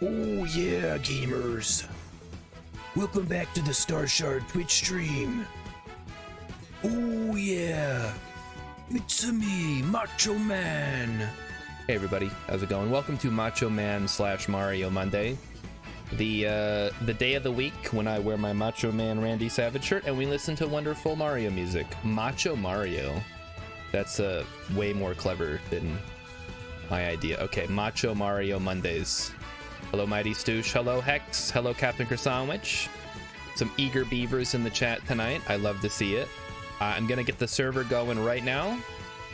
Oh yeah, gamers. Welcome back to the Star Shard Twitch stream. Oh yeah. It's me, Macho Man. Hey everybody, how's it going? Welcome to Macho Man / Mario Monday. The day of the week when I wear my Macho Man Randy Savage shirt and we listen to wonderful Mario music. Macho Mario. That's way more clever than my idea. Okay, Macho Mario Mondays. Hello Mighty Stoosh, hello Hex, hello Captain Krasowich. Some eager beavers in the chat tonight. I love to see it. I'm gonna get the server going right now.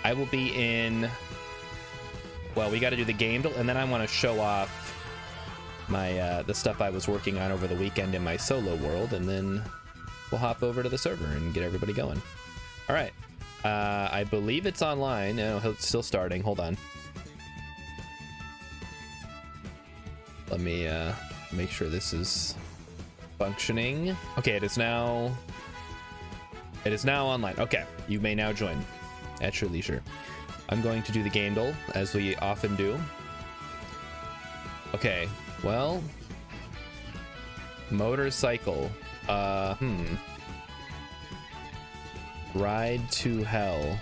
I will be in, well, we got to do the game and then I want to show off my the stuff I was working on over the weekend in my solo world, and then we'll hop over to the server and get everybody going. All right, I believe it's online. No, it's still starting. Hold on. Let me make sure this is functioning. Okay, it is now online. Okay, you may now join at your leisure. I'm going to do the Gaindle, as we often do. Okay, well, motorcycle. Ride to Hell.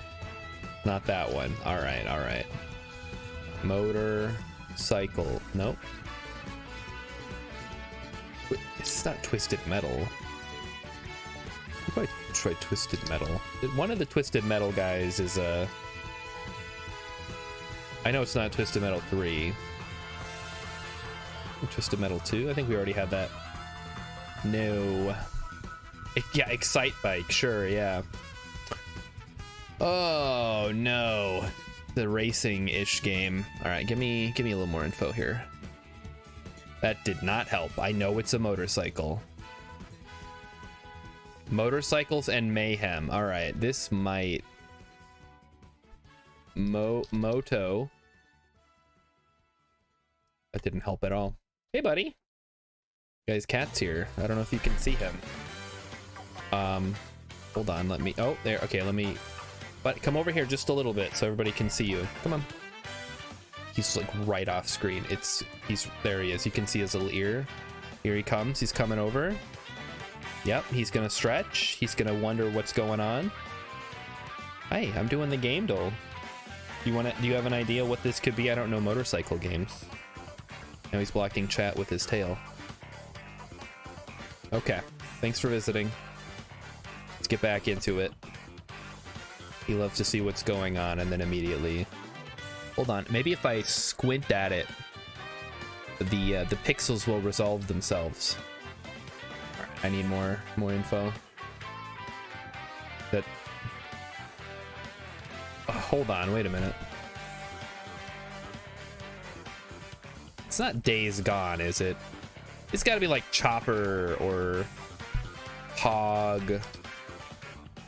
Not that one. All right. Motorcycle. Nope. It's not Twisted Metal. How do I try Twisted Metal? One of the Twisted Metal guys is I know it's not Twisted Metal 3. Twisted Metal 2? I think we already had that. No. Yeah, Excite Bike. Sure, yeah. Oh, no. The racing-ish game. All right, give me a little more info here. That did not help. I know it's a motorcycle. Motorcycles and mayhem. All right, this might... Moto. That didn't help at all. Hey, buddy. Guy's cat's here. I don't know if you can see him. Hold on. Let me... Oh, there. Okay, let me... But come over here just a little bit so everybody can see you. Come on. He's like right off screen. There he is. You can see his little ear. Here he comes. He's coming over. Yep, he's gonna stretch. He's gonna wonder what's going on. Hey, I'm doing the game doll. Do you have an idea what this could be? I don't know motorcycle games. Now he's blocking chat with his tail. Okay, thanks for visiting. Let's get back into it. He loves to see what's going on and then immediately... Hold on, maybe if I squint at it, the pixels will resolve themselves. I need more info. That... Oh, hold on, wait a minute. It's not Days Gone, is it? It's gotta be like Chopper or Hog.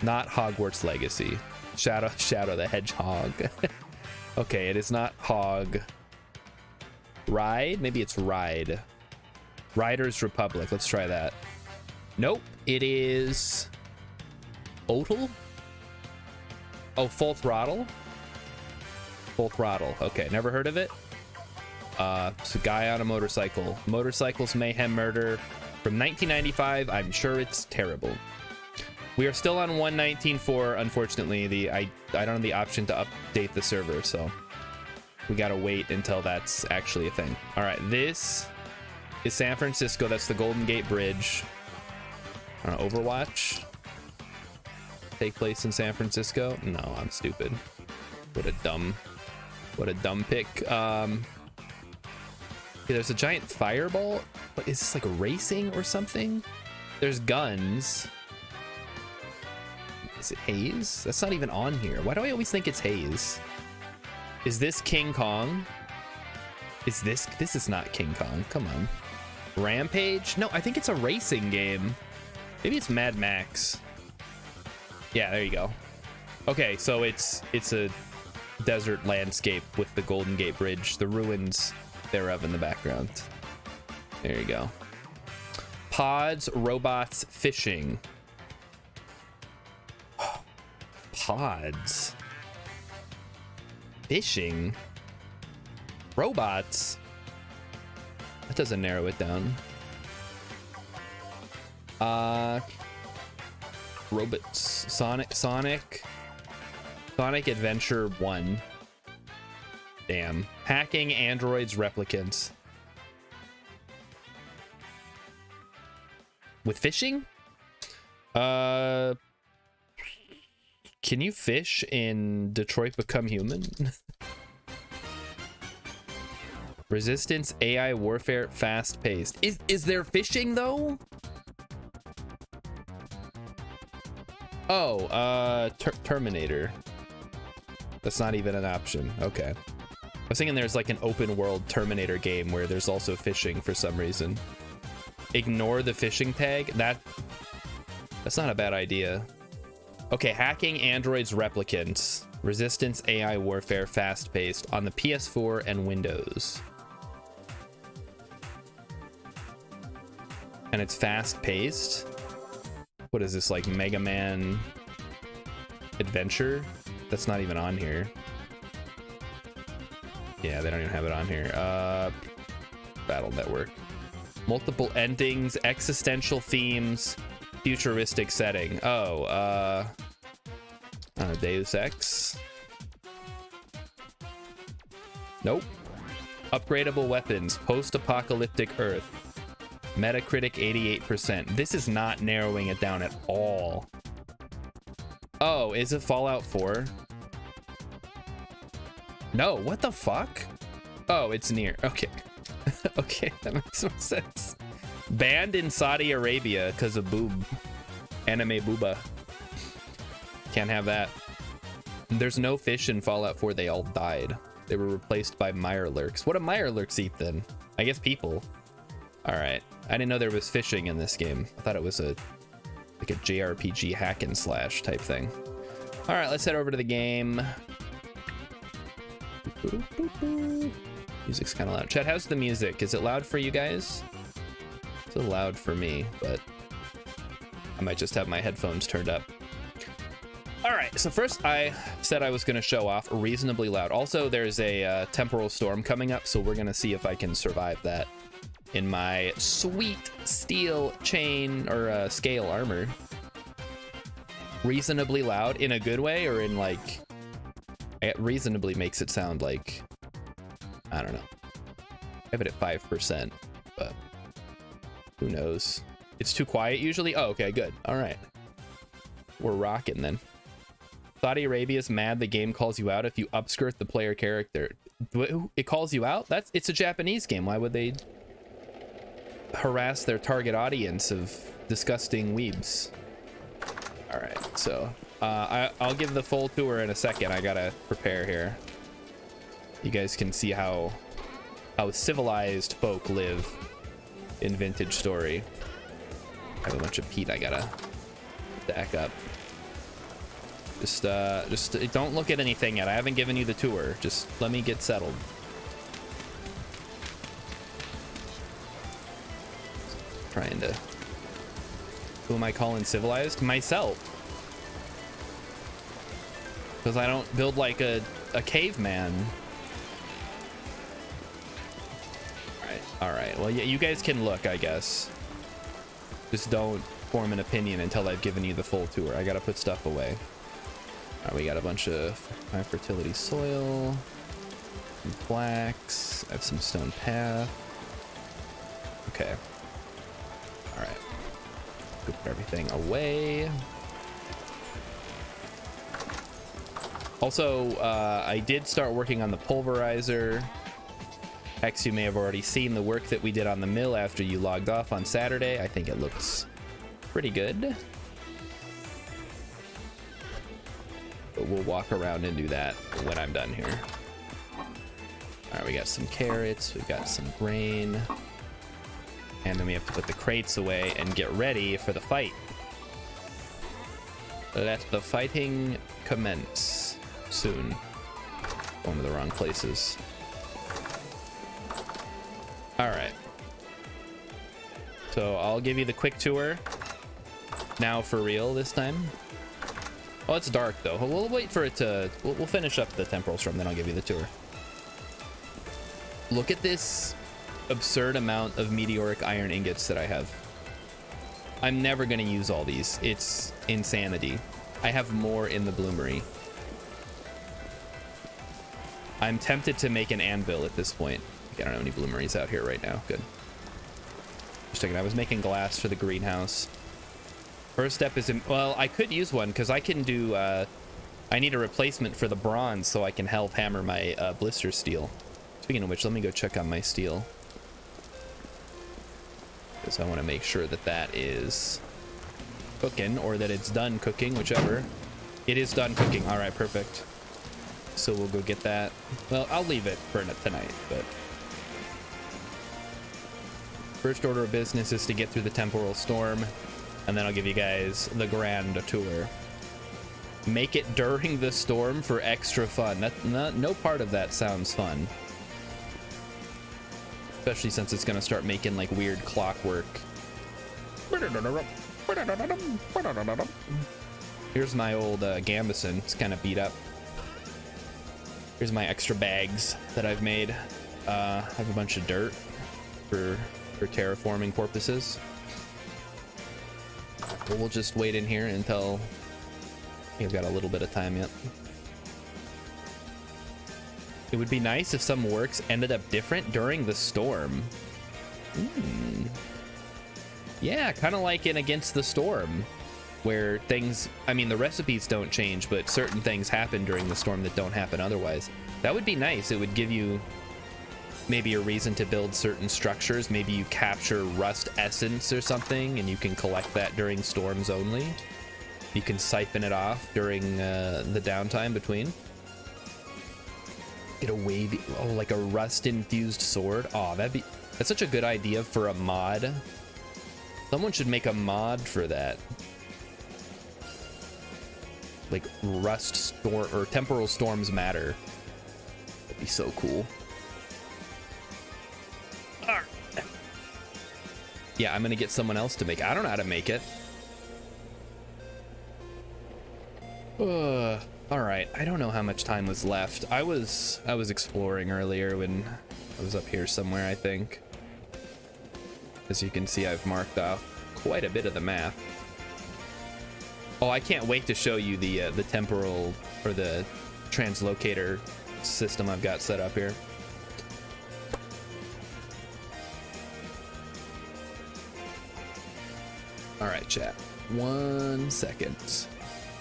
Not Hogwarts Legacy. Shadow the Hedgehog. Okay, it is not Hog. Ride? Maybe it's Ride. Riders Republic. Let's try that. Nope. It is... Otel? Oh, Full Throttle? Full Throttle. Okay, never heard of it. It's a guy on a motorcycle. Motorcycles, Mayhem, Murder. From 1995. I'm sure it's terrible. We are still on 1.19.4, unfortunately. I don't have the option to update the server, so we gotta wait until that's actually a thing. All right, this is San Francisco. That's the Golden Gate Bridge. Overwatch. Take place in San Francisco? No, I'm stupid. What a dumb pick. Okay, there's a giant fireball. What is this, like racing or something? There's guns. Is it Haze? That's not even on here. Why do I always think it's Haze? Is this King Kong? Is this is not King Kong. Come on. Rampage? No, I think it's a racing game. Maybe it's Mad Max. Yeah, there you go. Okay, so it's a desert landscape with the Golden Gate Bridge, the ruins thereof in the background. There you go. Pods, robots, fishing. Pods. Fishing. Robots. That doesn't narrow it down. Robots. Sonic Adventure 1. Damn. Hacking androids replicants. With fishing? Can you fish in Detroit Become Human? Resistance, AI warfare, fast paced. Is there fishing though? Oh, Terminator. That's not even an option. Okay. I was thinking there's like an open world Terminator game where there's also fishing for some reason. Ignore the fishing tag? That's not a bad idea. Okay, hacking androids replicants. Resistance, AI warfare, fast paced on the PS4 and Windows. And it's fast paced. What is this, like Mega Man Adventure? That's not even on here. Yeah, they don't even have it on here. Battle Network. Multiple endings, existential themes, futuristic setting. Oh, Deus Ex. Nope. Upgradable weapons, post-apocalyptic Earth. Metacritic 88%. This is not narrowing it down at all. Oh, is it Fallout 4? No, what the fuck? Oh, it's near. Okay. Okay, that makes more sense. Banned in Saudi Arabia because of boob. Anime booba. Can't have that. There's no fish in Fallout 4. They all died. They were replaced by Mirelurks. What do Mirelurks eat then? I guess people. All right. I didn't know there was fishing in this game. I thought it was like a JRPG hack and slash type thing. All right, let's head over to the game. Music's kind of loud. Chat, how's the music? Is it loud for you guys? It's a little loud for me, but I might just have my headphones turned up. All right, so first I said I was going to show off reasonably loud. Also, there's a temporal storm coming up, so we're going to see if I can survive that in my sweet steel chain or scale armor. Reasonably loud in a good way, or in like, it reasonably makes it sound like, I don't know. I have it at 5%, but who knows? It's too quiet usually. Oh, okay, good. All right. We're rocking then. Saudi Arabia's mad the game calls you out if you upskirt the player character. It calls you out? It's a Japanese game. Why would they harass their target audience of disgusting weebs? All right, so I'll give the full tour in a second. I gotta prepare here. You guys can see how civilized folk live in Vintage Story. I have a bunch of peat I gotta stack up. Just don't look at anything yet. I haven't given you the tour. Just let me get settled. Trying to... Who am I calling civilized? Myself. Because I don't build like a caveman. All right. Well, yeah, you guys can look, I guess. Just don't form an opinion until I've given you the full tour. I gotta put stuff away. All right, we got a bunch of high fertility soil, some flax. I have some stone path. Okay. All right. Put everything away. Also, I did start working on the Pulverizer. Hex, you may have already seen the work that we did on the mill after you logged off on Saturday. I think it looks pretty good. But we'll walk around and do that when I'm done here. All right, we got some carrots, we've got some grain. And then we have to put the crates away and get ready for the fight. Let the fighting commence soon. Going to the wrong places. All right. So I'll give you the quick tour. Now for real this time. Oh, it's dark though. We'll wait for it to... We'll finish up the temporal storm, then I'll give you the tour. Look at this absurd amount of meteoric iron ingots that I have. I'm never going to use all these. It's insanity. I have more in the bloomery. I'm tempted to make an anvil at this point. I don't have any bloomeries out here right now. Good. Just checking. I was making glass for the greenhouse. First step is well, I could use one because I can do I need a replacement for the bronze so I can help hammer my blister steel. Speaking of which, let me go check on my steel, because I want to make sure that that is cooking, or that it's done cooking, whichever. It is done cooking. All right, perfect. So we'll go get that. Well, I'll leave it for tonight, but first order of business is to get through the temporal storm, and then I'll give you guys the grand tour. Make it during the storm for extra fun. No part of that sounds fun. Especially since it's gonna start making like weird clockwork. Here's my old Gambison. It's kind of beat up. Here's my extra bags that I've made. I have a bunch of dirt for terraforming purposes. But we'll just wait in here until we've got a little bit of time yet. It would be nice if some works ended up different during the storm. Yeah, kind of like in Against the Storm, where things, I mean, the recipes don't change, but certain things happen during the storm that don't happen otherwise. That would be nice. It would give you maybe a reason to build certain structures. Maybe you capture rust essence or something, and you can collect that during storms only. You can siphon it off during the downtime between. Get a wavy, oh, like a rust infused sword. Oh, that's such a good idea for a mod. Someone should make a mod for that. Like rust storm or temporal storms matter. That'd be so cool. Yeah, I'm gonna get someone else to make it. I don't know how to make it. All right, I don't know how much time was left. I was exploring earlier when I was up here somewhere, I think. As you can see, I've marked off quite a bit of the map. Oh, I can't wait to show you the temporal or the translocator system I've got set up here. All right, chat. 1 second.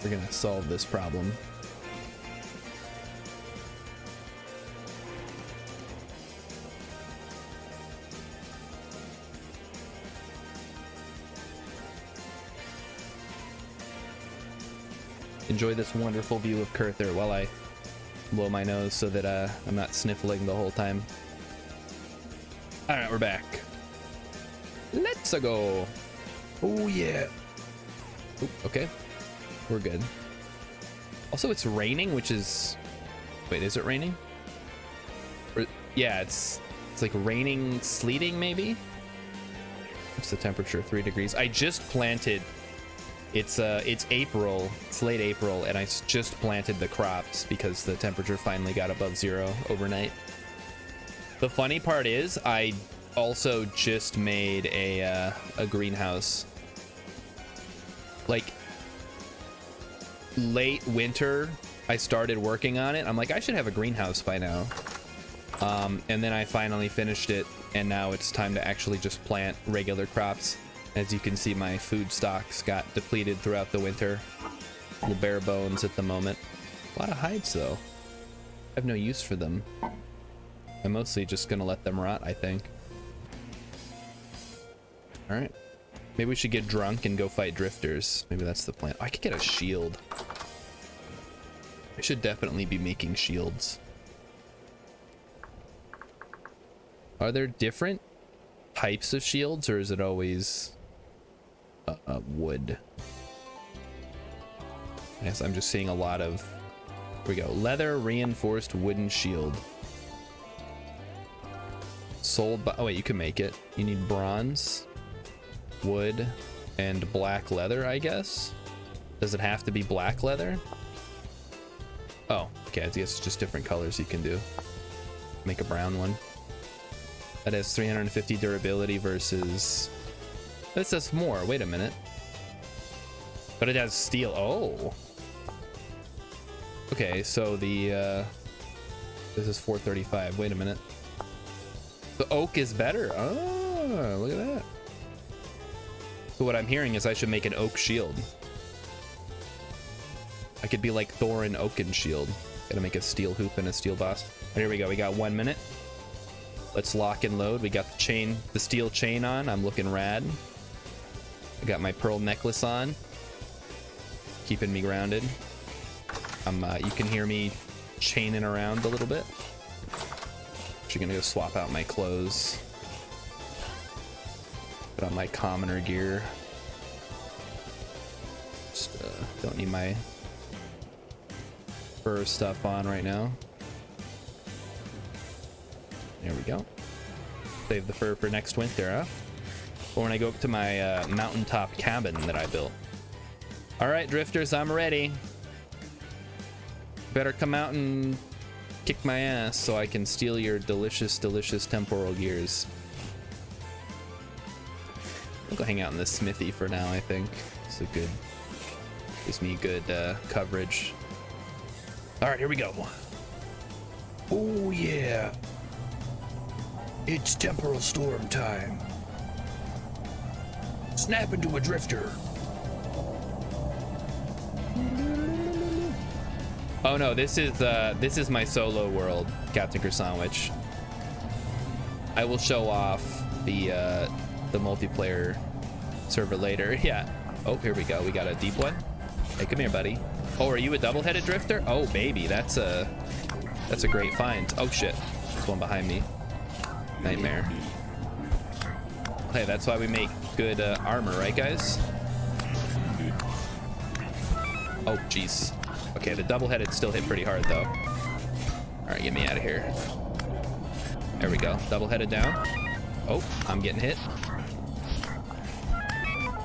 We're gonna solve this problem. Enjoy this wonderful view of Kurther while I blow my nose so that I'm not sniffling the whole time. All right, we're back. Let's go. Oh yeah. Oop, okay, we're good. Also, it's raining, which is... Wait, is it raining? Or, yeah, it's like raining, sleeting, maybe? What's the temperature? 3 degrees. I just planted... It's April. It's late April, and I just planted the crops because the temperature finally got above 0 overnight. The funny part is, I also just made a greenhouse. Like, late winter, I started working on it. I'm like, I should have a greenhouse by now. And then I finally finished it, and now it's time to actually just plant regular crops. As you can see, my food stocks got depleted throughout the winter. Little bare bones at the moment. A lot of hides, though. I have no use for them. I'm mostly just gonna let them rot, I think. Alright. Maybe we should get drunk and go fight drifters. Maybe that's the plan. Oh, I could get a shield. I should definitely be making shields. Are there different types of shields, or is it always wood? Yes, I'm just seeing a lot of... Here we go. Leather reinforced wooden shield. Sold by... Oh wait, you can make it. You need bronze, wood, and black leather, I guess. Does it have to be black leather? Oh, okay. I guess it's just different colors you can do. Make a brown one. that has 350 durability versus... This does more. Wait a minute. But it has steel. Oh. Okay, so the... this is 435. Wait a minute. The oak is better. Oh, look at that. So what I'm hearing is I should make an oak shield. I could be like Thor and Oaken shield. Gotta make a steel hoop and a steel boss. And here we go. We got 1 minute. Let's lock and load. We got the chain, the steel chain on. I'm looking rad. I got my pearl necklace on, keeping me grounded. You can hear me chaining around a little bit. Actually gonna go swap out my clothes. Put on my commoner gear. Just don't need my fur stuff on right now. There we go. Save the fur for next winter, huh? Or when I go up to my mountaintop cabin that I built. All right, drifters, I'm ready. Better come out and kick my ass so I can steal your delicious, delicious temporal gears. I'll go hang out in the smithy for now, I think. It's a good, gives me good coverage. All right, here we go. Oh yeah. It's temporal storm time. Snap into a drifter. Oh no, this is my solo world, Captain Croissantwich. I will show off the multiplayer server later. Yeah. Oh, here we go. We got a deep one. Hey, come here, buddy. Oh, are you a double-headed drifter? Oh, baby, that's a great find. Oh shit, there's one behind me. Nightmare. Hey, that's why we make good armor, right, guys? Oh, jeez. Okay, the double-headed still hit pretty hard, though. All right, get me out of here. There we go. Double-headed down. Oh, I'm getting hit.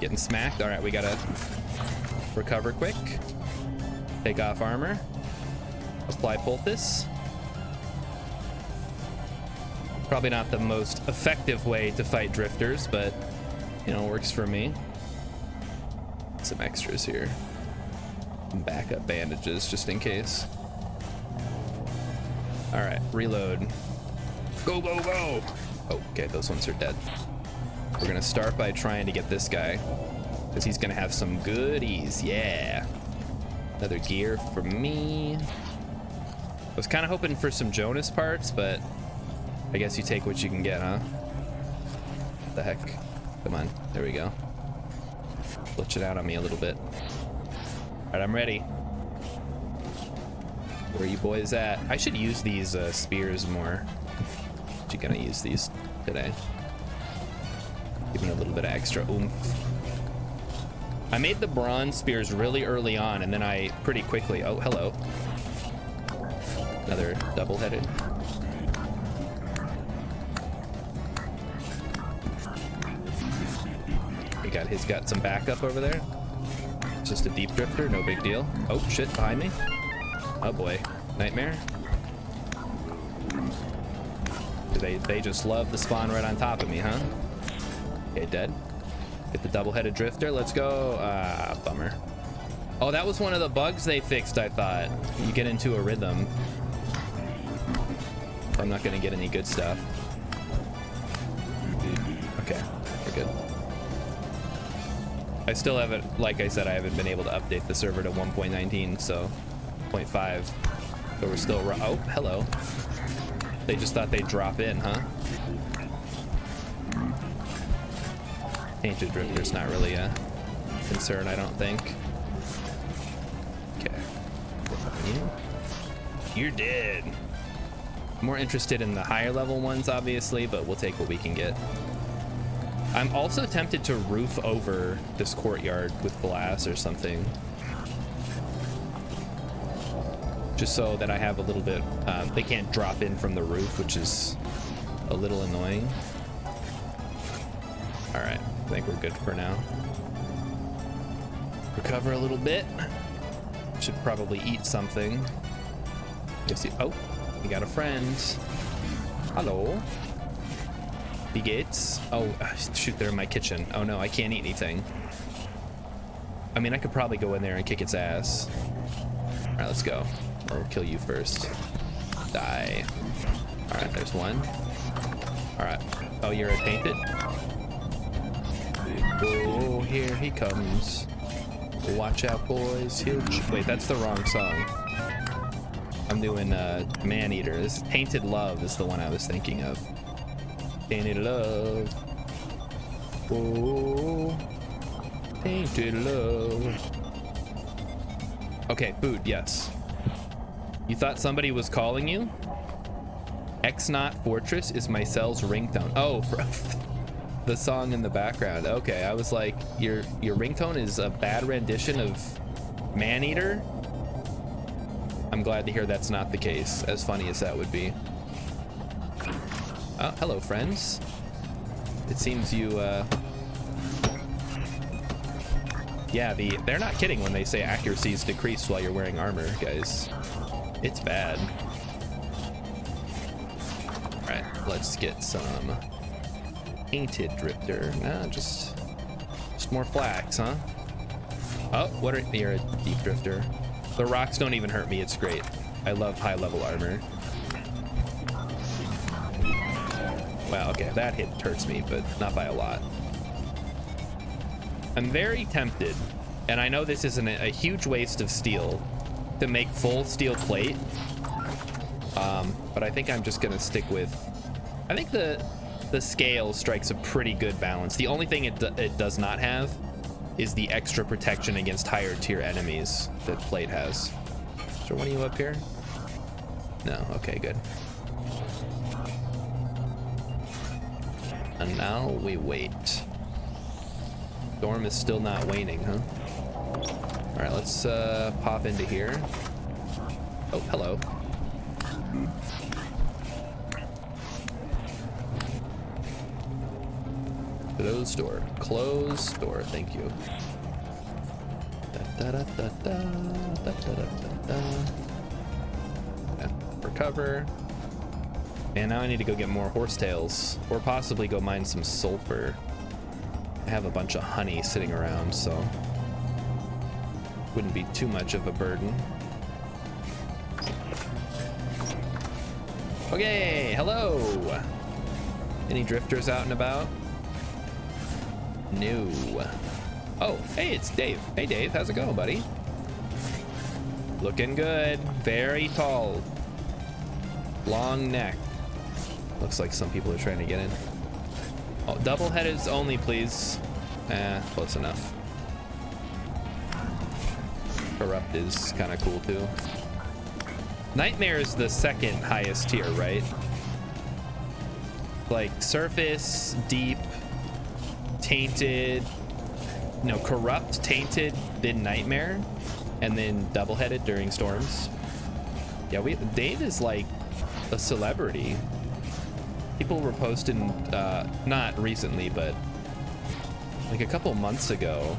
Getting smacked. All right, we gotta recover quick. Take off armor. Apply poultice. Probably not the most effective way to fight drifters, but, you know, it works for me. Some extras here. Backup bandages just in case. All right, reload. Go, go, go. Oh, okay, those ones are dead. We're gonna start by trying to get this guy, because he's gonna have some goodies. Yeah. Another gear for me. I was kind of hoping for some Jonas parts, but I guess you take what you can get, huh? What the heck? Come on, there we go. Glitch it out on me a little bit. All right, I'm ready. Where are you boys at? I should use these spears more. You're gonna use these today. Give me a little bit of extra oomph. I made the bronze spears really early on, and then I pretty quickly. Oh, hello. Another double-headed. He's got some backup over there. It's just a deep drifter, no big deal. Oh shit, behind me. Oh boy, nightmare. They just love to spawn right on top of me, huh? Okay, dead. Get the double-headed drifter. Let's go. Ah, bummer. Oh, that was one of the bugs they fixed, I thought. You get into a rhythm. I'm not gonna get any good stuff. Okay, we're good. I still haven't, like I said, I haven't been able to update the server to 1.19, so 0.5. So we're still, oh, hello. They just thought they'd drop in, huh? Tainted Drifter's not really a concern, I don't think. Okay. You're dead. More interested in the higher level ones, obviously, but we'll take what we can get. I'm also tempted to roof over this courtyard with glass or something. Just so that I have a little bit, they can't drop in from the roof, which is a little annoying. All right, I think we're good for now. Recover a little bit. Should probably eat something. You see, oh, we got a friend. Hello. Wie geht's? Oh, shoot, they're in my kitchen. Oh no, I can't eat anything. I mean, I could probably go in there and kick its ass. All right, let's go. Or we'll kill you first. Die. All right, there's one. All right. Oh, you're a tainted? Oh, here he comes. Watch out, boys. Wait, that's the wrong song. I'm doing Man-Eater. This Tainted Love is the one I was thinking of. Tainted Love. Oh, Tainted Love. Okay, food, yes. You thought somebody was calling you? X-Not Fortress is my cell's ringtone. Oh, the song in the background. Okay, I was like, your ringtone is a bad rendition of Man-Eater? I'm glad to hear that's not the case, as funny as that would be. Oh, hello, friends. It seems you, yeah, they're not kidding when they say accuracy is decreased while you're wearing armor, guys. It's bad. All right, let's get some Tainted Drifter. Nah, just more flax, huh? Oh, what are you're a deep drifter. The rocks don't even hurt me. It's great. I love high level armor. Wow, okay, that hit hurts me, but not by a lot. I'm very tempted, and I know this isn't a huge waste of steel to make full steel plate, but I think I'm just gonna stick with, I think the scale strikes a pretty good balance. The only thing it does not have is the extra protection against higher tier enemies that plate has. Is there one of you up here? No, okay, good. And now we wait. Storm is still not waning, huh? All right, let's pop into here. Oh, hello. Closed door. Closed door. Thank you. Recover. And now I need to go get more horsetails, or possibly go mine some sulfur. I have a bunch of honey sitting around, so wouldn't be too much of a burden. Okay, hello. Any drifters out and about? No. Oh, hey, it's Dave. Hey, Dave, how's it going, buddy? Looking good. Very tall. Long neck. Looks like some people are trying to get in. Oh, double-headeds only, please. Close enough. Corrupt is kind of cool, too. Nightmare is the second highest tier, right? Like, surface, deep, tainted, no, corrupt, tainted, then nightmare, and then double-headed during storms. Yeah, Dave is like a celebrity. People were posting, not recently, but like a couple months ago,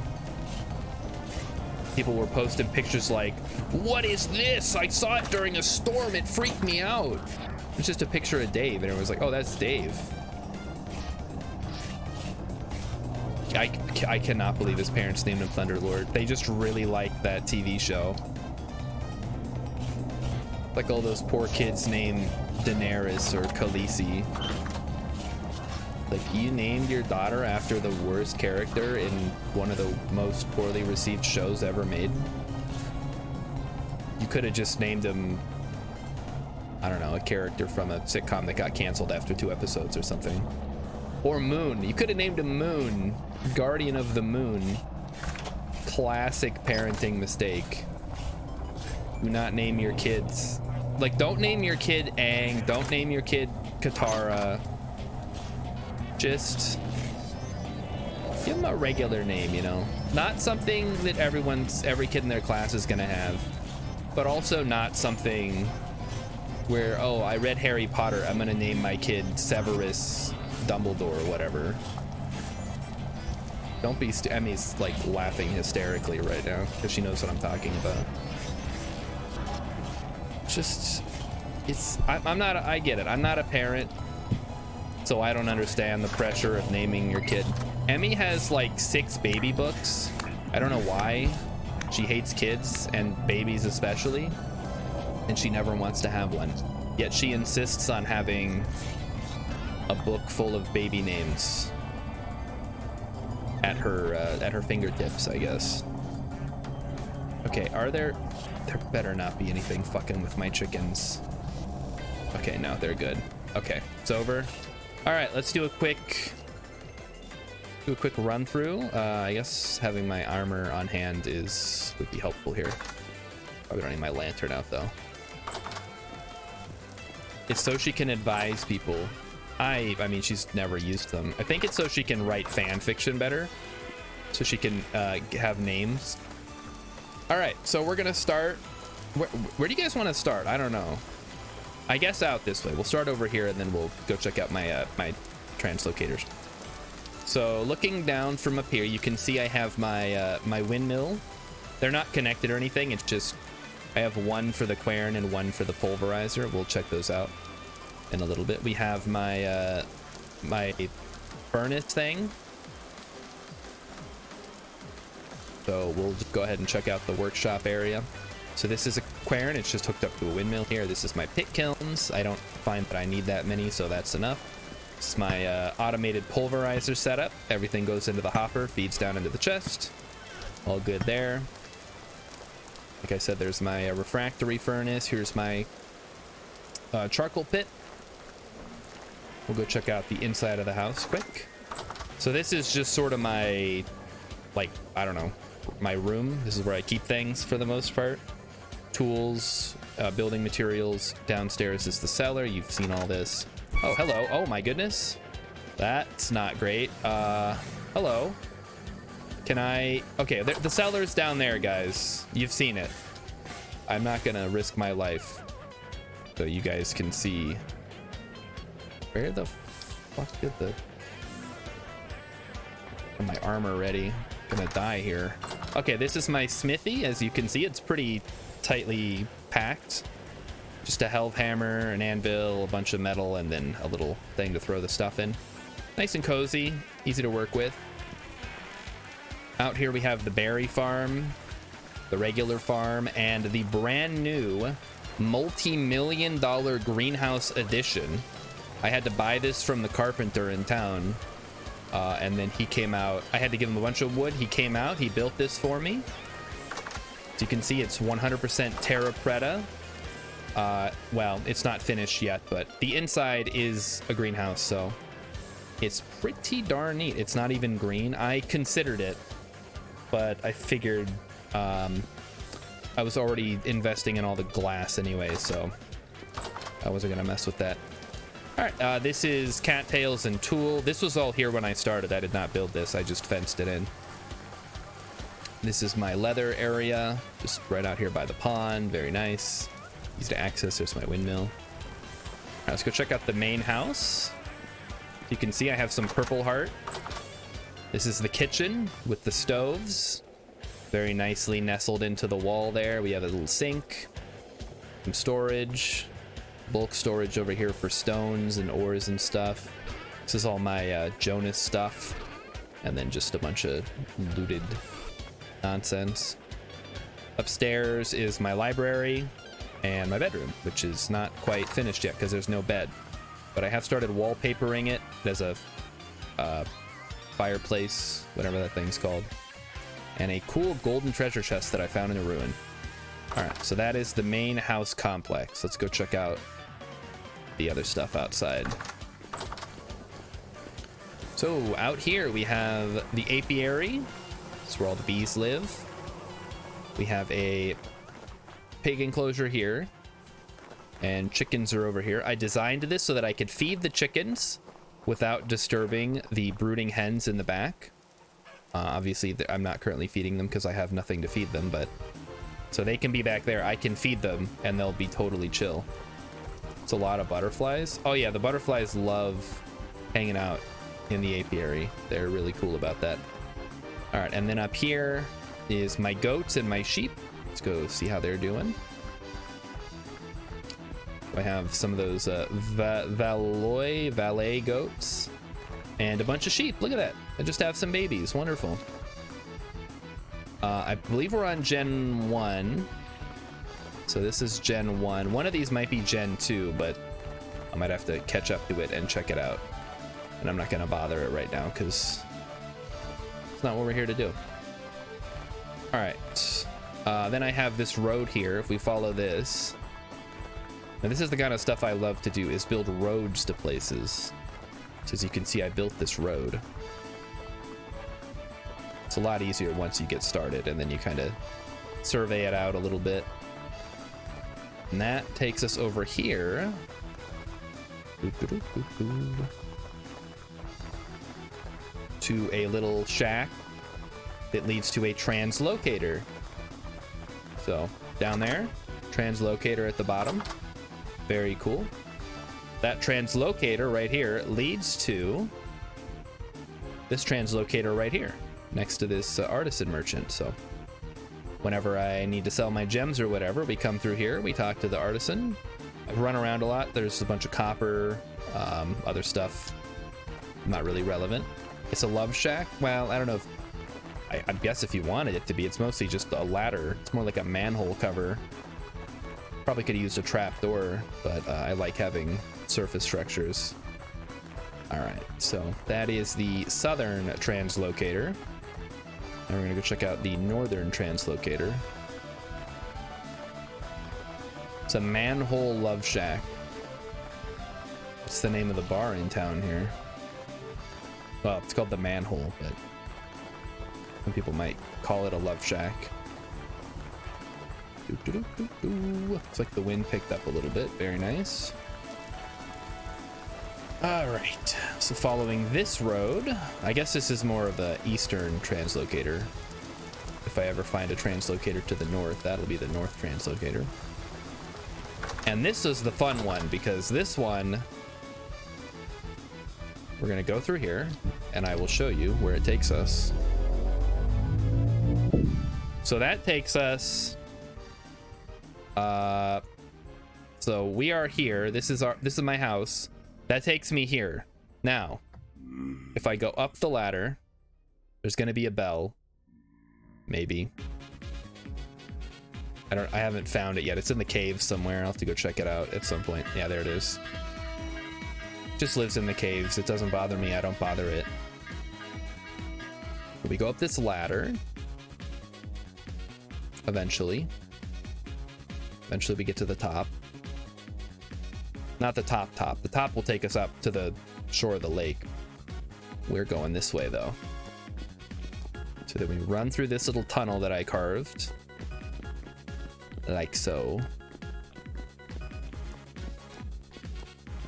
people were posting pictures like, what is this? I saw it during a storm. It freaked me out. It's just a picture of Dave, and it was like, oh, that's Dave. I cannot believe his parents named him Thunderlord. They just really like that TV show. Like all those poor kids named Daenerys or Khaleesi. Like, you named your daughter after the worst character in one of the most poorly received shows ever made. You could have just named him, I don't know, a character from a sitcom that got canceled after 2 episodes or something. Or Moon. You could have named him Moon, Guardian of the Moon. Classic parenting mistake. Do not name your kids. Like, don't name your kid Aang. Don't name your kid Katara. Just give them a regular name, you know? Not something that every kid in their class is gonna have, but also not something where, oh, I read Harry Potter, I'm gonna name my kid Severus Dumbledore or whatever. Don't be Emmy's like laughing hysterically right now because she knows what I'm talking about. Just, I'm not, I get it. I'm not a parent. so I don't understand the pressure of naming your kid. Emmy has like 6 baby books. I don't know why. She hates kids and babies especially, and she never wants to have one. Yet she insists on having a book full of baby names at her fingertips, I guess. Okay, there better not be anything fucking with my chickens. Okay, no, they're good. Okay, it's over. All right, let's do a quick run through. I guess having my armor on hand would be helpful here. Probably don't need my lantern out though. It's so she can advise people. I mean, she's never used them. I think it's so she can write fan fiction better, so she can have names. All right, so we're gonna start. Where do you guys want to start? I don't know. I guess out this way. We'll start over here, and then we'll go check out my my translocators. So looking down from up here, you can see I have my my windmill. They're not connected or anything. It's just I have one for the quern and one for the pulverizer. We'll check those out in a little bit. We have my my furnace thing. So we'll just go ahead and check out the workshop area. So this is a quern. It's just hooked up to a windmill here. This is my pit kilns. I don't find that I need that many, so that's enough. This is my automated pulverizer setup. Everything goes into the hopper, feeds down into the chest. All good there. Like I said, there's my refractory furnace. Here's my charcoal pit. We'll go check out the inside of the house quick. So this is just sort of my, like, I don't know, my room. This is where I keep things for the most part. Tools, building materials. Downstairs is the cellar. You've seen all this. Oh, hello. Oh my goodness. That's not great. Hello. Can I... Okay, the cellar's down there, guys. You've seen it. I'm not gonna risk my life so you guys can see. Where the fuck did the... Get my armor ready. Gonna die here. Okay, this is my smithy. As you can see, it's pretty tightly packed. Just a helve hammer, an anvil, a bunch of metal, and then a little thing to throw the stuff in. Nice and cozy, easy to work with. Out here we have the berry farm, the regular farm, and the brand new multi-million-dollar greenhouse edition. I had to buy this from the carpenter in town, and then he came out. I had to give him a bunch of wood. He came out, he built this for me. So you can see it's 100% terra preta. Well, it's not finished yet, but the inside is a greenhouse, so it's pretty darn neat. It's not even green. I considered it, but I figured I was already investing in all the glass anyway, so I wasn't gonna mess with that. All right, this is cattails and tool. This was all here when I started. I did not build this. I just fenced it in. This is my leather area, just right out here by the pond. Very nice. Easy to access. There's my windmill. All right, let's go check out the main house. You can see I have some purple heart. This is the kitchen with the stoves. Very nicely nestled into the wall there. We have a little sink, some storage, bulk storage over here for stones and ores and stuff. This is all my Jonas stuff, and then just a bunch of looted nonsense. Upstairs is my library and my bedroom, which is not quite finished yet because there's no bed, but I have started wallpapering it as a fireplace, whatever that thing's called, and a cool golden treasure chest that I found in a ruin. All right, so that is the main house complex. Let's go check out the other stuff outside. So out here we have the apiary. That's where all the bees live. We have a pig enclosure here, and chickens are over here. I designed this so that I could feed the chickens without disturbing the brooding hens in the back. Obviously, I'm not currently feeding them because I have nothing to feed them, but so they can be back there. I can feed them and they'll be totally chill. It's a lot of butterflies. Oh yeah, the butterflies love hanging out in the apiary. They're really cool about that. All right, and then up here is my goats and my sheep. Let's go see how they're doing. I have some of those valet goats and a bunch of sheep. Look at that. I just have some babies. Wonderful. I believe we're on Gen 1. So this is Gen 1. One of these might be Gen 2, but I might have to catch up to it and check it out. And I'm not going to bother it right now because it's not what we're here to do. All right. Then I have this road here. If we follow this. Now this is the kind of stuff I love to do, is build roads to places. So as you can see, I built this road. It's a lot easier once you get started, and then you kind of survey it out a little bit. And that takes us over here. To a little shack that leads to a translocator. So down there, translocator at the bottom. Very cool. That translocator right here leads to this translocator right here next to this artisan merchant. So whenever I need to sell my gems or whatever, we come through here, we talk to the artisan. I run around a lot. There's a bunch of copper, other stuff not really relevant. It's a love shack. Well, I don't know if I guess if you wanted it to be, it's mostly just a ladder. It's more like a manhole cover. Probably could have used a trap door, but I like having surface structures. All right, so that is the southern translocator. Now we're gonna go check out the northern translocator. It's a manhole love shack. What's the name of the bar in town here? Well, it's called the Manhole, but some people might call it a love shack. Looks like the wind picked up a little bit. Very nice. All right, so following this road, I guess this is more of the eastern translocator. If I ever find a translocator to the north, that'll be the north translocator. And this is the fun one, because this one, we're gonna go through here and I will show you where it takes us. So that takes us, so we are here. This is my house. That takes me here. Now, if I go up the ladder, there's gonna be a bell. Maybe. I haven't found it yet. It's in the cave somewhere. I'll have to go check it out at some point. Yeah, there it is. Just lives in the caves. It doesn't bother me. I don't bother it. We go up this ladder. Eventually we get to the top. Not the top. The top will take us up to the shore of the lake. We're going this way though. So then we run through this little tunnel that I carved. Like so.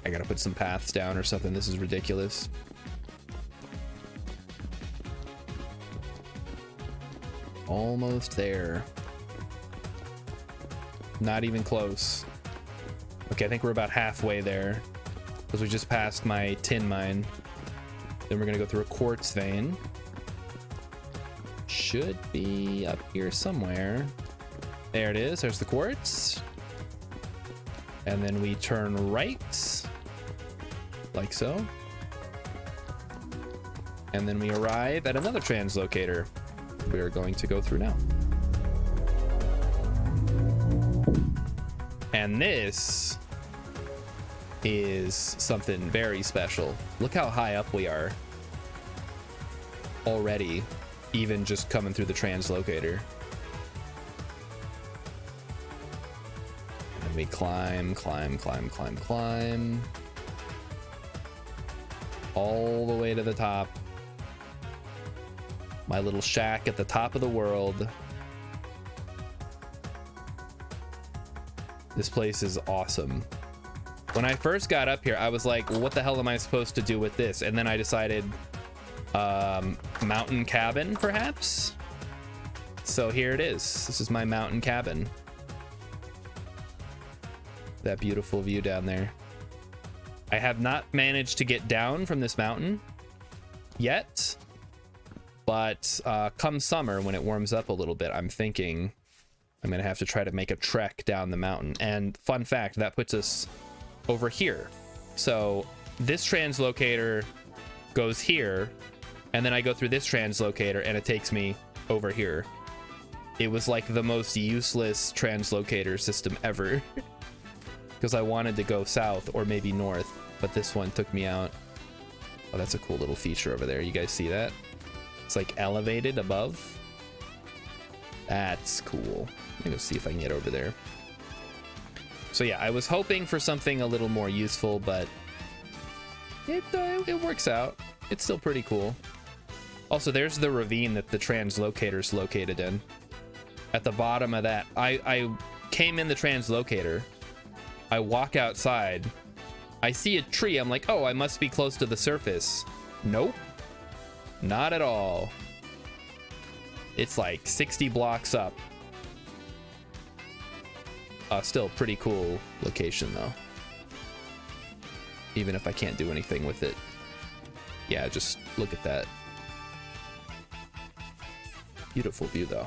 I gotta put some paths down or something. This is ridiculous. Almost there. Not even close. Okay, I think we're about halfway there, because we just passed my tin mine. Then we're gonna go through a quartz vein. Should be up here somewhere. There it is. There's the quartz. And then we turn right, like so. And then we arrive at another translocator we are going to go through now. And this is something very special. Look how high up we are already, even just coming through the translocator. And we climb all the way to the top. My little shack at the top of the world. This place is awesome. When I first got up here, I was like, well, what the hell am I supposed to do with this? And then I decided, mountain cabin, perhaps? So here it is. This is my mountain cabin. That beautiful view down there. I have not managed to get down from this mountain yet, but come summer, when it warms up a little bit, I'm thinking I'm gonna have to try to make a trek down the mountain. And fun fact, that puts us over here. So this translocator goes here, and then I go through this translocator and it takes me over here. It was like the most useless translocator system ever because I wanted to go south or maybe north, but this one took me out. Oh, that's a cool little feature over there. You guys see that? It's like elevated above. That's cool. Let me go see if I can get over there. So yeah, I was hoping for something a little more useful, but it works out. It's still pretty cool. Also, there's the ravine that the translocator's located in. At the bottom of that, I came in the translocator. I walk outside. I see a tree. I'm like, oh, I must be close to the surface. Nope. Not at all. It's like 60 blocks up. Still pretty cool location though. Even if I can't do anything with it. Yeah, just look at that. Beautiful view though.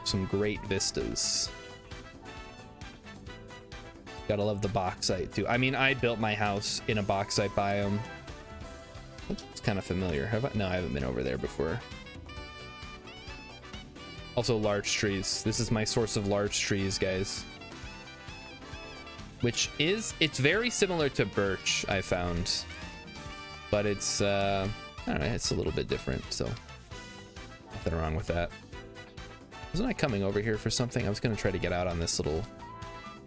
Some great vistas. Gotta love the bauxite too. I mean, I built my house in a bauxite biome. It's kind of familiar. Have I? No, I haven't been over there before. Also large trees. This is my source of large trees, guys. Which is, it's very similar to birch, I found. But it's, I don't know, it's a little bit different, so nothing wrong with that. Wasn't I coming over here for something? I was gonna try to get out on this little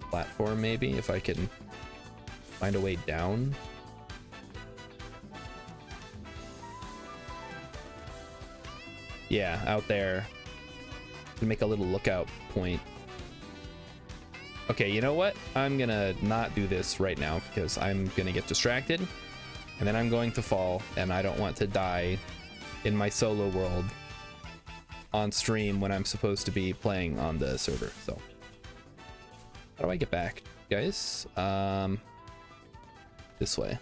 platform, maybe, if I can find a way down. Yeah, out there. Gonna make a little lookout point. Okay, you know what? I'm gonna not do this right now because I'm gonna get distracted and then I'm going to fall and I don't want to die in my solo world on stream when I'm supposed to be playing on the server. So how do I get back, guys? This way.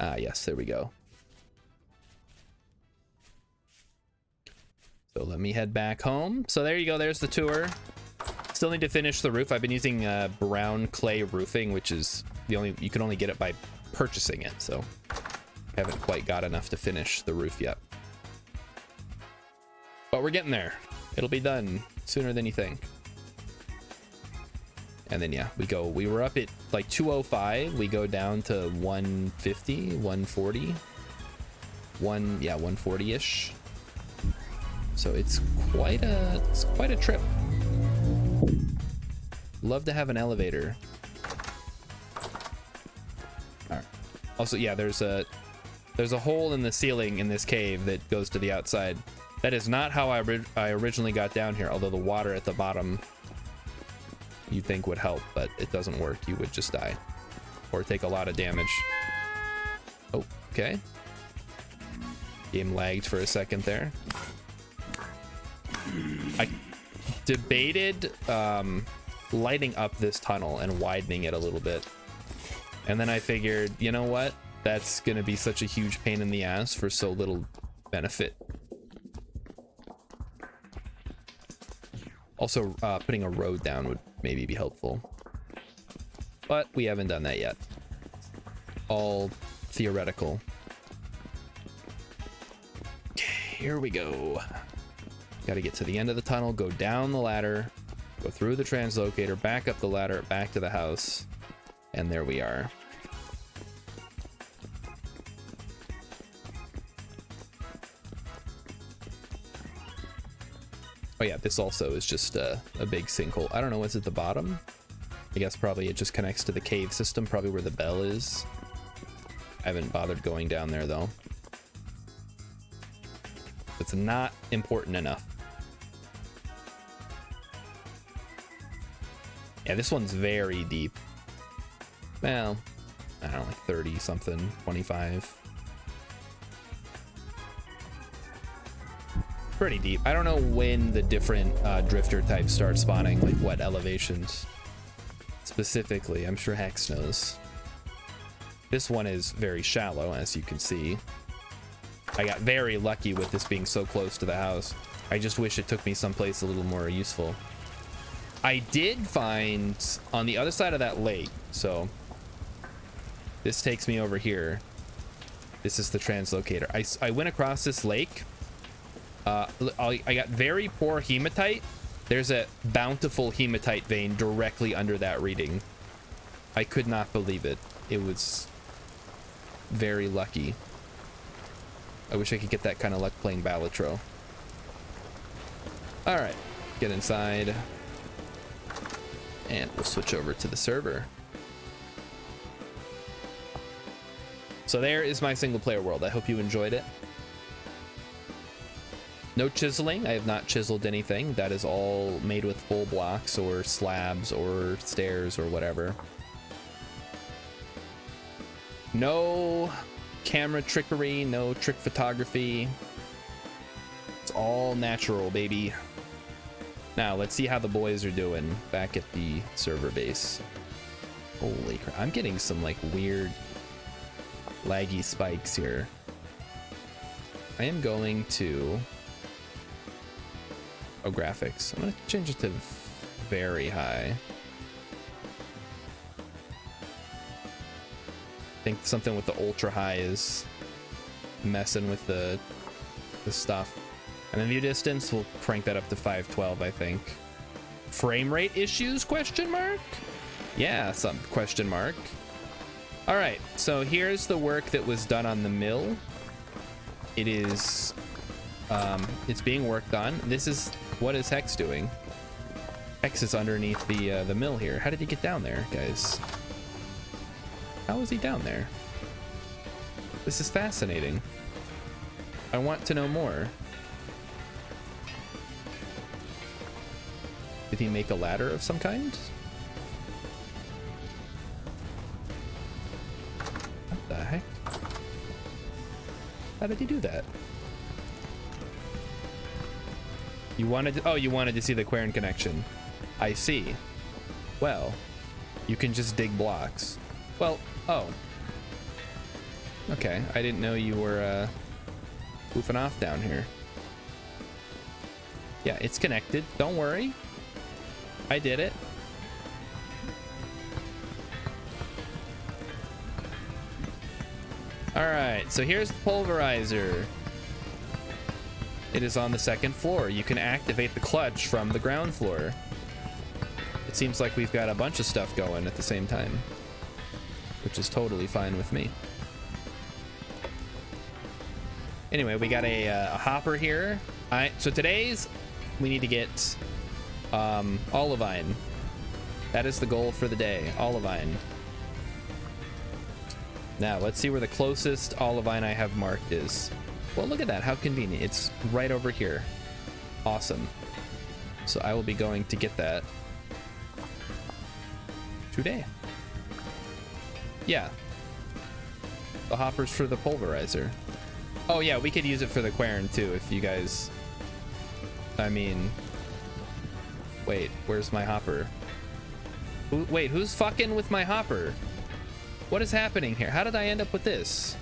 Ah, yes, there we go. So let me head back home. So there you go, there's the tour. Still need to finish the roof. I've been using brown clay roofing, which is the only, you can only get it by purchasing it, so haven't quite got enough to finish the roof yet. But we're getting there. It'll be done sooner than you think. And then yeah, we were up at like 205, we go down to 150, 140. 140-ish. So it's quite a trip. Love to have an elevator. All right. Also, yeah, there's a hole in the ceiling in this cave that goes to the outside. That is not how I originally got down here, although the water at the bottom you'd think would help, but it doesn't work. You would just die or take a lot of damage. Oh, okay. Game lagged for a second there. I debated lighting up this tunnel and widening it a little bit, and then I figured, you know what, that's gonna be such a huge pain in the ass for so little benefit. Also, putting a road down would maybe be helpful, but we haven't done that yet. All theoretical. Okay, here we go. Got to get to the end of the tunnel, go down the ladder, go through the translocator, back up the ladder, back to the house, and there we are. Oh yeah, this also is just a big sinkhole. I don't know what's at the bottom. I guess probably it just connects to the cave system, probably where the bell is. I haven't bothered going down there though. It's not important enough. Yeah, this one's very deep. Well, I don't know, like 30 something, 25. Pretty deep. I don't know when the different drifter types start spawning, like what elevations specifically. I'm sure Hex knows. This one is very shallow, as you can see. I got very lucky with this being so close to the house. I just wish it took me someplace a little more useful. I did find on the other side of that lake, so this takes me over here. This is the translocator. I went across this lake. I got very poor hematite. There's a bountiful hematite vein directly under that reading. I could not believe it. It was very lucky. I wish I could get that kind of luck playing Balatro. All right, get inside. And we'll switch over to the server. So there is my single player world. I hope you enjoyed it. No chiseling. I have not chiseled anything. That is all made with full blocks or slabs or stairs or whatever. No camera trickery, no trick photography. It's all natural, baby. Now, let's see how the boys are doing back at the server base. Holy crap. I'm getting some, like, weird laggy spikes here. I am going to... Oh, graphics. I'm going to change it to very high. I think something with the ultra high is messing with the stuff. And then view distance, we'll crank that up to 512, I think. Frame rate issues, question mark? Yeah, some question mark. All right, so here's the work that was done on the mill. It is, it's being worked on. This is, what is Hex doing? Hex is underneath the mill here. How did he get down there, guys? How is he down there? This is fascinating. I want to know more. Did he make a ladder of some kind? What the heck? How did he do that? You wanted to, oh, you wanted to see the Quern connection. I see. Well, you can just dig blocks. Well, oh. Okay, I didn't know you were goofing off down here. Yeah, it's connected. Don't worry. I did it. All right, so here's the pulverizer. It is on the second floor. You can activate the clutch from the ground floor. It seems like we've got a bunch of stuff going at the same time, which is totally fine with me. Anyway, we got a hopper here. All right, so today's, we need to get olivine. That is the goal for the day, olivine. Now, let's see where the closest olivine I have marked is. Well, look at that, how convenient. It's right over here. Awesome. So I will be going to get that today. Yeah. The hopper's for the pulverizer. Oh yeah, we could use it for the Quern too, if you guys... I mean... Wait, where's my hopper? Wait, who's fucking with my hopper? What is happening here? How did I end up with this?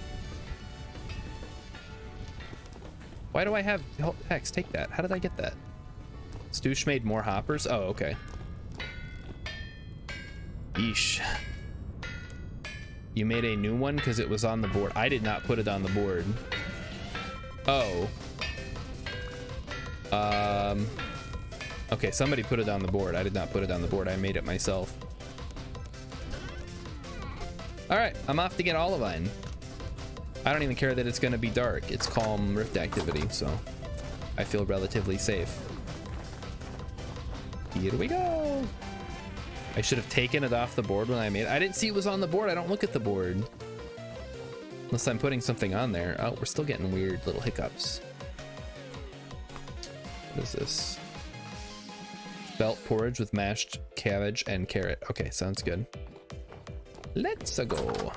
Why do I have... Oh, Hex, take that. How did I get that? Stoosh made more hoppers? Oh, okay. Yeesh. You made a new one because it was on the board. I did not put it on the board. Oh. Okay, somebody put it on the board. I did not put it on the board. I made it myself. All right, I'm off to get olivine. I don't even care that it's going to be dark. It's calm rift activity, so I feel relatively safe. Here we go. I should have taken it off the board when I made it. I didn't see it was on the board. I don't look at the board. Unless I'm putting something on there. Oh, we're still getting weird little hiccups. What is this? Spelt porridge with mashed cabbage and carrot. Okay, sounds good. Let's go.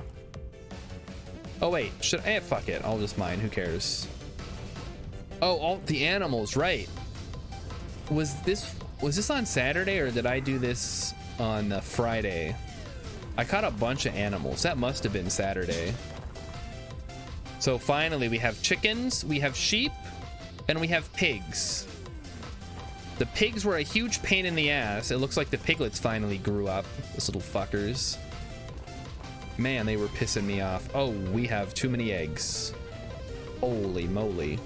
Oh wait, should I? Fuck it, I'll just mine. Who cares? Oh, all the animals, right? Was this on Saturday or did I do this on Friday? I caught a bunch of animals. That must have been Saturday. So finally we have chickens, we have sheep, and we have pigs. The pigs were a huge pain in the ass. It looks like the piglets finally grew up, those little fuckers. Man, they were pissing me off. Oh, we have too many eggs. Holy moly.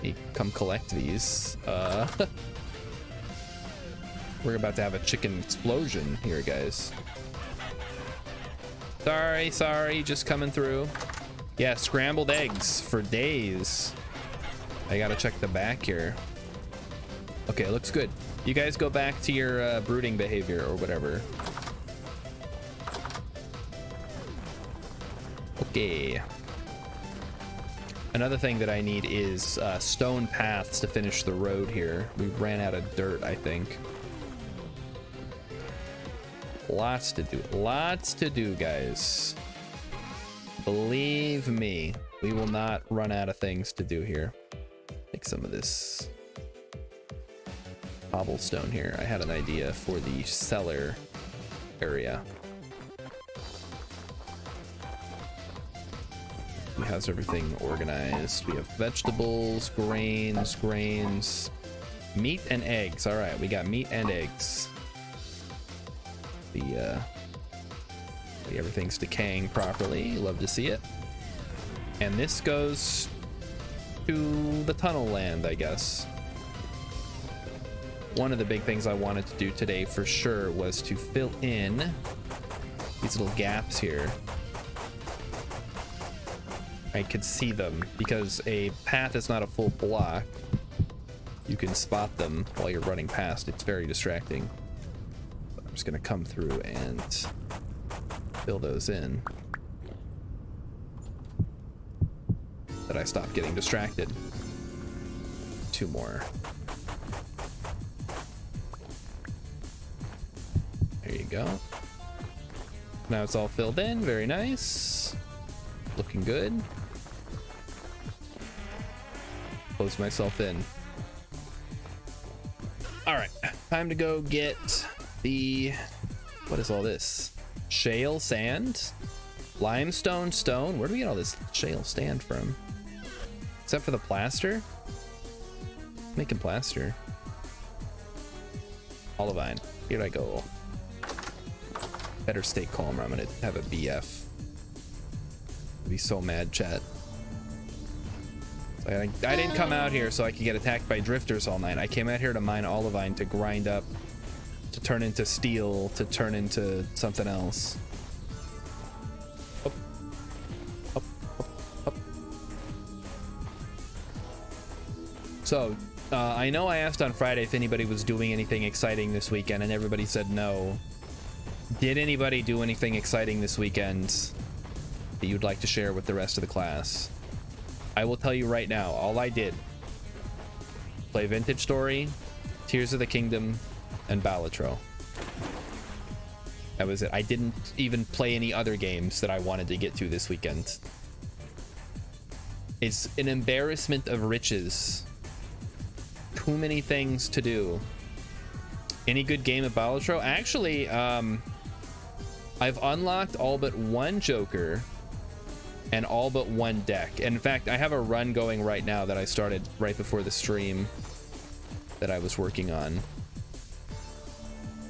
Hey, come collect these. We're about to have a chicken explosion here, guys. Sorry, just coming through. Yeah, scrambled eggs for days. I gotta check the back here. Okay, looks good. You guys go back to your brooding behavior or whatever. Okay. Another thing that I need is stone paths to finish the road here. We ran out of dirt, I think. Lots to do, guys. Believe me, we will not run out of things to do here. Take some of this cobblestone here. I had an idea for the cellar area. How's everything organized? We have vegetables, grains, meat and eggs. All right, we got meat and eggs. Everything's decaying properly. Love to see it. And this goes to the tunnel land, I guess. One of the big things I wanted to do today for sure was to fill in these little gaps here. I could see them because a path is not a full block. You can spot them while you're running past. It's very distracting. I'm just gonna come through and fill those in. That I stop getting distracted. 2 more. There you go. Now it's all filled in. Very nice. Looking good. Close myself in. All right, time to go get the, what is all this? Shale sand, limestone stone. Where do we get all this shale sand from? Except for the plaster. Making plaster. Olivine, here I go. Better stay calm or I'm gonna have a BF. I'd be so mad, chat. I didn't come out here so I could get attacked by drifters all night. I came out here to mine olivine, to grind up, to turn into steel, to turn into something else. Up, up, up, up. So, I know I asked on Friday if anybody was doing anything exciting this weekend, and everybody said no. Did anybody do anything exciting this weekend that you'd like to share with the rest of the class? I will tell you right now, all I did, play Vintage Story, Tears of the Kingdom, and Balatro. That was it. I didn't even play any other games that I wanted to get to this weekend. It's an embarrassment of riches. Too many things to do. Any good game of Balatro? Actually, I've unlocked all but 1 Joker and all but 1 deck. And in fact, I have a run going right now that I started right before the stream that I was working on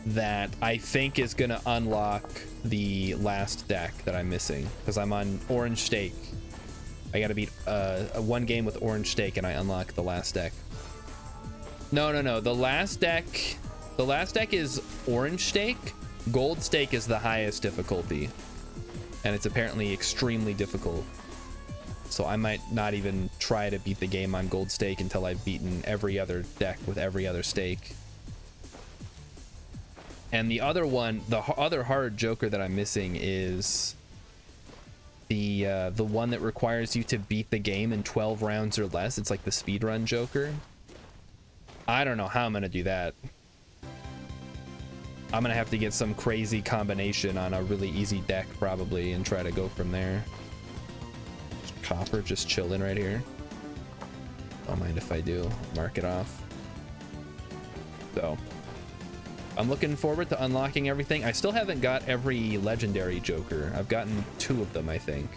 that I think is gonna unlock the last deck that I'm missing, because I'm on Orange Stake. I gotta beat a 1 game with Orange Stake and I unlock the last deck. No, the last deck is Orange Stake. Gold Stake is the highest difficulty, and it's apparently extremely difficult. So I might not even try to beat the game on Gold Stake until I've beaten every other deck with every other stake. And the other one, the other hard Joker that I'm missing is the one that requires you to beat the game in 12 rounds or less. It's like the speedrun Joker. I don't know how I'm gonna do that. I'm gonna have to get some crazy combination on a really easy deck probably and try to go from there. Copper just chilling right here. Don't mind if I do. Mark it off. So I'm looking forward to unlocking everything. I still haven't got every legendary Joker. I've gotten 2 of them, I think.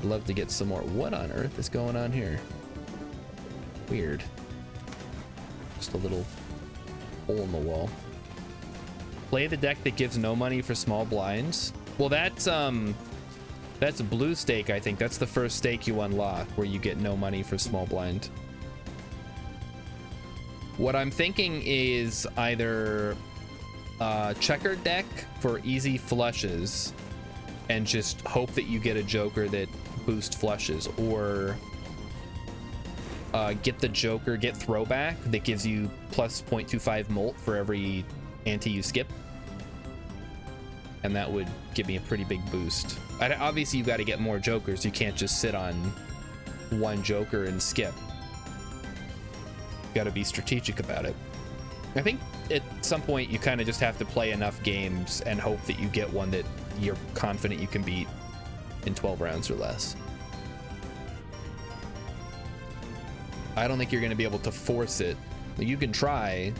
I'd love to get some more. What on earth is going on here? Weird. Just a little hole in the wall. Play the deck that gives no money for small blinds. Well, that's blue stake, I think. That's the first stake you unlock, where you get no money for small blind. What I'm thinking is either checkered deck for easy flushes and just hope that you get a joker that boost flushes, or get the joker, get throwback that gives you plus 0.25 molt for every ante you skip, and that would give me a pretty big boost. Obviously you got to get more jokers. You can't just sit on one joker and skip. You got to be strategic about it. I think at some point you kind of just have to play enough games and hope that you get one that you're confident you can beat in 12 rounds or less. I don't think you're going to be able to force it. You can try,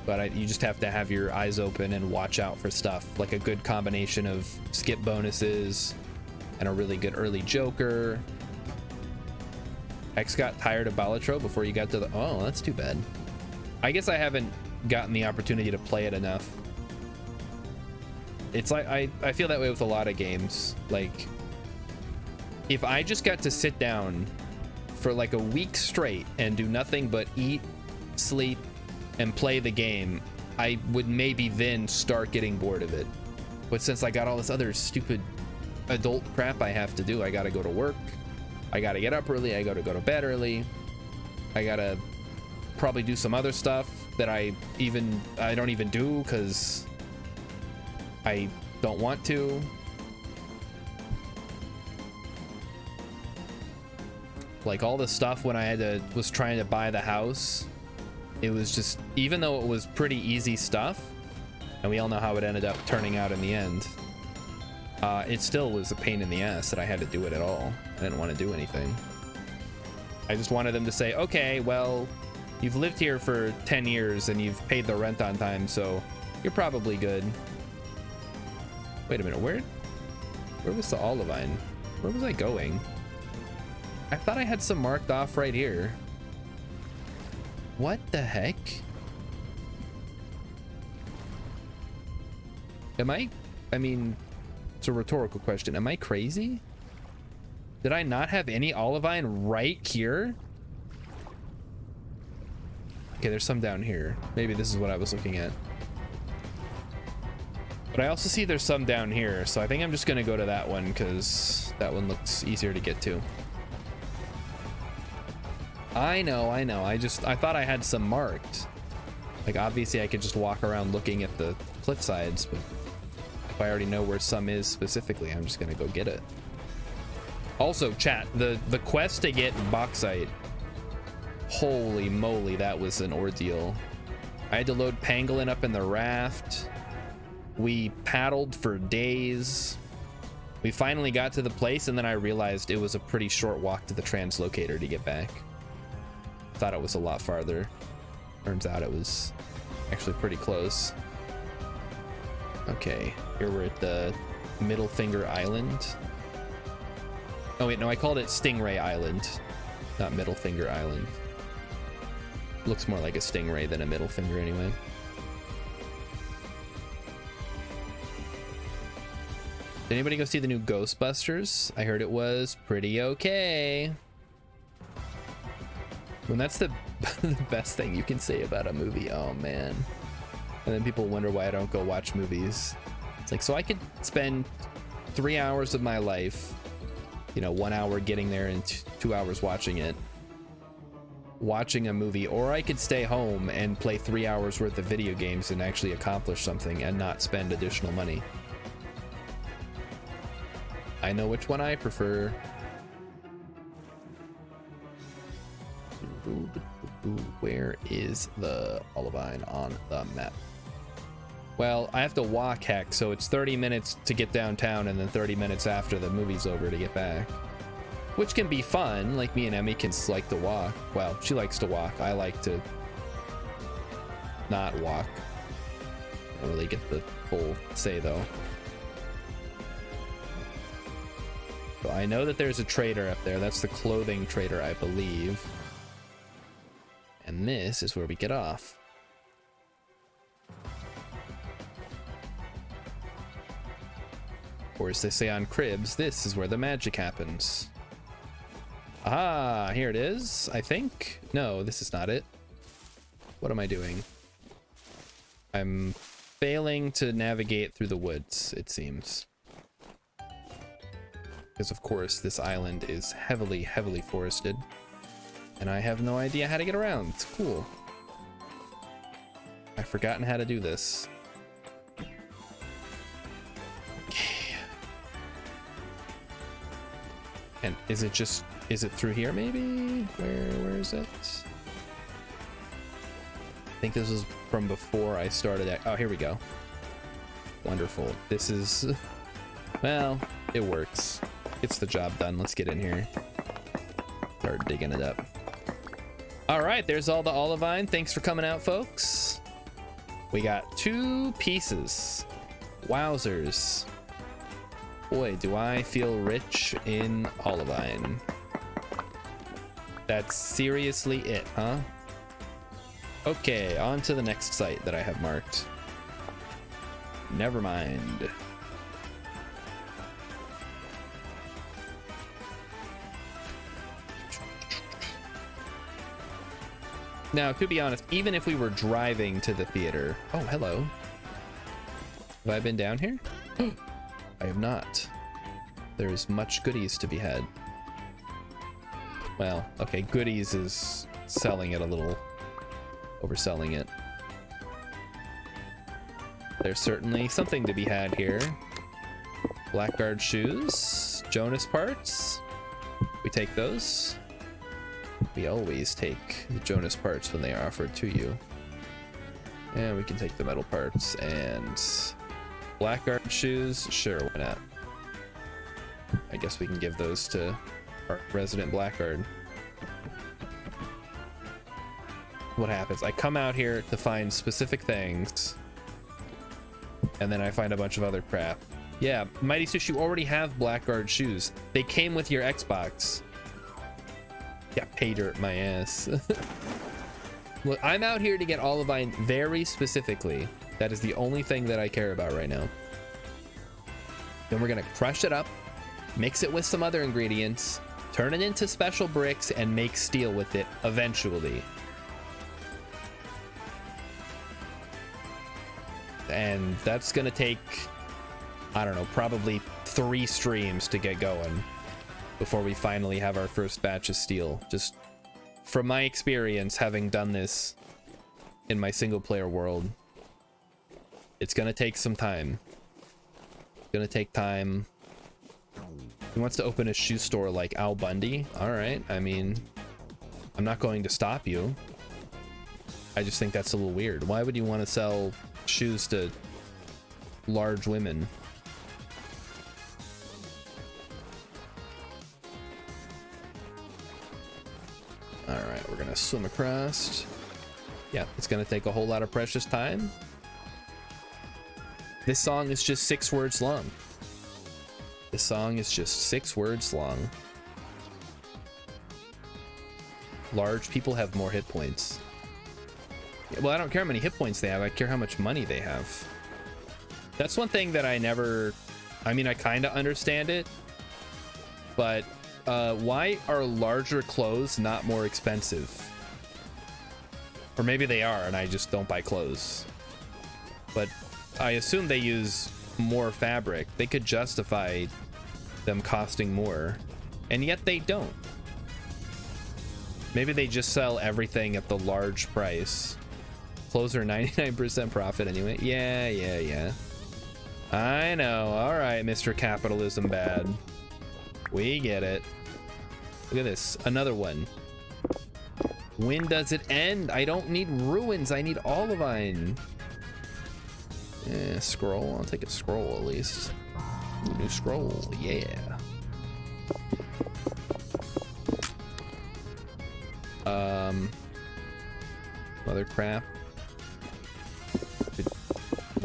but you just have to have your eyes open and watch out for stuff like a good combination of skip bonuses and a really good early joker. X got tired of Balatro before you got to the... Oh, that's too bad. I guess I haven't gotten the opportunity to play it enough. It's like I feel that way with a lot of games. Like, if I just got to sit down for like a week straight and do nothing but eat, sleep, and play the game, I would maybe then start getting bored of it. But since I got all this other stupid adult crap I have to do, I gotta go to work, I gotta get up early, I gotta go to bed early, I gotta probably do some other stuff that I don't even do because I don't want to. Like all the stuff when I was trying to buy the house, it was just, even though it was pretty easy stuff, and we all know how it ended up turning out in the end, it still was a pain in the ass that I had to do it at all. I didn't want to do anything. I just wanted them to say, okay, well, you've lived here for 10 years and you've paid the rent on time, so you're probably good. Wait a minute, where was the olivine? Where was I going? I thought I had some marked off right here. What the heck? I mean, it's a rhetorical question. Am I crazy? Did I not have any olivine right here? Okay, there's some down here. Maybe this is what I was looking at. But I also see there's some down here, so I think I'm just gonna go to that one because that one looks easier to get to. I know. I thought I had some marked. Like, obviously I could just walk around looking at the cliff sides, but if I already know where some is specifically, I'm just gonna go get it. Also, chat, the quest to get bauxite, holy moly, that was an ordeal. I had to load pangolin up in the raft. We paddled for days. We finally got to the place, and then I realized it was a pretty short walk to the translocator to get back. Thought it was a lot farther. Turns out it was actually pretty close. Okay, here we're at the Middle Finger Island. Oh wait, no, I called it Stingray Island, not Middle Finger Island. Looks more like a stingray than a middle finger anyway. Did anybody go see the new Ghostbusters? I heard it was pretty okay. When that's the best thing you can say about a movie, oh man. And then people wonder why I don't go watch movies. It's like, so I could spend 3 hours of my life, you know, 1 hour getting there and 2 hours watching it, watching a movie, or I could stay home and play 3 hours worth of video games and actually accomplish something and not spend additional money. I know which one I prefer. Where is the olivine on the map? Well, I have to walk, heck, so it's 30 minutes to get downtown and then 30 minutes after the movie's over to get back, which can be fun. Like, me and Emmy can like to walk. Well, she likes to walk. I like to not walk. I don't really get the full say though. So I know that there's a trader up there. That's the clothing trader, I believe. And this is where we get off. Or as they say on Cribs, this is where the magic happens. Ah, here it is, I think. No, this is not it. What am I doing? I'm failing to navigate through the woods, it seems. Because of course, this island is heavily, heavily forested. And I have no idea how to get around. It's cool. I've forgotten how to do this. Okay. And is it through here maybe? Where is it? I think this was from before I started. Oh, here we go. Wonderful. This is, well, it works. Gets the job done. Let's get in here. Start digging it up. All right, there's all the olivine. Thanks for coming out, folks. We got 2 pieces. Wowzers. Boy, do I feel rich in olivine. That's seriously it, huh? Okay, on to the next site that I have marked. Never mind. Now, to be honest, even if we were driving to the theater... Oh, hello. Have I been down here? I have not. There's much goodies to be had. Well, okay, goodies is selling it a little. Overselling it. There's certainly something to be had here. Blackguard shoes. Jonas parts. We take those. We always take the Jonas parts when they are offered to you. And we can take the metal parts and Blackguard shoes. Sure, why not? I guess we can give those to our resident Blackguard. What happens? I come out here to find specific things, and then I find a bunch of other crap. Yeah, Mighty Sush, you already have Blackguard shoes. They came with your Xbox. Yeah, pay dirt my ass. Look, I'm out here to get olivine very specifically. That is the only thing that I care about right now. Then we're gonna crush it up, mix it with some other ingredients, turn it into special bricks, and make steel with it eventually. And that's gonna take, I don't know, probably 3 streams to get going before we finally have our first batch of steel. Just from my experience, having done this in my single player world, it's gonna take some time. It's gonna take time. He wants to open a shoe store like Al Bundy. All right, I mean, I'm not going to stop you. I just think that's a little weird. Why would you want to sell shoes to large women? All right, we're gonna swim across. Yeah, it's gonna take a whole lot of precious time. This song is just 6 words long. This song is just 6 words long. Large people have more hit points. Well, I don't care how many hit points they have. I care how much money they have. That's one thing that I never... I mean, I kind of understand it. But why are larger clothes not more expensive? Or maybe they are and I just don't buy clothes. But I assume they use more fabric. They could justify them costing more. And yet they don't. Maybe they just sell everything at the large price. Clothes are 99% profit anyway. Yeah. I know. All right, Mr. Capitalism Bad. We get it. Look at this. Another one. When does it end? I don't need ruins. I need olivine. Scroll. I'll take a scroll at least. Ooh, new scroll. Yeah. Other crap.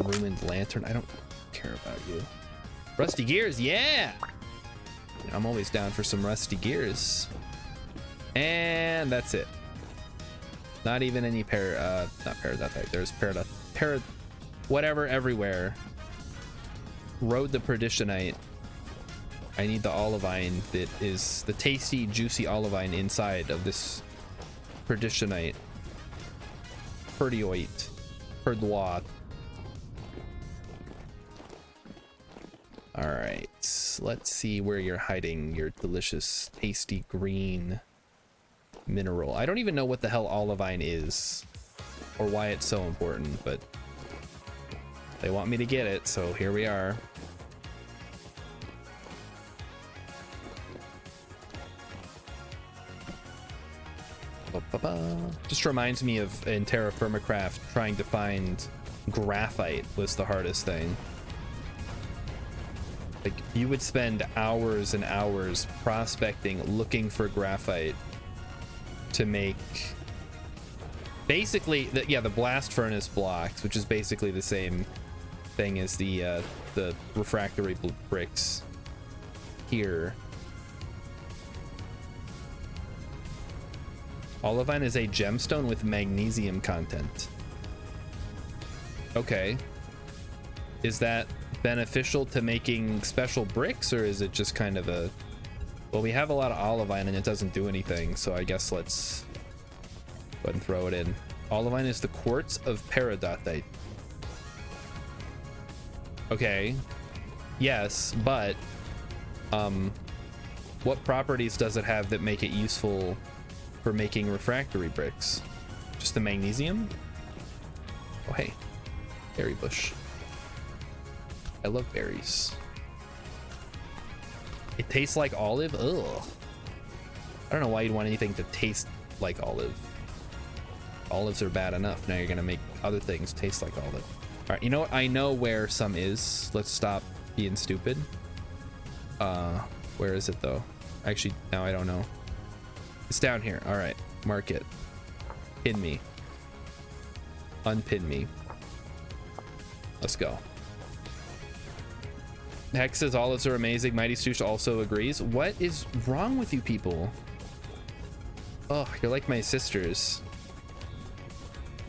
Ruined lantern. I don't care about you. Rusty gears. Yeah. I'm always down for some rusty gears. And that's it. Not even any not paradise. There's whatever everywhere. Rode the perditionite. I need the olivine that is the tasty, juicy olivine inside of this perditionite. Perdioite. Perdoit. Alright, let's see where you're hiding your delicious, tasty green mineral. I don't even know what the hell olivine is or why it's so important, but they want me to get it, so here we are. Just reminds me of in Terra Firmacraft trying to find graphite was the hardest thing. Like you would spend hours and hours prospecting, looking for graphite to make basically the blast furnace blocks, which is basically the same thing as the refractory bricks here. Olivine is a gemstone with magnesium content. Okay. Is that beneficial to making special bricks, or is it just kind of a... Well, we have a lot of olivine and it doesn't do anything, so I guess let's go ahead and throw it in. Olivine is the quartz of peridotite. Okay. Yes, but what properties does it have that make it useful for making refractory bricks? Just the magnesium? Oh hey, berry bush. I love berries. It tastes like olive? Ugh. I don't know why you'd want anything to taste like olive. Olives are bad enough. Now you're gonna make other things taste like olive. All right, you know what? I know where some is. Let's stop being stupid. Where is it though? Actually, now I don't know. It's down here. All right, mark it. Pin me. Unpin me. Let's go. Hex says olives are amazing. Mighty Stoosh also agrees. What is wrong with you people? Oh, you're like my sisters.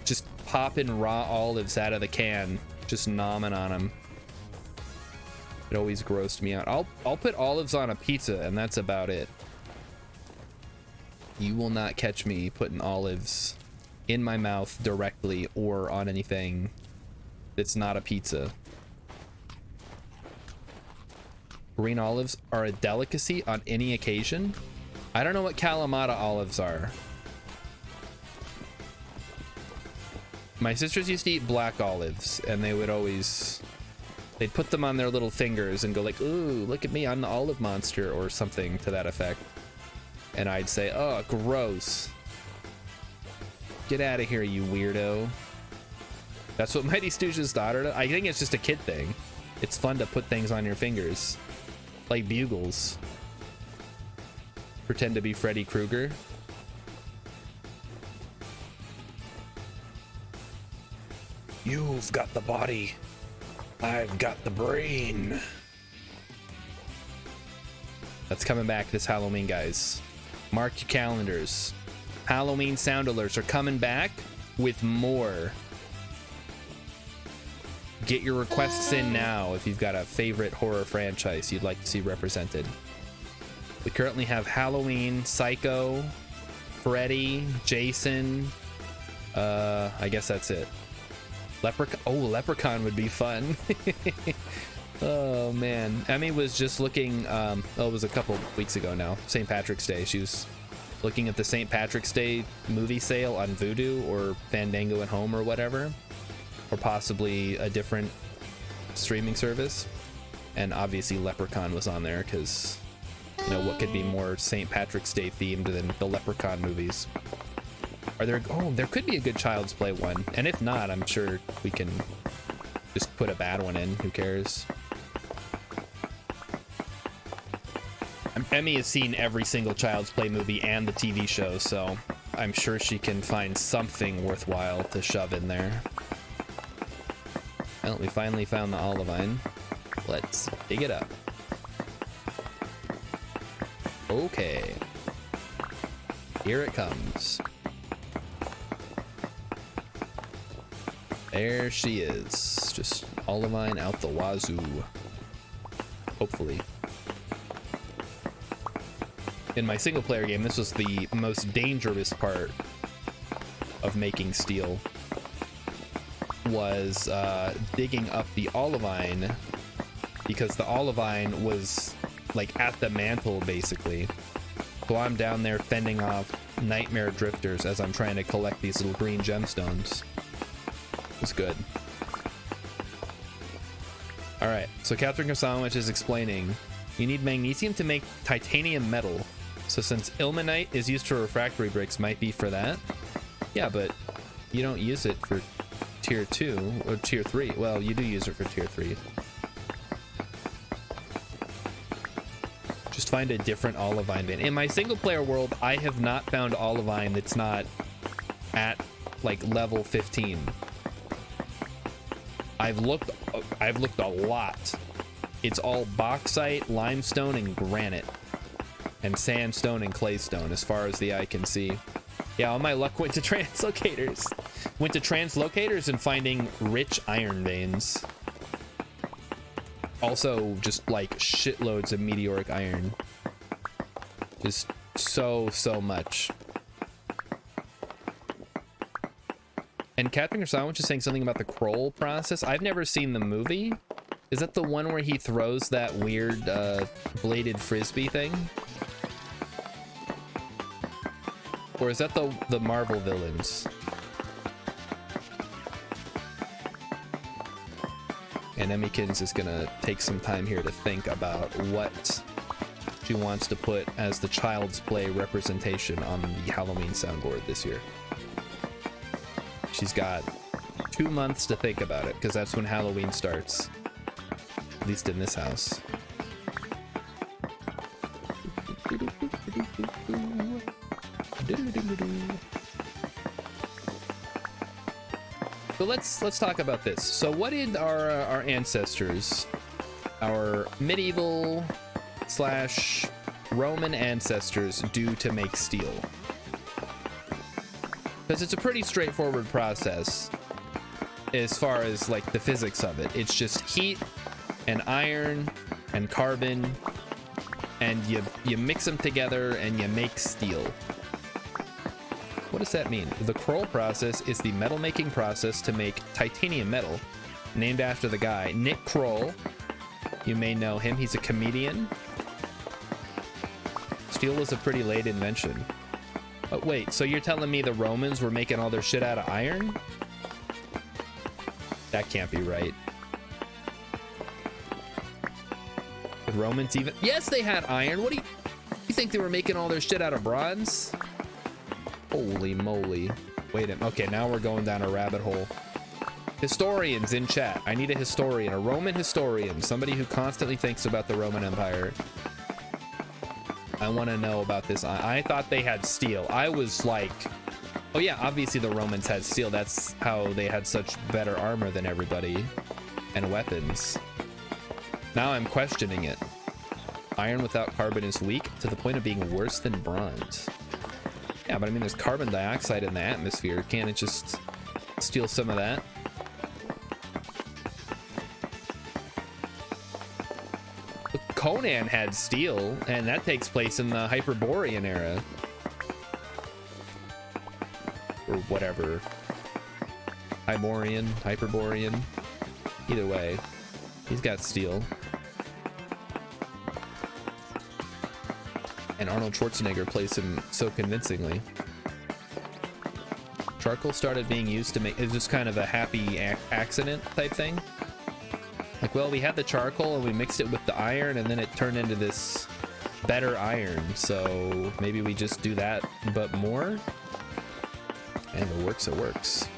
Just popping raw olives out of the can, just nomming on them. It always grossed me out. I'll put olives on a pizza and that's about it. You will not catch me putting olives in my mouth directly or on anything that's not a pizza. Green olives are a delicacy on any occasion. I don't know what Kalamata olives are. My sisters used to eat black olives and they would always, they'd put them on their little fingers and go like, ooh, look at me, I'm the olive monster or something to that effect. And I'd say, oh, gross. Get out of here, you weirdo. That's what Mighty Stooge's daughter does. I think it's just a kid thing. It's fun to put things on your fingers. Like bugles. Pretend to be Freddy Krueger. You've got the body. I've got the brain. That's coming back this Halloween, guys. Mark your calendars. Halloween sound alerts are coming back with more. Get your requests in now if you've got a favorite horror franchise you'd like to see represented. We currently have Halloween, Psycho, Freddy, Jason. I guess that's it. Leprechaun. Oh, Leprechaun would be fun. Oh man, Emmy was just looking. Oh, it was a couple weeks ago now. St. Patrick's Day. She was looking at the St. Patrick's Day movie sale on Vudu or Fandango at Home or whatever, or possibly a different streaming service. And obviously Leprechaun was on there because, you know, what could be more St. Patrick's Day themed than the Leprechaun movies? Are there? Oh, there could be a good Child's Play one, and if not, I'm sure we can just put a bad one in. Who cares? Emmy has seen every single Child's Play movie and the TV show, so I'm sure she can find something worthwhile to shove in there. Well, we finally found the olivine. Let's dig it up. Okay. Here it comes. There she is. Just olivine out the wazoo. Hopefully. In my single player game, this was the most dangerous part of making steel. Was digging up the olivine, because the olivine was like at the mantle basically. So I'm down there fending off nightmare drifters as I'm trying to collect these little green gemstones. It's good. All right, so Catherine Kasawich is explaining you need magnesium to make titanium metal. So since ilmenite is used for refractory bricks, might be for that. Yeah, but you don't use it for tier 2 or tier 3. Well, you do use it for tier 3. Just find a different olivine vein. In my single player world, I have not found olivine that's not at like level 15. I've looked a lot. It's all bauxite, limestone, and granite, and sandstone and claystone as far as the eye can see. Yeah, all my luck went to translocators. Went to translocators and finding rich iron veins. Also, just like shitloads of meteoric iron. Just so much. And Catherine Sandwich is saying something about the Kroll process. I've never seen the movie. Is that the one where he throws that weird bladed frisbee thing? Or is that the Marvel villains? And Emmykins is gonna take some time here to think about what she wants to put as the Child's Play representation on the Halloween soundboard this year. She's got 2 months to think about it, because that's when Halloween starts. At least in this house. So let's talk about this. So what did our ancestors, our medieval / Roman ancestors, do to make steel? Because it's a pretty straightforward process as far as like the physics of it. It's just heat and iron and carbon, and you mix them together and you make steel. What does that mean? The Kroll process is the metal making process to make titanium metal, named after the guy Nick Kroll. You may know him. He's a comedian. Steel was a pretty late invention. But wait, so you're telling me the Romans were making all their shit out of iron? That can't be right. The Romans even... Yes, they had iron. What do you think they were making all their shit out of bronze? Holy moly. Wait a minute. Okay, now we're going down a rabbit hole. Historians in chat. I need a historian, a Roman historian, somebody who constantly thinks about the Roman Empire. I want to know about this. I thought they had steel. I was like, oh yeah, obviously the Romans had steel. That's how they had such better armor than everybody and weapons. Now I'm questioning it. Iron without carbon is weak to the point of being worse than bronze. Yeah, but I mean, there's carbon dioxide in the atmosphere. Can't it just steal some of that? Conan had steel, and that takes place in the Hyperborean era. Or whatever. Hyperborean. Either way, he's got steel. And Arnold Schwarzenegger plays him so convincingly. Charcoal started being used to make... It's just kind of a happy accident type thing. Like, well, we had the charcoal and we mixed it with the iron, and then it turned into this better iron. So maybe we just do that, but more. And it works, it works.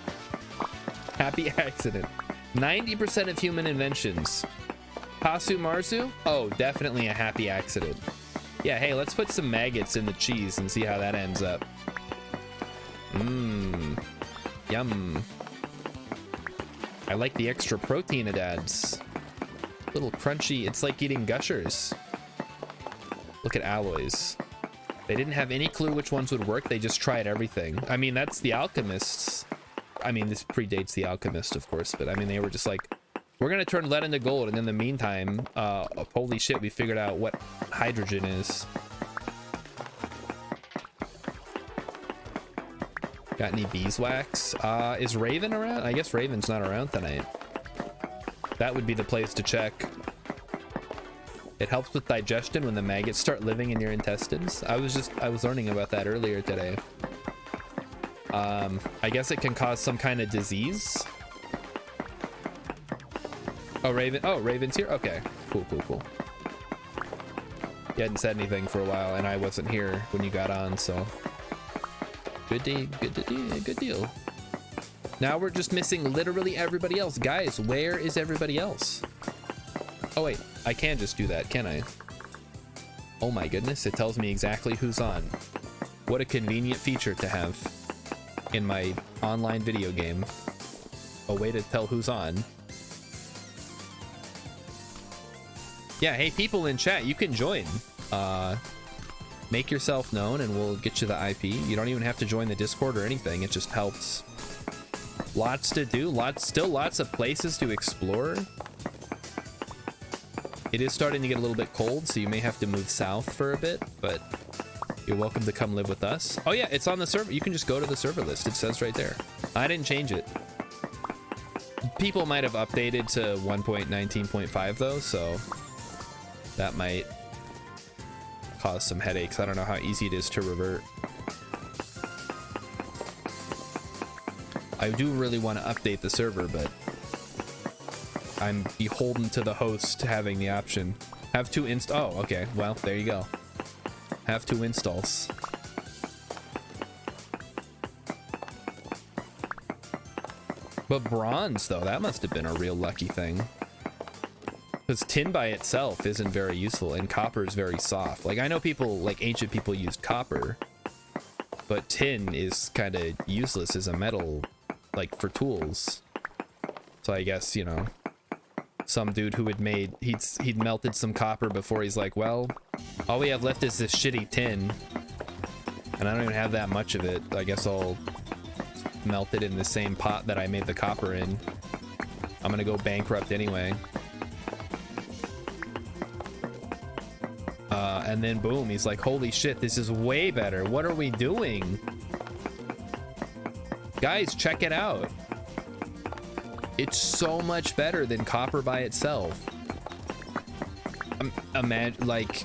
Happy accident. 90% of human inventions. Pasu Marzu? Oh, definitely a happy accident. Yeah, hey, let's put some maggots in the cheese and see how that ends up. Mmm. Yum. I like the extra protein it adds. Little crunchy. It's like eating Gushers. Look at alloys. They didn't have any clue which ones would work. They just tried everything. I mean, that's the alchemists. I mean, this predates the alchemist, of course, but I mean, they were just like, we're gonna turn lead into gold, and in the meantime, holy shit, we figured out what hydrogen is. Got any beeswax? Is Raven around? I guess Raven's not around tonight. That would be the place to check. It helps with digestion when the maggots start living in your intestines. I was learning about that earlier today. I guess it can cause some kind of disease. Oh, Raven. Oh, Raven's here. Okay, cool. You hadn't said anything for a while, and I wasn't here when you got on, so good deal. Now we're just missing literally everybody else, guys. Where is everybody else? Oh wait, I can just do that, can I? Oh my goodness, it tells me exactly who's on. What a convenient feature to have in my online video game. A way to tell who's on. Yeah, hey people in chat, you can join. Make yourself known and we'll get you the IP. You don't even have to join the Discord or anything, it just helps. Lots to do, still lots of places to explore. It is starting to get a little bit cold, so you may have to move south for a bit, but you're welcome to come live with us. Oh yeah, it's on the server. You can just go to the server list. It says right there. I didn't change it. People might have updated to 1.19.5 though, so that might cause some headaches. I don't know how easy it is to revert. I do really want to update the server, but I'm beholden to the host having the option. Have 2 oh, okay. Well, there you go. Have 2 installs. But bronze, though, that must have been a real lucky thing. Because tin by itself isn't very useful, and copper is very soft. Like, I know people, like ancient people used copper, but tin is kind of useless as a metal, like for tools. So I guess, you know, some dude who had made, he'd melted some copper before, he's like, well, all we have left is this shitty tin, and I don't even have that much of it. I guess I'll melt it in the same pot that I made the copper in. I'm gonna go bankrupt anyway. And then boom, he's like, holy shit, this is way better. What are we doing? Guys, check it out. It's so much better than copper by itself. Imagine, like,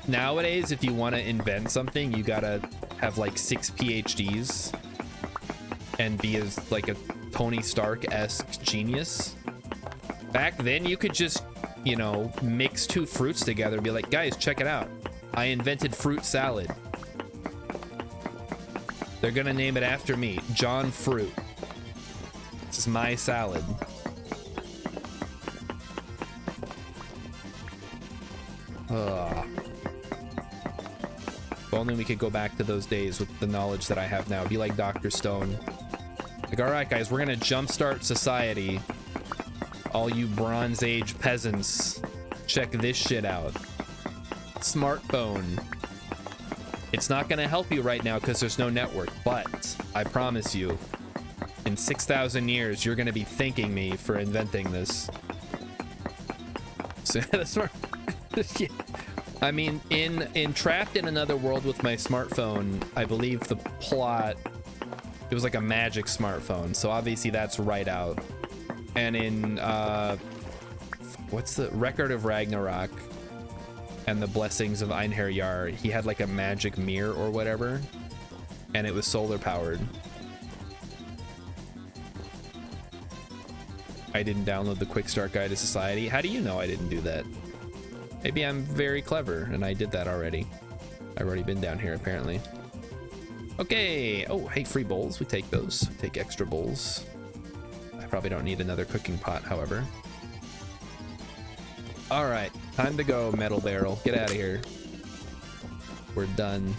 nowadays, if you want to invent something, you gotta have like 6 PhDs and be as like a Tony Stark-esque genius. Back then, you could just, you know, mix 2 fruits together and be like, guys, check it out. I invented fruit salad. They're gonna name it after me, John Fruit. This is my salad. If only we could go back to those days with the knowledge that I have now. Be like Dr. Stone. Like, all right, guys, we're gonna jumpstart society. All you Bronze Age peasants, check this shit out. Smartphone. It's not gonna help you right now because there's no network, but I promise you, in 6,000 years, you're gonna be thanking me for inventing this. So that's smart. Yeah. I mean, in Trapped in Another World with my smartphone, I believe the plot, it was like a magic smartphone, so obviously that's right out. And in what's the Record of Ragnarok and the Blessings of Einherjar, he had like a magic mirror or whatever, and it was solar powered. I didn't download the Quick Start Guide to Society. How do you know I didn't do that? Maybe I'm very clever and I did that already. I've already been down here apparently. Okay. Oh, hey, free bowls. We take those. Take extra bowls. I probably don't need another cooking pot, however. All right, time to go, Metal Barrel. Get out of here. We're done.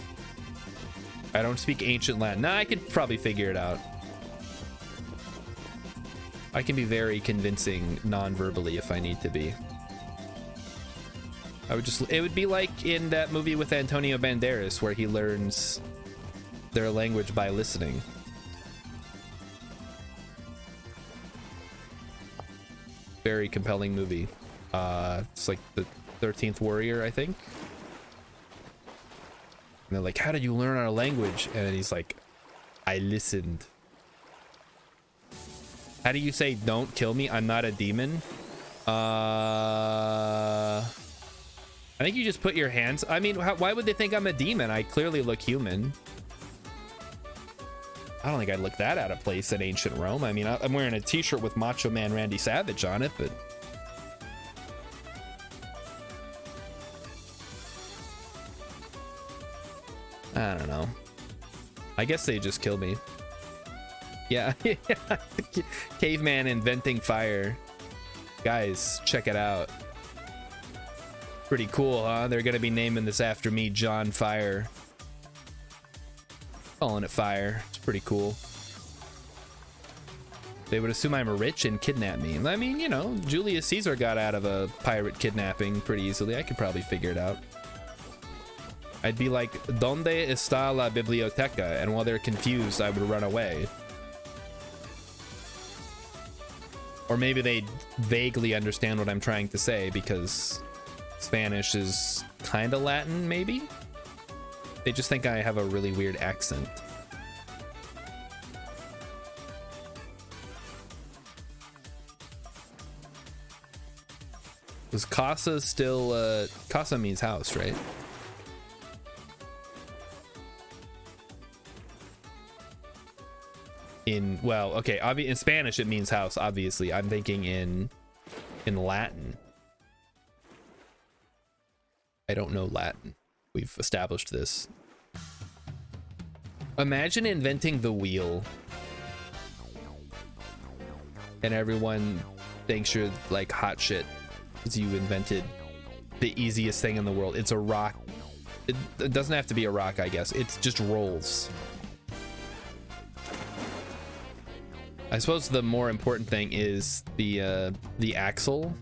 I don't speak ancient Latin. Nah, I could probably figure it out. I can be very convincing non-verbally if I need to be. It would be like in that movie with Antonio Banderas where he learns their language by listening. Very compelling movie. It's like the 13th Warrior, I think. And they're like, how did you learn our language? And he's like, I listened. How do you say, don't kill me, I'm not a demon? I think you just put your hands... I mean, why would they think I'm a demon? I clearly look human. I don't think I'd look that out of place in ancient Rome. I mean, I'm wearing a t-shirt with Macho Man Randy Savage on it, but... I don't know. I guess they just kill me. Yeah. Caveman inventing fire. Guys, check it out. Pretty cool, huh? They're gonna be naming this after me, John Fire. Calling it Fire. It's pretty cool. They would assume I'm rich and kidnap me. I mean, you know, Julius Caesar got out of a pirate kidnapping pretty easily. I could probably figure it out. I'd be like, ¿Dónde está la biblioteca? And while they're confused, I would run away. Or maybe they vaguely understand what I'm trying to say because Spanish is kind of Latin, maybe? They just think I have a really weird accent. Was Casa still, Casa means house, right? Well, okay, in Spanish it means house, obviously. I'm thinking in Latin. I don't know Latin. We've established this. Imagine inventing the wheel and everyone thinks you're like hot shit because you invented the easiest thing in the world. It's a rock. It doesn't have to be a rock, I guess. It just rolls. I suppose the more important thing is the axle.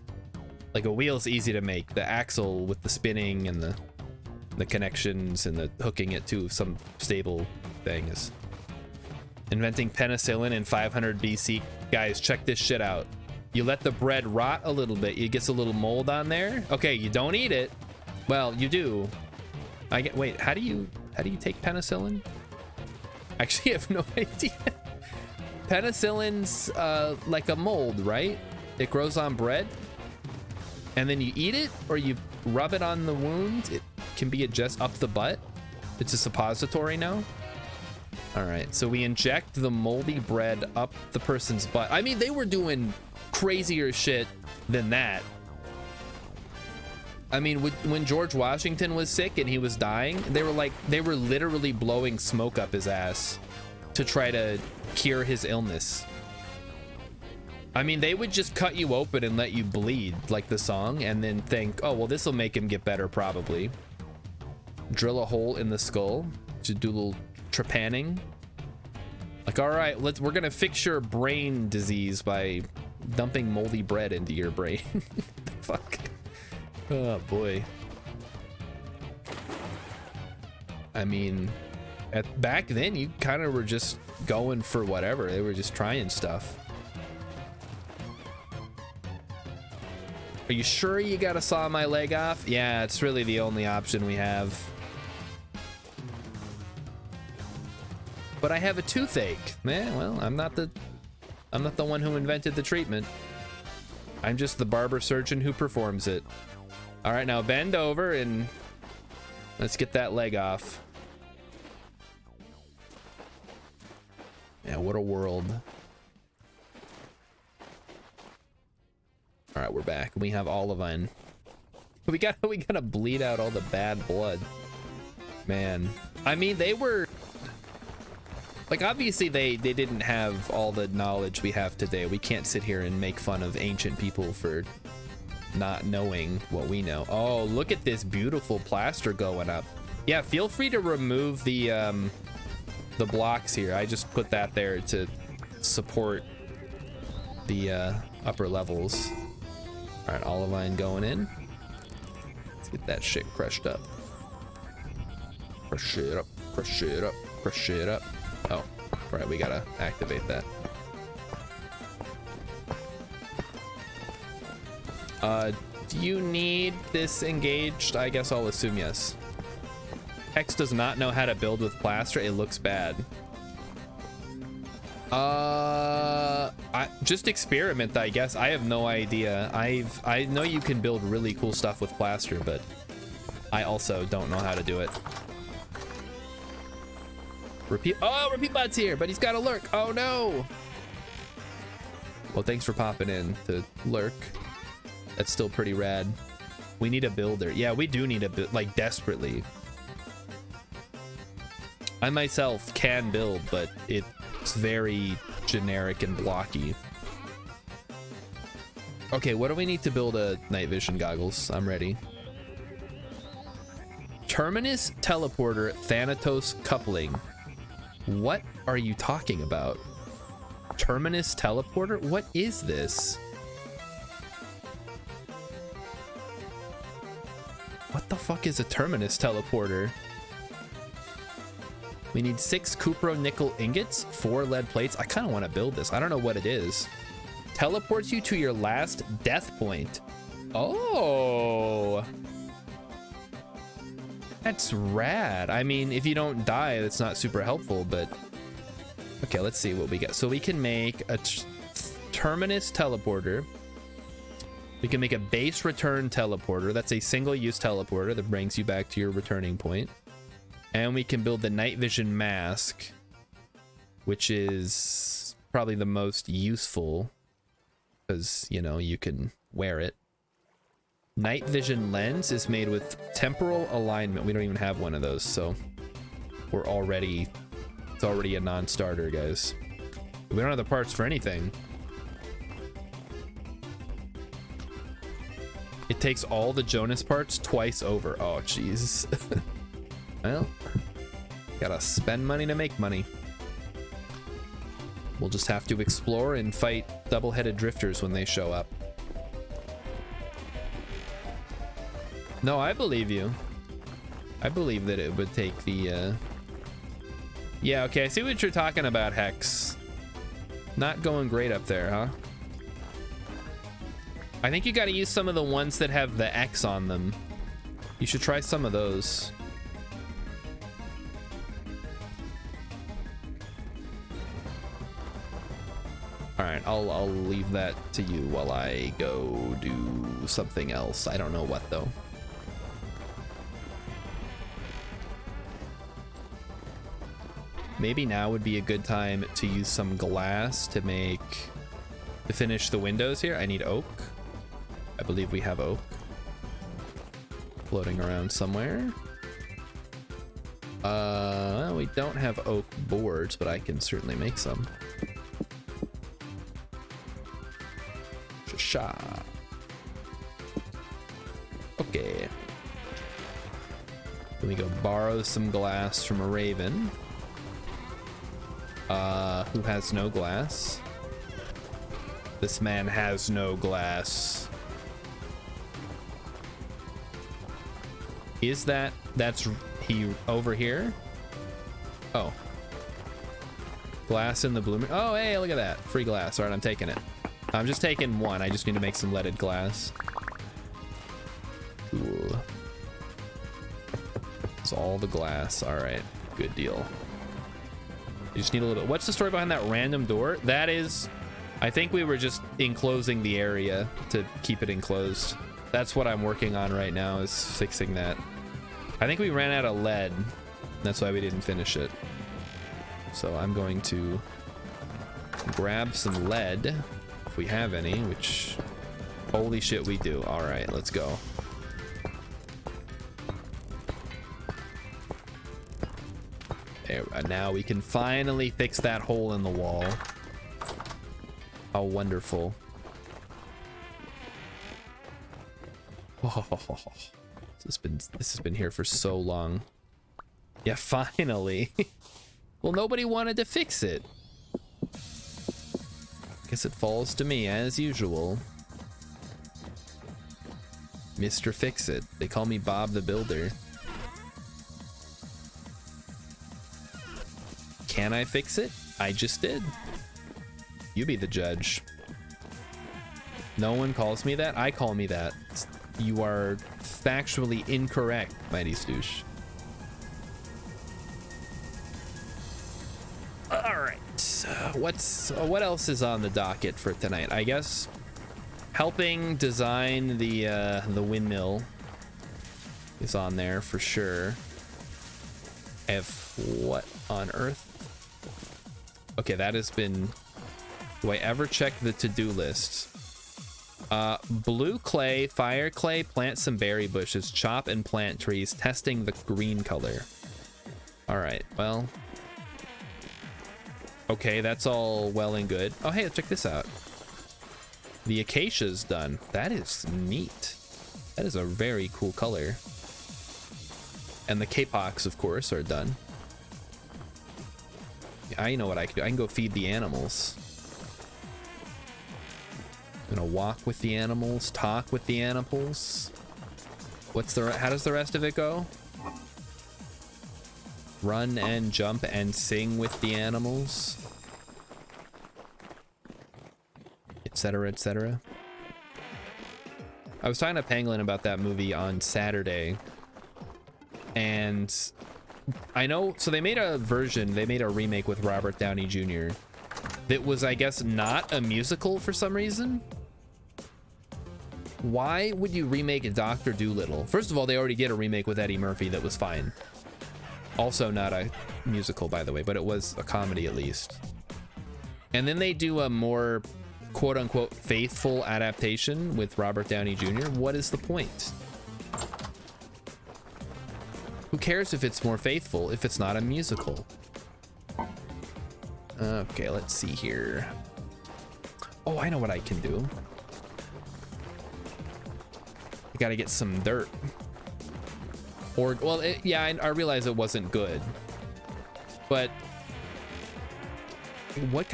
Like a wheel's easy to make. The axle with the spinning and the connections and the hooking it to some stable thing is. Inventing penicillin in 500 BC. Guys, check this shit out. You let the bread rot a little bit. It gets a little mold on there. Okay, you don't eat it. Well, you do. Wait, how do you take penicillin? Actually, I have no idea. Penicillin's like a mold, right? It grows on bread and then you eat it or you rub it on the wound. It can be just up the butt. It's a suppository now. All right, so we inject the moldy bread up the person's butt. I mean, they were doing crazier shit than that. I mean, when George Washington was sick and he was dying, they were literally blowing smoke up his ass to try to cure his illness. I mean, they would just cut you open and let you bleed, like the song, and then think, oh, well, this will make him get better, probably. Drill a hole in the skull to do a little trepanning. Like, all right, we're gonna fix your brain disease by dumping moldy bread into your brain. The fuck? Oh boy. I mean, back then you kind of were just going for whatever. They were just trying stuff. Are you sure you gotta saw my leg off? Yeah, it's really the only option we have. But I have a toothache. Well, I'm not the one who invented the treatment. I'm just the barber surgeon who performs it. All right, now bend over and let's get that leg off. Yeah, what a world. All right, we're back. We have Olivine. We gotta bleed out all the bad blood. Man, I mean, they were like, obviously they didn't have all the knowledge we have today. We can't sit here and make fun of ancient people for not knowing what we know. Oh, look at this beautiful plaster going up. Yeah, feel free to remove the blocks here. I just put that there to support the upper levels. All right, Olivine going in. Let's get that shit crushed up. Crush it up, crush it up, crush it up. Oh, right, we gotta activate that. Do you need this engaged? I guess I'll assume yes. Hex does not know how to build with plaster. It looks bad. I just experiment, I guess. I have no idea. I know you can build really cool stuff with plaster, but I also don't know how to do it. Repeat. Oh, Repeat Bot's here, but he's got a lurk. Oh no. Well, thanks for popping in to lurk. That's still pretty rad. We need a builder. Yeah, we do need a build, like, desperately. I myself can build, but it's very generic and blocky. Okay, what do we need to build a night vision goggles? I'm ready. Terminus teleporter Thanatos coupling. What are you talking about? Terminus teleporter? What is this? What the fuck is a terminus teleporter? We need 6 cupro nickel ingots, 4 lead plates. I kind of want to build this. I don't know what it is. Teleports you to your last death point. Oh, that's rad. I mean, if you don't die, that's not super helpful, but okay, let's see what we get. So we can make a terminus teleporter. We can make a base return teleporter. That's a single-use teleporter that brings you back to your returning point. And we can build the night vision mask, which is probably the most useful because, you know, you can wear it. Night vision lens is made with temporal alignment. We don't even have one of those, so it's already a non-starter, guys. We don't have the parts for anything. It takes all the Jonas parts twice over. Oh, jeez. Well, gotta spend money to make money. We'll just have to explore and fight double-headed drifters when they show up. No, I believe you. I believe that it would take the, Yeah, okay, I see what you're talking about, Hex. Not going great up there, huh? I think you gotta use some of the ones that have the X on them. You should try some of those. All right, I'll leave that to you while I go do something else. I don't know what though. Maybe now would be a good time to use some glass to finish the windows here. I need oak. I believe we have oak floating around somewhere. We don't have oak boards, but I can certainly make some. Sha. Okay. Let me go borrow some glass from a raven. Who has no glass? This man has no glass. Is that's he over here? Oh. Glass in the blooming. Oh, hey, look at that. Free glass. All right, I'm taking it. I'm just taking one. I just need to make some leaded glass. Cool. It's all the glass. All right, good deal. You just need a little bit. What's the story behind that random door? That is, I think we were just enclosing the area to keep it enclosed. That's what I'm working on right now, is fixing that. I think we ran out of lead. That's why we didn't finish it. So I'm going to grab some lead, if we have any, which, holy shit, we do. All right, let's go. There, now we can finally fix that hole in the wall. How wonderful. Oh, this has been here for so long. Yeah, finally. Well, nobody wanted to fix it. Guess it falls to me as usual. Mr. Fix-It. They call me Bob the Builder. Can I fix it? I just did. You be the judge. No one calls me that. I call me that. You are factually incorrect, Mighty Stoosh. All right. What else is on the docket for tonight? I guess helping design the windmill is on there for sure. What on earth? Okay, that has been... Do I ever check the to-do list? Blue clay, fire clay, plant some berry bushes, chop and plant trees, testing the green color. All right, well... Okay, that's all well and good. Oh, hey, check this out. The acacia's done. That is neat. That is a very cool color. And the capox, of course, are done. I know what I can do. I can go feed the animals. I'm gonna walk with the animals, talk with the animals. How does the rest of it go? Run and jump and sing with the animals. Etc., etc. I was talking to Pangolin about that movie on Saturday. And I know, so they made a remake with Robert Downey Jr. that was, I guess, not a musical for some reason. Why would you remake Dr. Dolittle? First of all, they already did a remake with Eddie Murphy that was fine. Also not a musical, by the way, but it was a comedy at least. And then they do a more quote-unquote faithful adaptation with Robert Downey Jr. What is the point? Who cares if it's more faithful if it's not a musical? Okay, let's see here. Oh, I know what I can do. I gotta get some dirt. Or, well, yeah, I realize it wasn't good. But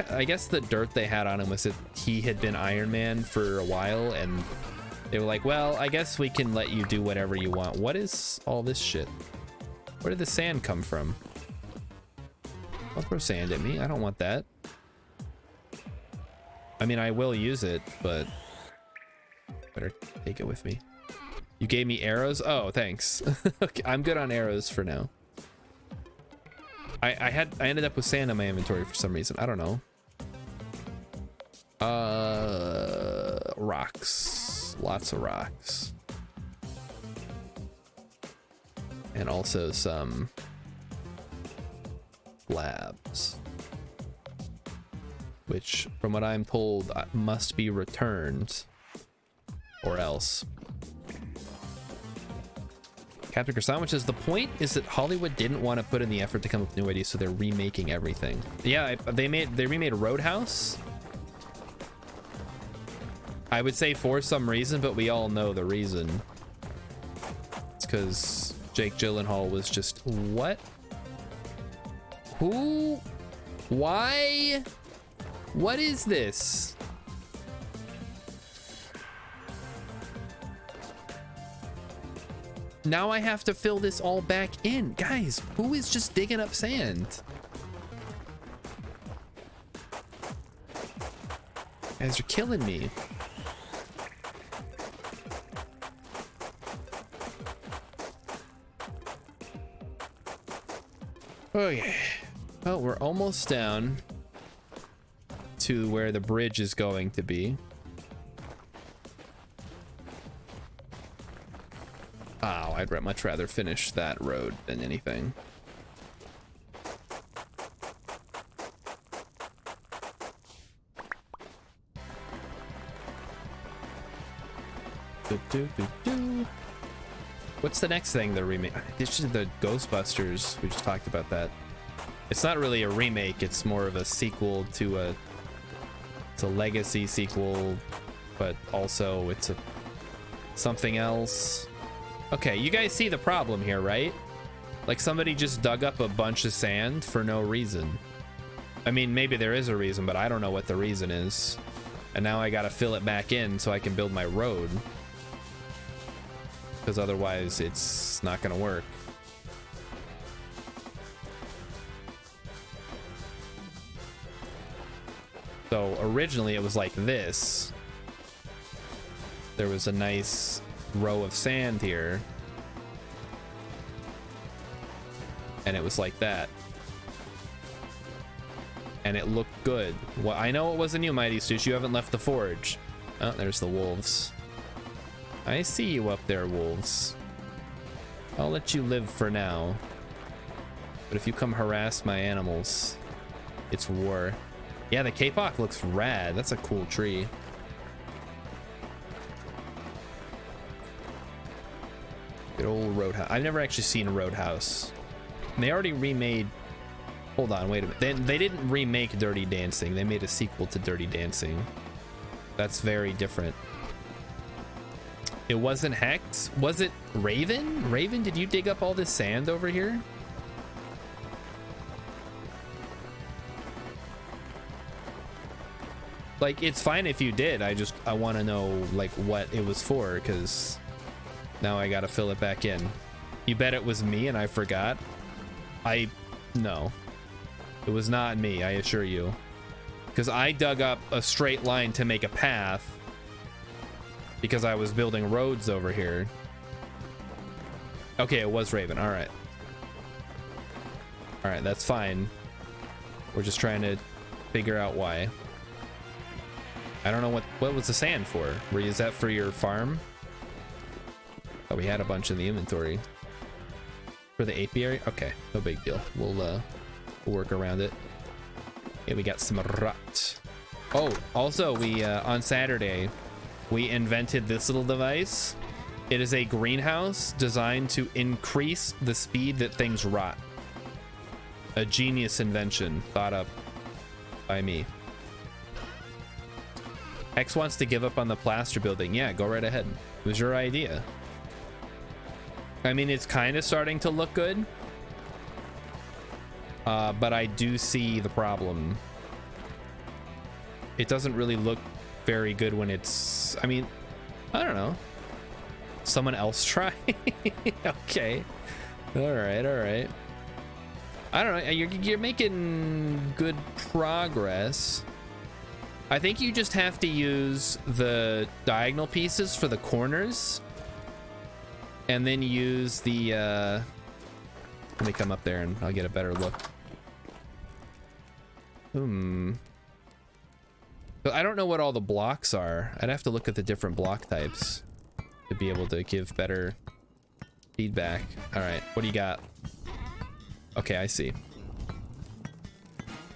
I guess the dirt they had on him was that he had been Iron Man for a while, and they were like, well, I guess we can let you do whatever you want. What is all this shit? Where did the sand come from? Don't throw sand at me. I don't want that. I mean, I will use it, but better take it with me. You gave me arrows? Oh, thanks. Okay, I'm good on arrows for now. I ended up with sand in my inventory for some reason. I don't know. Rocks. Lots of rocks. And also some slabs, which, from what I'm told, must be returned or else. Captain Croissant says the point is that Hollywood didn't want to put in the effort to come up with new ideas, so they're remaking everything. Yeah, they remade Roadhouse. I would say for some reason, but we all know the reason. It's because Jake Gyllenhaal was just, what? Who? Why? What is this? Now I have to fill this all back in. Guys, who is just digging up sand? Guys, you're killing me. Okay. Well, we're almost down to where the bridge is going to be. Oh, I'd much rather finish that road than anything. What's the next thing they're remake? It's just the Ghostbusters. We just talked about that. It's not really a remake. It's more of a sequel to it's a legacy sequel, but also it's something else. Okay, you guys see the problem here, right? Like somebody just dug up a bunch of sand for no reason. I mean, maybe there is a reason, but I don't know what the reason is. And now I gotta fill it back in so I can build my road. because otherwise it's not gonna work. So originally it was like this. There was a nice row of sand here. And it was like that. And it looked good. Well, I know it wasn't you, Mighty Stoosh. You haven't left the forge. Oh, there's the wolves. I see you up there, wolves. I'll let you live for now. But if you come harass my animals, it's war. Yeah, the Kapok looks rad. That's a cool tree. Good old Roadhouse. I've never actually seen a Roadhouse. And they already remade... Hold on, wait a minute. They didn't remake Dirty Dancing. They made a sequel to Dirty Dancing. That's very different. It wasn't Hex? Was it Raven? Raven, did you dig up all this sand over here? Like, it's fine if you did. I want to know, like, what it was for, because now I gotta fill it back in. You bet it was me and I forgot? No. It was not me, I assure you. Because I dug up a straight line to make a path because I was building roads over here. Okay, it was Raven. All right. All right, that's fine. We're just trying to figure out why. I don't know what was the sand for? Is that for your farm? Oh, we had a bunch in the inventory. For the apiary? Okay, no big deal. We'll work around it. Yeah, we got some rot. Oh, also we on Saturday we invented this little device. It is a greenhouse designed to increase the speed that things rot. A genius invention thought up by me. X wants to give up on the plaster building. Yeah, go right ahead. It was your idea. I mean, it's kind of starting to look good. But I do see the problem. It doesn't really look very good when it's... I mean, I don't know. Someone else try? Okay. All right, all right. I don't know. You're making good progress. I think you just have to use the diagonal pieces for the corners. And then use the... Let me come up there and I'll get a better look. But I don't know what all the blocks are. I'd have to look at the different block types to be able to give better feedback. All right, what do you got? Okay, I see.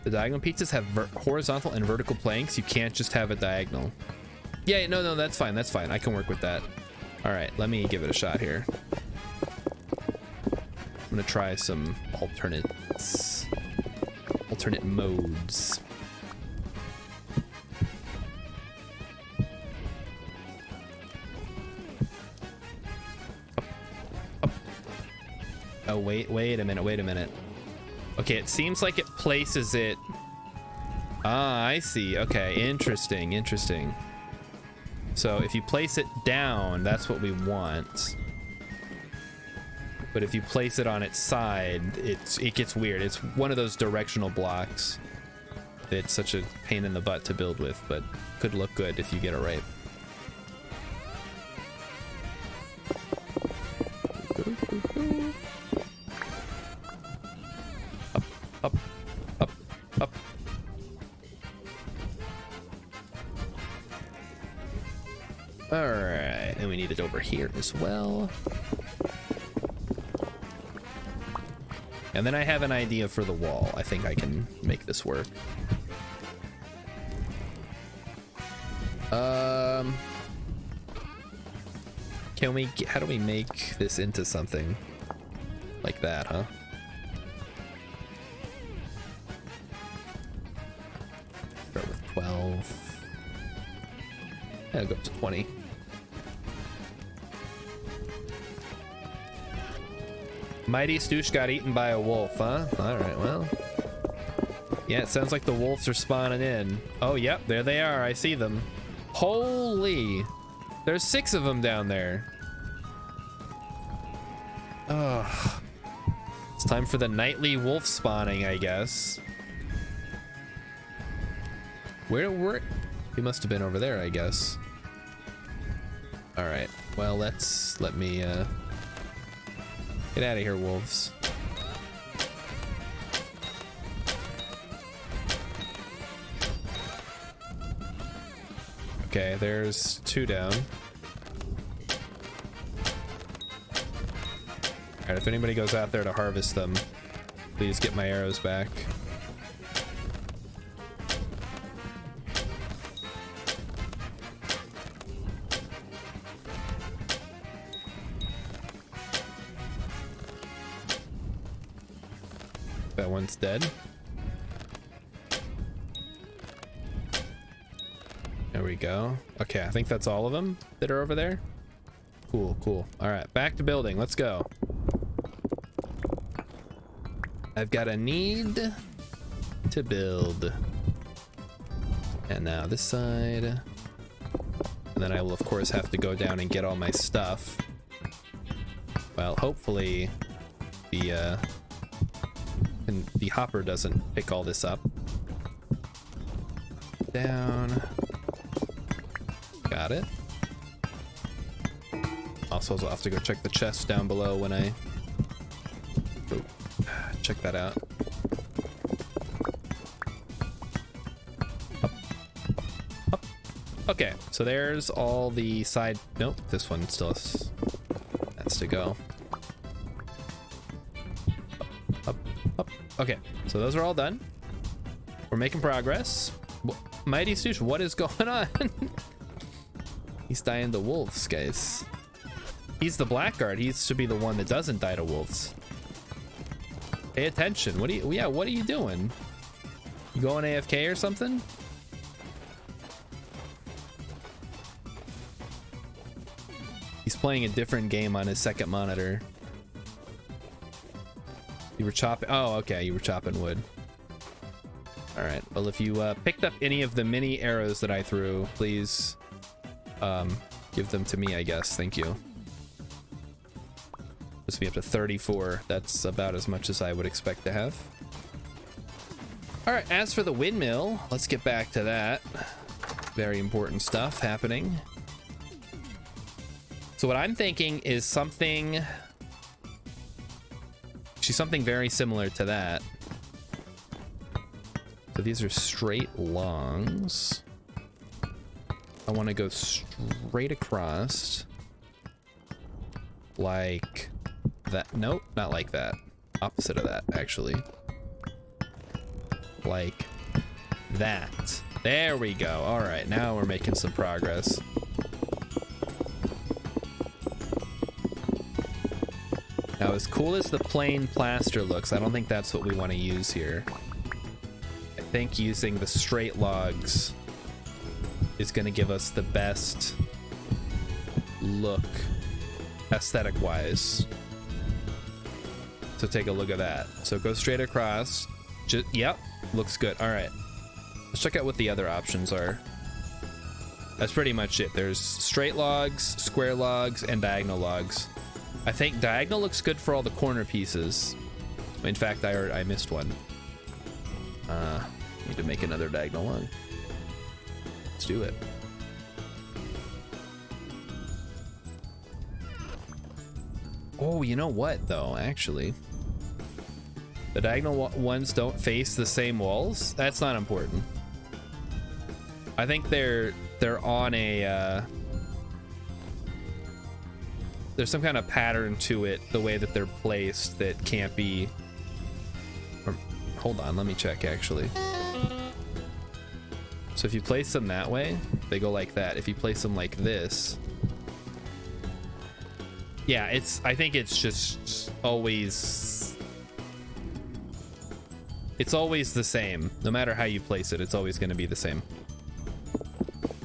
The diagonal pieces have horizontal and vertical planks. You can't just have a diagonal. Yeah, no, that's fine. That's fine. I can work with that. All right, let me give it a shot here. I'm gonna try some alternate modes. Oh, wait a minute. Okay, it seems like it places it. Ah, I see. Okay, interesting. So if you place it down, that's what we want. But if you place it on its side, it gets weird. It's one of those directional blocks that's such a pain in the butt to build with, but could look good if you get it right. Up. All right, and we need it over here as well. And then I have an idea for the wall. I think I can make this work. How do we make this into something like that, huh? Start with 12. Yeah, go up to 20. Mighty Stoosh got eaten by a wolf, huh? Alright, well. Yeah, it sounds like the wolves are spawning in. Oh, yep, there they are. I see them. Holy! There's 6 of them down there. Ugh. It's time for the nightly wolf spawning, I guess. Where? He must have been over there, I guess. All right. Well, let me get out of here, wolves. Okay, there's 2 down. All right, if anybody goes out there to harvest them, please get my arrows back. That one's dead. There we go. Okay, I think that's all of them that are over there. Cool, cool. All right, back to building. Let's go. I've got a need to build. And now this side. And then I will, of course, have to go down and get all my stuff. Well, hopefully the hopper doesn't pick all this up. Down. Got it. Also, I'll have to go check the chest down below when I check that out. Up. Up. Okay, so there's all the side. Nope, this one still has to go. Up, up. Okay, so those are all done. We're making progress. Mighty Stoosh, what is going on? He's dying to wolves, guys. He's the blackguard. He should be the one that doesn't die to wolves. Pay attention. What are you doing? You going AFK or something? He's playing a different game on his second monitor. You were chopping. Oh, okay. You were chopping wood. All right. Well, if you picked up any of the mini arrows that I threw, please give them to me, I guess. Thank you. This will be up to 34. That's about as much as I would expect to have. All right, as for the windmill, let's get back to that. Very important stuff happening. So what I'm thinking is something very similar to that. So these are straight longs. I want to go straight across like that. Nope, not like that. Opposite of that, actually. Like that. There we go. All right, now we're making some progress. Now, as cool as the plain plaster looks, I don't think that's what we want to use here. I think using the straight logs is going to give us the best look aesthetic-wise. So take a look at that. So go straight across. Yep, looks good. All right. Let's check out what the other options are. That's pretty much it. There's straight logs, square logs, and diagonal logs. I think diagonal looks good for all the corner pieces. In fact, I missed one. Need to make another diagonal log. Let's do it. Oh, you know what, though, actually? The diagonal ones don't face the same walls? That's not important. I think they're on a... there's some kind of pattern to it, the way that they're placed, that can't be... Or, hold on, let me check, actually. So if you place them that way, they go like that. If you place them like this... Yeah, I think it's just always... It's always the same. No matter how you place it, it's always going to be the same.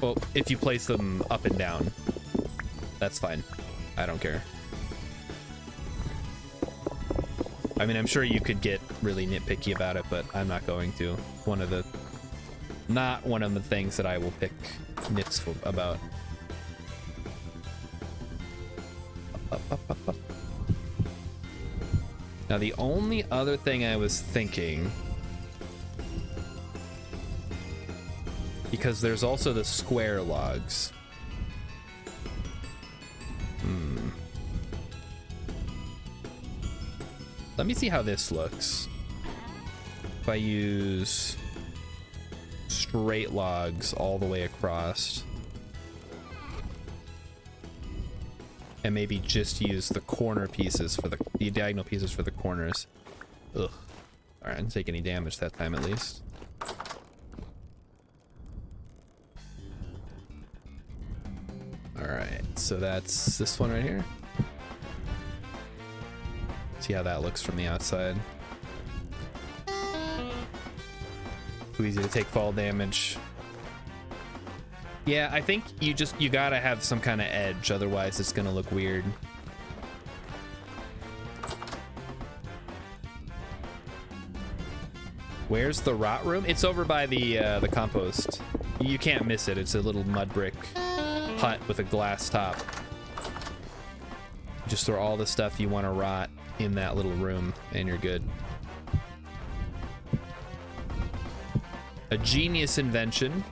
Well, if you place them up and down, that's fine. I don't care. I mean, I'm sure you could get really nitpicky about it, but I'm not going to. Not one of the things that I will pick nits about. Up, up, up, up. Now, the only other thing I was thinking, because there's also the square logs. Let me see how this looks. If I use straight logs all the way across, and maybe just use the corner pieces for the diagonal pieces for the corners. Ugh. All right, I didn't take any damage that time at least. All right, so that's this one right here. See how that looks from the outside. Too easy to take fall damage. Yeah, I think you gotta have some kind of edge, otherwise it's gonna look weird. Where's the rot room? It's over by the compost. You can't miss it. It's a little mud brick hut with a glass top. Just throw all the stuff you want to rot in that little room and you're good. A genius invention.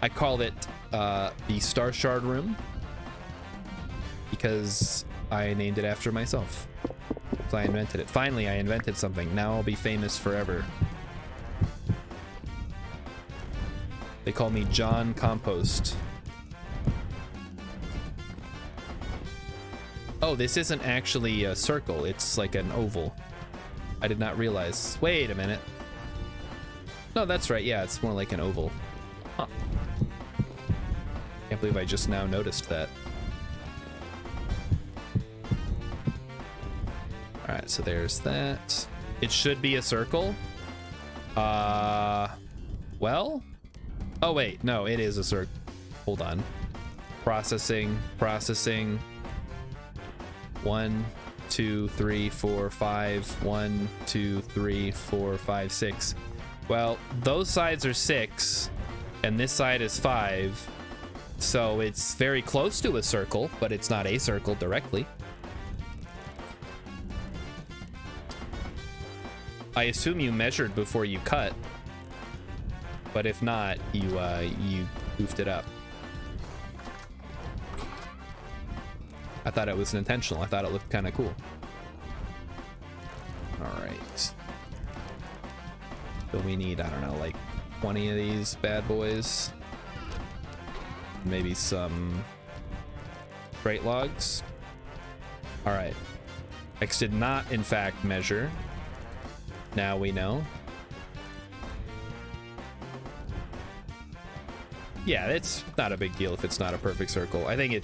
I called it the Star Shard Room because I named it after myself. So I invented it. Finally, I invented something. Now I'll be famous forever. They call me John Compost. Oh, this isn't actually a circle. It's like an oval. I did not realize. Wait a minute. No, that's right. Yeah, it's more like an oval. Huh. Can't believe I just now noticed that. All right, so there's that. It should be a circle. Well? Oh, wait. No, it is a circle. Hold on. Processing. 1, 2, 3, 4, 5. 1, 2, 3, 4, 5, 6. Well, those sides are 6, and this side is 5. So it's very close to a circle, but it's not a circle directly. I assume you measured before you cut, but if not, you goofed it up. I thought it was intentional. I thought it looked kind of cool. All right. So we need, I don't know, like 20 of these bad boys. Maybe some straight logs. All right. X did not, in fact, measure. Now we know. Yeah, it's not a big deal if it's not a perfect circle. I think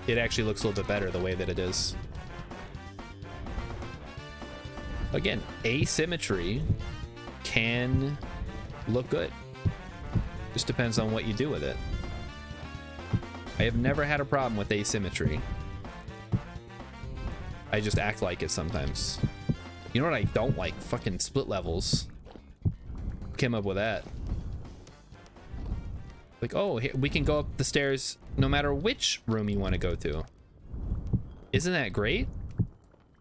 it actually looks a little bit better the way that it is. Again, asymmetry can look good. Just depends on what you do with it. I have never had a problem with asymmetry. I just act like it sometimes. You know what I don't like? Fucking split levels. Who came up with that? Like, oh, here, we can go up the stairs no matter which room you want to go to. Isn't that great?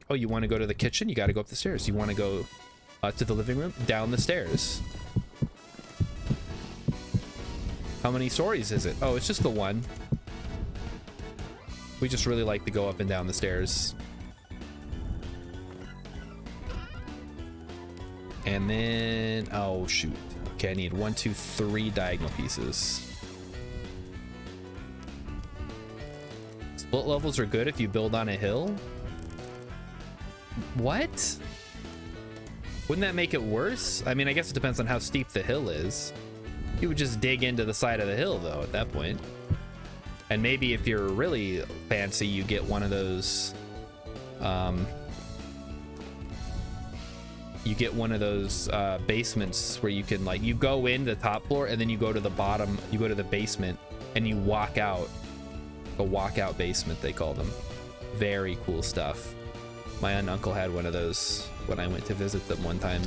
Oh, you want to go to the kitchen? You got to go up the stairs. You want to go to the living room? Down the stairs. How many stories is it? Oh, it's just the one. We just really like to go up and down the stairs. And then, oh shoot. Okay, I need 1, 2, 3 diagonal pieces. Split levels are good if you build on a hill? What? Wouldn't that make it worse? I mean, I guess it depends on how steep the hill is. You would just dig into the side of the hill though at that point. And maybe if you're really fancy, you get one of those basements where you can, like, you go in the top floor and then you go to the bottom, you go to the basement and you walk out. A walkout basement, they call them. Very cool stuff. My aunt and uncle had one of those when I went to visit them one time.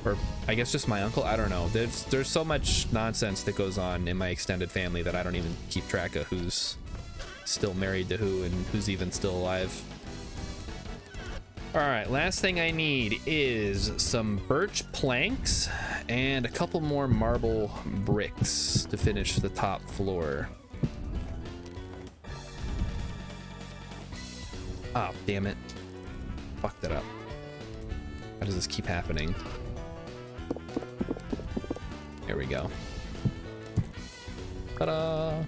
Or I guess just my uncle, I don't know. There's so much nonsense that goes on in my extended family that I don't even keep track of who's still married to who and who's even still alive. All right, last thing I need is some birch planks and a couple more marble bricks to finish the top floor. Oh, damn it. Fucked it up. How does this keep happening? There we go. Ta-da!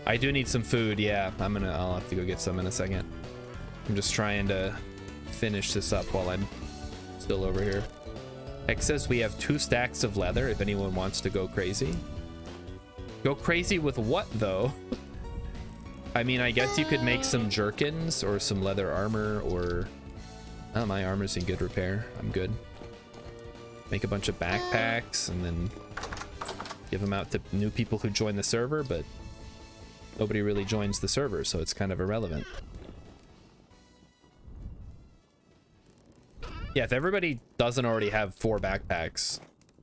I do need some food, yeah. I'll have to go get some in a second. I'm just trying to finish this up while I'm still over here. Hex says we have 2 stacks of leather if anyone wants to go crazy. Go crazy with what, though? I mean, I guess you could make some jerkins or some leather armor or... Oh, my armor's in good repair. I'm good. Make a bunch of backpacks and then give them out to new people who join the server, but nobody really joins the server, so it's kind of irrelevant. Yeah, if everybody doesn't already have 4 backpacks,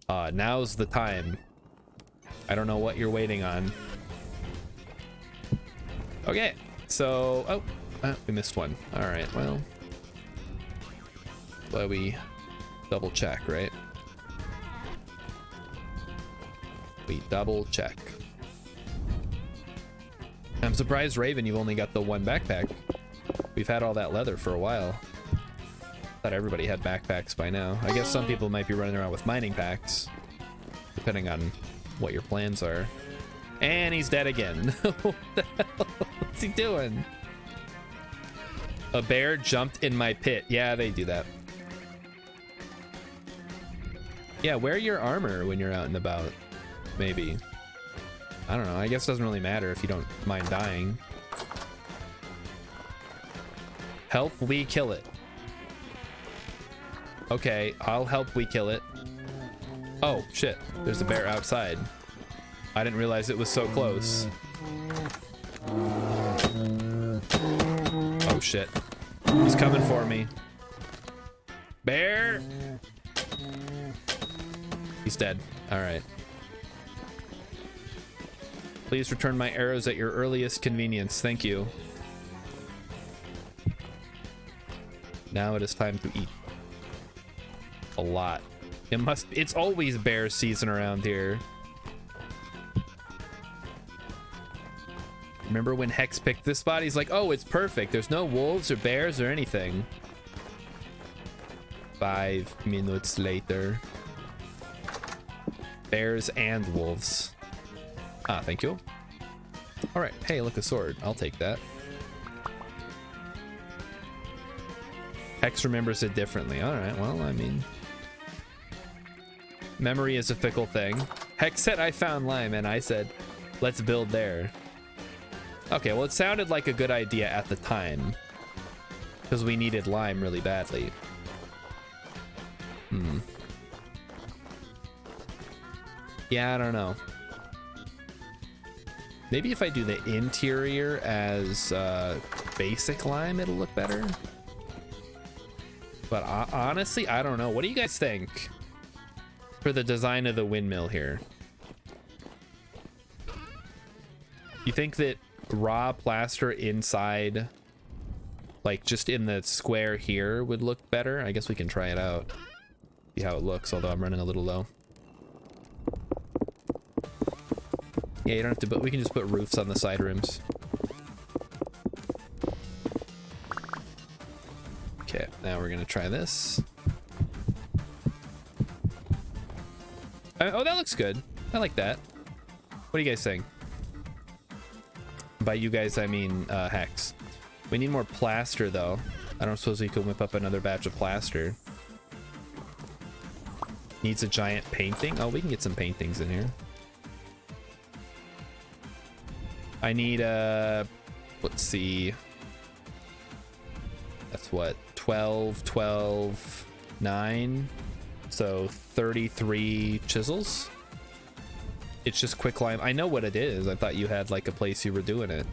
now's the time. I don't know what you're waiting on. Okay, so... Oh, we missed one. All right, well... Well, we double check, right? We double check. I'm surprised, Raven, you've only got the 1 backpack. We've had all that leather for a while. Thought everybody had backpacks by now. I guess some people might be running around with mining packs, depending on what your plans are. And he's dead again. What the hell? What's he doing? A bear jumped in my pit. Yeah, they do that. Yeah, wear your armor when you're out and about. Maybe. I don't know. I guess it doesn't really matter if you don't mind dying. Help we kill it. Okay, I'll help we kill it. Oh, shit. There's a bear outside. I didn't realize it was so close. Oh, shit. He's coming for me. Bear! He's dead. All right. Please return my arrows at your earliest convenience. Thank you. Now it is time to eat. A lot. It's always bear season around here. Remember when Hex picked this spot? He's like, oh, it's perfect. There's no wolves or bears or anything. 5 minutes later. Bears and wolves. Ah, thank you. All right. Hey, look, a sword. I'll take that. Hex remembers it differently. All right. Well, I mean, memory is a fickle thing. Hex said I found lime, and I said, let's build there. Okay, well, it sounded like a good idea at the time because we needed lime really badly. Yeah, I don't know. Maybe if I do the interior as basic lime, it'll look better. But honestly, I don't know. What do you guys think for the design of the windmill here? You think that raw plaster inside, like just in the square here, would look better? I guess we can try it out. See how it looks, although I'm running a little low. Yeah, you don't have to, but we can just put roofs on the side rooms. Okay, now we're gonna try this. Oh, that looks good. I like that. What do you guys think? By you guys, I mean Hex. We need more plaster, though. I don't suppose we could whip up another batch of plaster. Needs a giant painting. Oh, we can get some paintings in here. I need let's see. That's what, 12, 12, 9. So 33 chisels. It's just quick lime. I know what it is. I thought you had like a place you were doing it,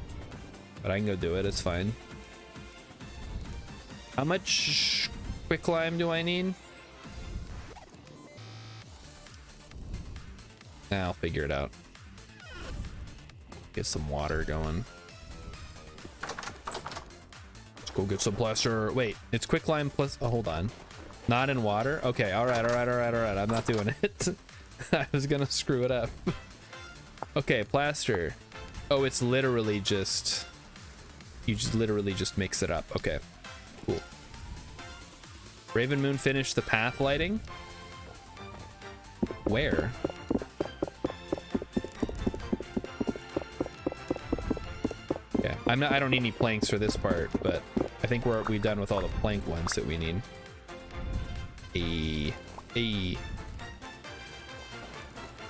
but I can go do it. It's fine. How much quick lime do I need? Nah, I'll figure it out. Get some water going. Let's go get some plaster. Wait, it's quicklime plus, oh, hold on. Not in water? Okay, all right. I'm not doing it. I was gonna screw it up. Okay, plaster. Oh, it's literally just, you just literally just mix it up. Okay, cool. Raven Moon finished the path lighting. Where? Yeah, I don't need any planks for this part, but I think we're done with all the plank ones that we need.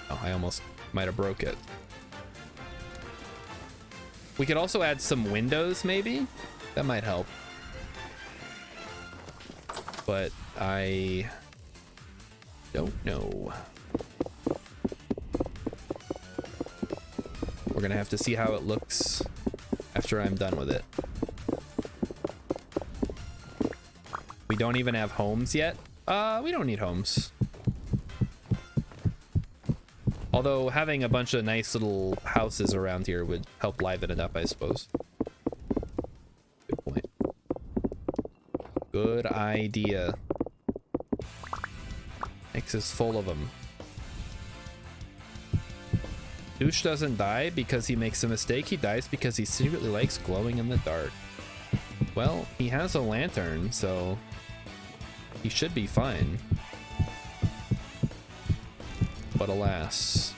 Oh, I almost might have broke it. We could also add some windows, maybe? That might help. But I don't know. We're gonna have to see how it looks after I'm done with it. We don't even have homes yet. We don't need homes. Although having a bunch of nice little houses around here would help liven it up, I suppose. Good point. Good idea. X is full of them. Douche doesn't die because he makes a mistake. He dies because he secretly likes glowing in the dark. Well, he has a lantern, so he should be fine. But alas,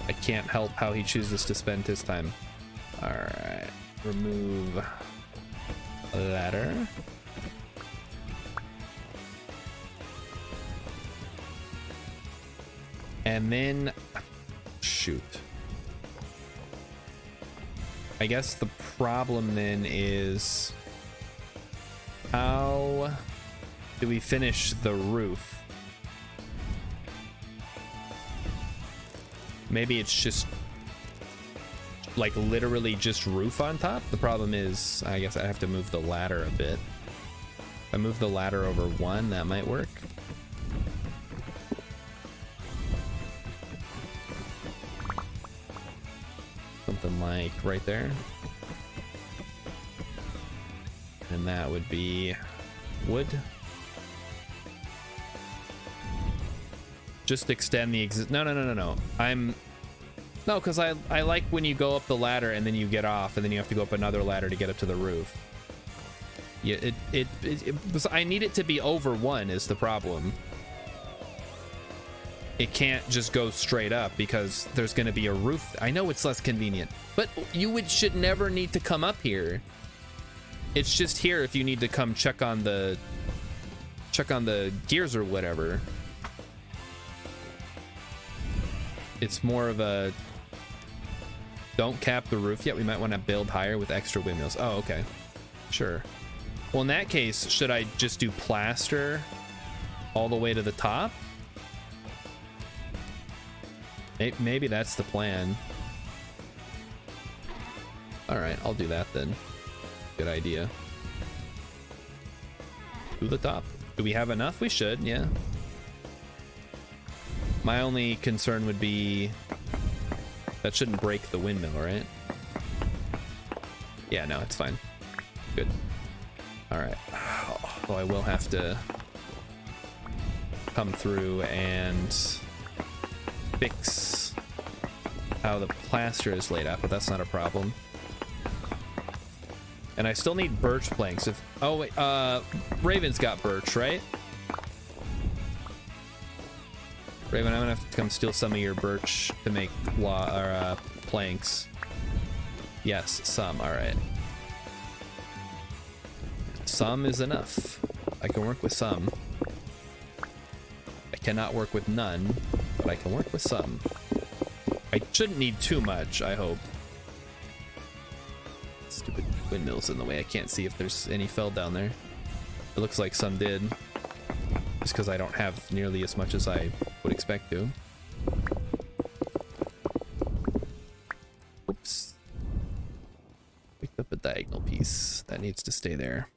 I can't help how he chooses to spend his time. All right, remove a ladder. And then, shoot. I guess the problem then is, how do we finish the roof? Maybe it's just like literally just roof on top. The problem is, I guess I have to move the ladder a bit. If I move the ladder over one, that might work. Something like right there. And that would be wood. Just extend the no. No, because I like when you go up the ladder and then you get off and then you have to go up another ladder to get up to the roof. Yeah, it was, I need it to be over one is the problem. It can't just go straight up because there's going to be a roof. I know it's less convenient, but should never need to come up here. It's just here if you need to come check on the gears or whatever. It's more of a don't cap the roof yet. We might want to build higher with extra windmills. Oh, okay. Sure. Well, in that case, should I just do plaster all the way to the top? Maybe that's the plan. All right, I'll do that then. Good idea. To the top. Do we have enough? We should, yeah. My only concern would be that shouldn't break the windmill, right? Yeah, no, it's fine. Good. All right. Oh, I will have to come through and fix how the plaster is laid out, but that's not a problem. And I still need birch planks. Oh wait, Raven's got birch, right? Raven, I'm gonna have to come steal some of your birch to make planks. Yes, some. All right. Some is enough. I can work with some. I cannot work with none, but I can work with some. I shouldn't need too much, I hope. Stupid windmills in the way. I can't see if there's any fell down there. It looks like some did. Just because I don't have nearly as much as I would expect to. Oops. Picked up a diagonal piece. That needs to stay there.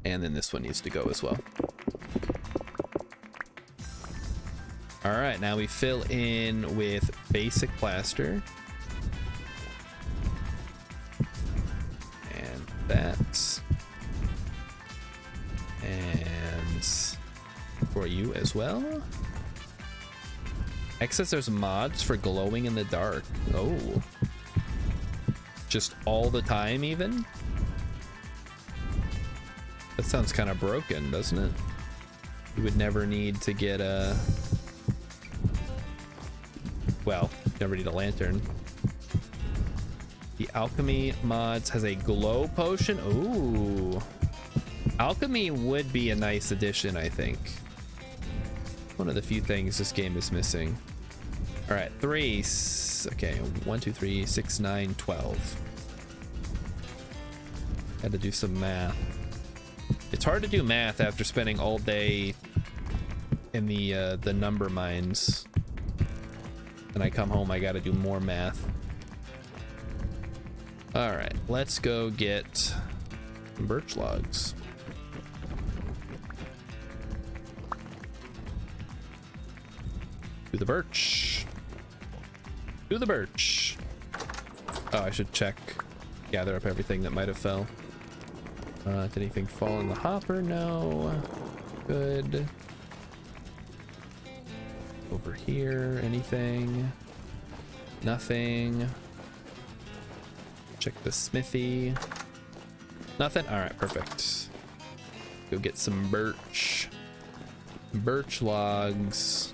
And then this one needs to go as well. All right, now we fill in with basic plaster. that. And for you as well. X says there's mods for glowing in the dark. Oh. Just all the time even? That sounds kind of broken, doesn't it? You would never need to get a... Well, never need a lantern. The alchemy mods has a glow potion. Ooh. Alchemy would be a nice addition, I think. One of the few things this game is missing. All right, okay, 1, 2, 3, 6, 9, 12. Had to do some math. It's hard to do math after spending all day in the number mines. And I come home, I gotta do more math. All right, let's go get some birch logs. Do the birch. Do the birch. Oh, I should check. Gather up everything that might have fell. Did anything fall in the hopper? No. Good. Over here, anything? Nothing. Check the smithy. Nothing? All right, perfect. Go get some birch. Birch logs.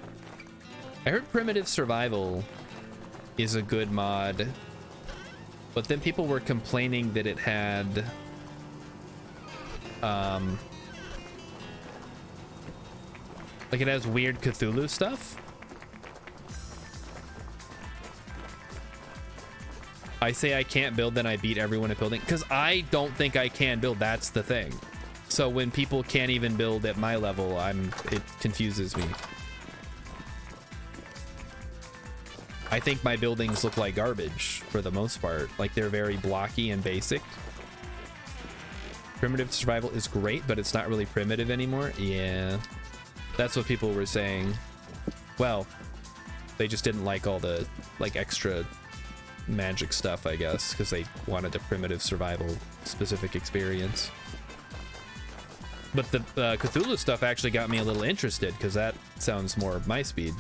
I heard primitive survival is a good mod, but then people were complaining that it had like it has weird Cthulhu stuff. I say I can't build, then I beat everyone at building, because I don't think I can build. That's the thing. So when people can't even build at my level, it confuses me. I think my buildings look like garbage for the most part. Like they're very blocky and basic. Primitive survival is great, but it's not really primitive anymore. Yeah, that's what people were saying. Well, they just didn't like all the like extra magic stuff, I guess, because they wanted a primitive survival specific experience. But the Cthulhu stuff actually got me a little interested, because that sounds more my speed.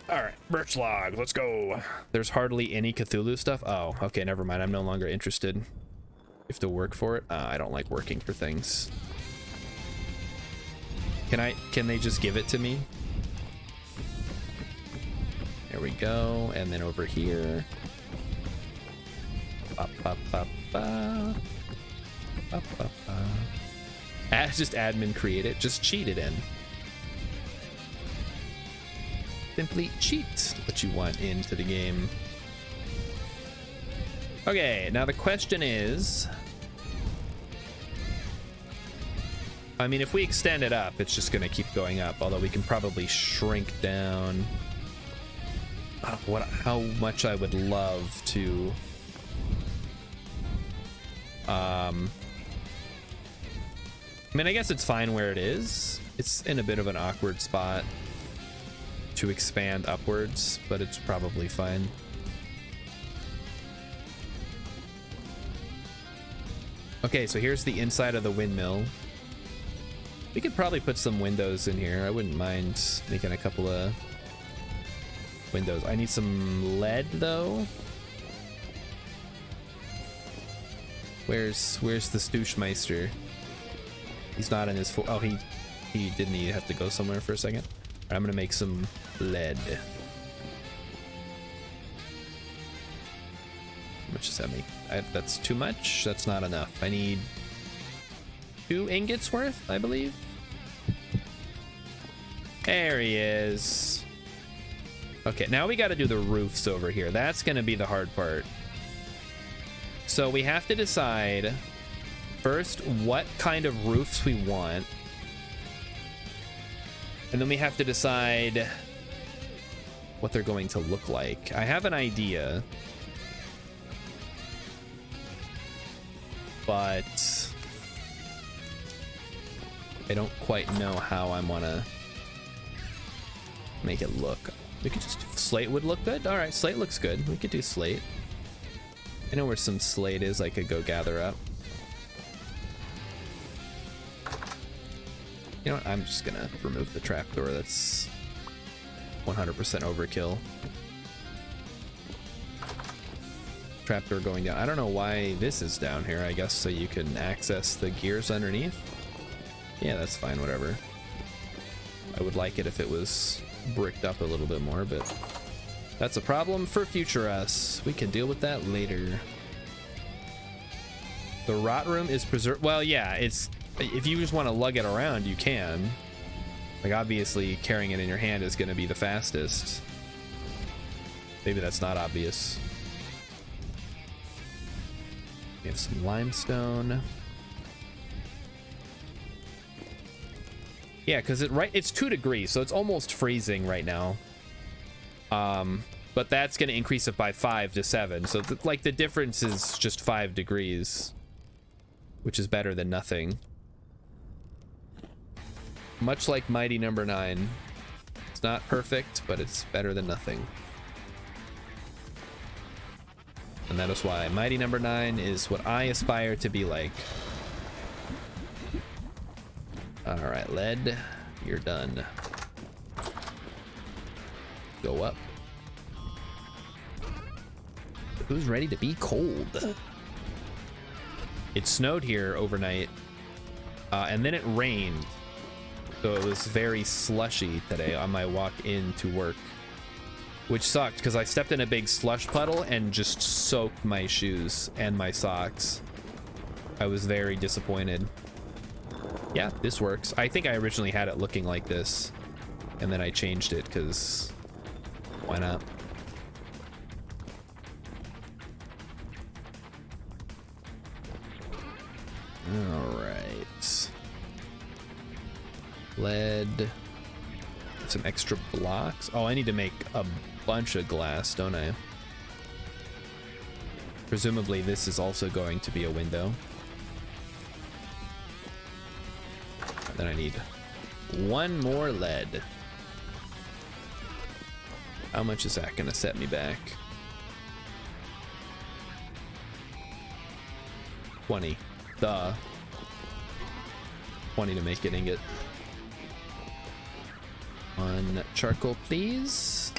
All right, birch log, let's go. There's hardly any Cthulhu stuff. Oh, okay, never mind. I'm no longer interested. You have to work for it. I don't like working for things. Can they just give it to me? There we go. And then over here. Ba, ba, ba, ba. Ba, ba, ba. Just admin create it. Just cheat it in. Simply cheat what you want into the game. Okay, now the question is, I mean, if we extend it up, it's just gonna keep going up, although we can probably shrink down. How much I would love to I mean, I guess it's fine where it is. It's in a bit of an awkward spot to expand upwards, but it's probably fine. Okay, so here's the inside of the windmill. We could probably put some windows in here. I wouldn't mind making a couple of windows. I need some lead though. Where's the Stooshmeister? He's not in his oh, he didn't he have to go somewhere for a second? I'm gonna make some lead. How much does that make? That's too much. That's not enough. I need 2 ingots worth, I believe. There he is. Okay, now we got to do the roofs over here. That's gonna be the hard part. So we have to decide first what kind of roofs we want. And then we have to decide what they're going to look like. I have an idea, but I don't quite know how I want to make it look. We could just do slate would look good. All right, slate looks good. We could do slate. I know where some slate is I could go gather up. You know what? I'm just gonna remove the trapdoor. That's 100% overkill. Trapdoor going down. I don't know why this is down here. I guess so you can access the gears underneath. Yeah, that's fine, whatever. I would like it if it was bricked up a little bit more, but that's a problem for future us. We can deal with that later. The rot room is preserved. Well, yeah, it's, if you just want to lug it around, you can. Like, obviously, carrying it in your hand is going to be the fastest. Maybe that's not obvious. We have some limestone. Yeah, because it's 2 degrees, so it's almost freezing right now. But that's going to increase it by 5 to 7. So, like, the difference is just 5 degrees, which is better than nothing. Much like Mighty Number 9. It's not perfect, but it's better than nothing. And that is why Mighty Number 9 is what I aspire to be like. Alright, lead, you're done. Go up. Who's ready to be cold? It snowed here overnight, and then it rained. So it was very slushy today on my walk into work, which sucked because I stepped in a big slush puddle and just soaked my shoes and my socks. I was very disappointed. Yeah, this works. I think I originally had it looking like this, and then I changed it because why not? All right. Lead. Some extra blocks. Oh, I need to make a bunch of glass, don't I? Presumably this is also going to be a window. Then I need 1 more lead. How much is that gonna set me back? 20. Duh. 20 to make an ingot. 1 charcoal, please.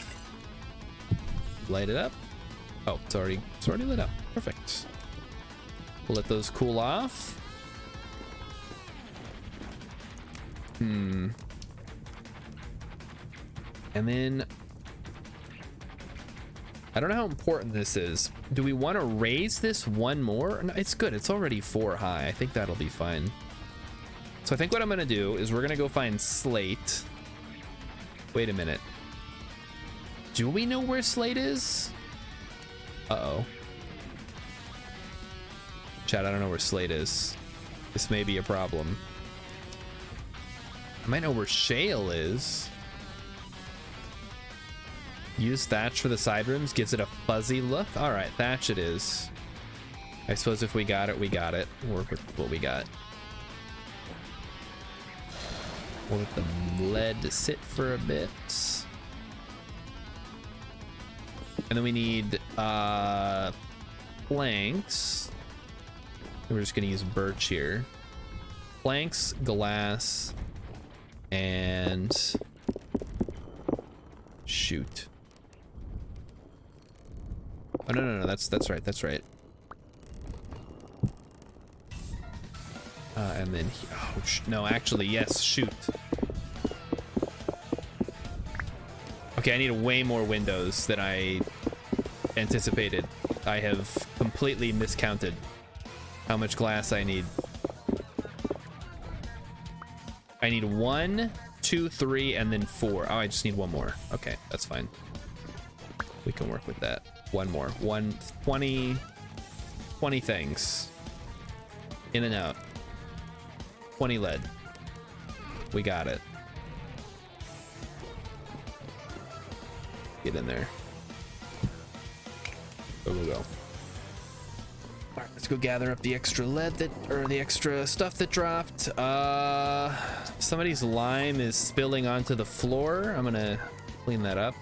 Light it up. Oh, it's already lit up. Perfect. We'll let those cool off. And then I don't know how important this is. Do we want to raise this 1 more? No, it's good. It's already 4 high. I think that'll be fine. So I think what I'm gonna do is we're gonna go find slate. Wait a minute. Do we know where slate is? Uh-oh. Chat, I don't know where slate is. This may be a problem. I might know where shale is. Use thatch for the side rooms, gives it a fuzzy look. All right, thatch it is. I suppose if we got it, we got it. Work with what we got. We'll let the lead sit for a bit. And then we need planks. We're just gonna use birch here. Planks, glass, and shoot. Oh no, that's right. And then no, actually yes, shoot. Okay, I need way more windows than I anticipated. I have completely miscounted how much glass I need. I need 1, 2, 3, and then 4. Oh, I just need 1 more. Okay, that's fine. We can work with that. 1 more. 20 things. In and out. 20 lead. We got it. Get in there. Go. All right, let's go gather up the extra lead or the extra stuff that dropped. Somebody's lime is spilling onto the floor. I'm gonna clean that up.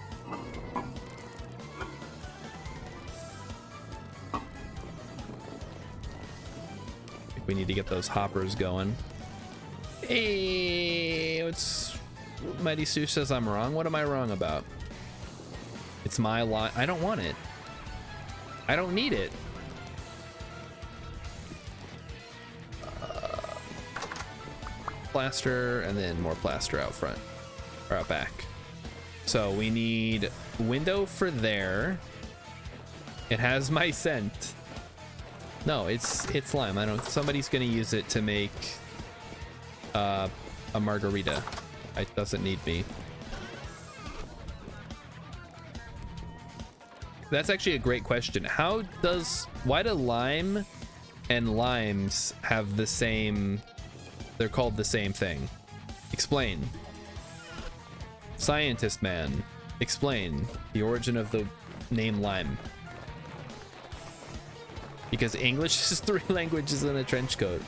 We need to get those hoppers going. Hey, it's Mighty Sue says I'm wrong. What am I wrong about? It's my line. I don't want it. I don't need it. Plaster and then more plaster out front or out back. So we need window for there. It has my scent. No, it's lime. I don't. Somebody's gonna use it to make a margarita. It doesn't need me. That's actually a great question. Why do lime and limes have the same? They're called the same thing. Explain. Scientist man, explain the origin of the name lime. Because English is 3 languages in a trench coat.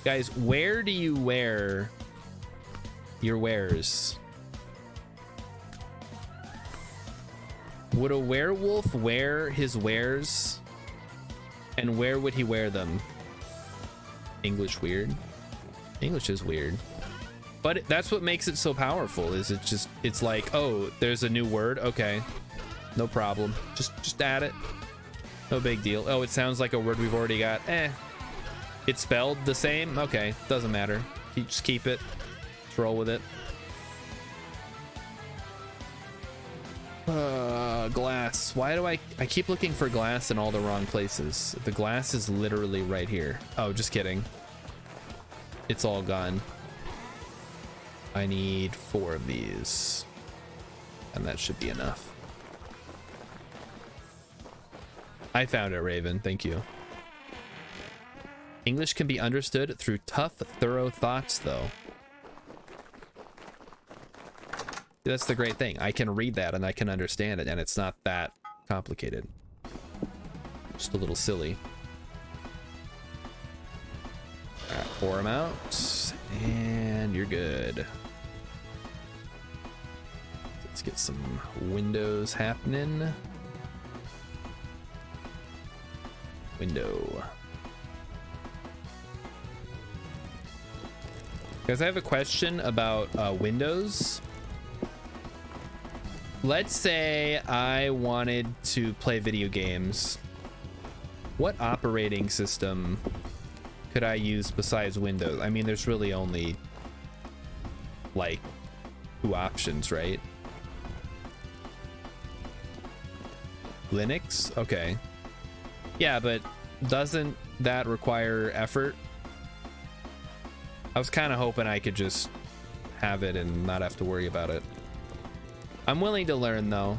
Guys, where do you wear your wares? Would a werewolf wear his wares? And where would he wear them? English weird. English is weird. But that's what makes it so powerful, is it's like, oh, there's a new word. Okay. No problem. Just add it. No big deal. Oh, it sounds like a word we've already got. It's spelled the same? Okay. Doesn't matter. Just keep it. Just roll with it. Glass. Why do I keep looking for glass in all the wrong places? The glass is literally right here. Oh, just kidding. It's all gone. I need 4 of these. And that should be enough. I found it, Raven. Thank you. English can be understood through tough, thorough thoughts, though. That's the great thing. I can read that and I can understand it, and it's not that complicated. Just a little silly. All right, pour them out, and you're good. Let's get some windows happening. Window. Guys, I have a question about Windows. Let's say I wanted to play video games. What operating system could I use besides Windows? I mean, there's really only like 2 options, right? Linux? Okay. Yeah, but doesn't that require effort? I was kind of hoping I could just have it and not have to worry about it. I'm willing to learn, though.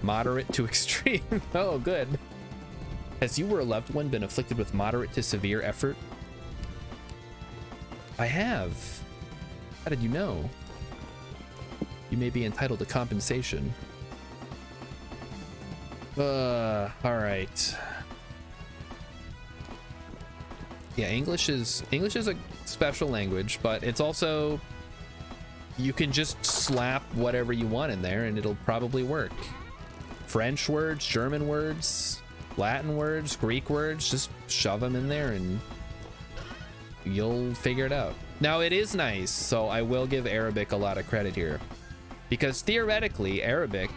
Moderate to extreme. Oh, good. Has you or a loved one been afflicted with moderate to severe effort? I have. How did you know? You may be entitled to compensation. All right. Yeah, English is a special language, but it's also, you can just slap whatever you want in there and it'll probably work. French words, German words, Latin words, Greek words, just shove them in there and you'll figure it out. Now, it is nice, so I will give Arabic a lot of credit here, because theoretically Arabic,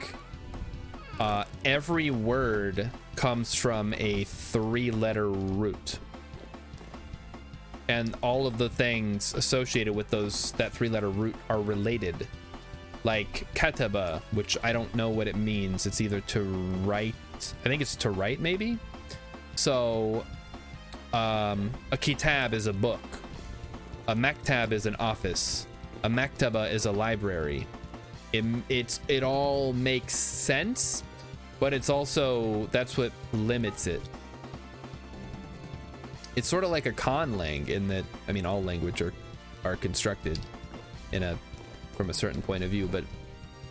every word comes from a 3-letter root. And all of the things associated with that 3-letter root are related. Like kataba, which I don't know what it means. It's either to write. I think it's to write, maybe. So a kitab is a book. A maktab is an office. A maktaba is a library. It all makes sense, but it's also, that's what limits it. It's sort of like a conlang in that, I mean, all language are constructed from a certain point of view, but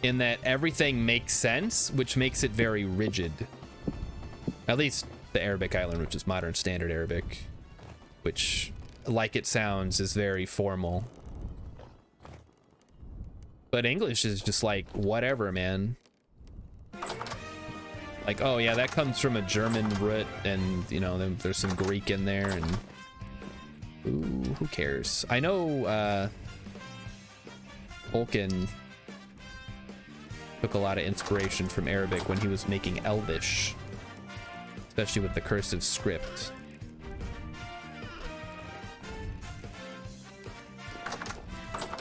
in that everything makes sense, which makes it very rigid. At least the Arabic island, which is modern standard Arabic, which, like it sounds, is very formal. But English is just like, whatever, man. Like, oh yeah, that comes from a German root, and you know, there's some Greek in there, and ooh, who cares? I know Tolkien took a lot of inspiration from Arabic when he was making Elvish, especially with the cursive script.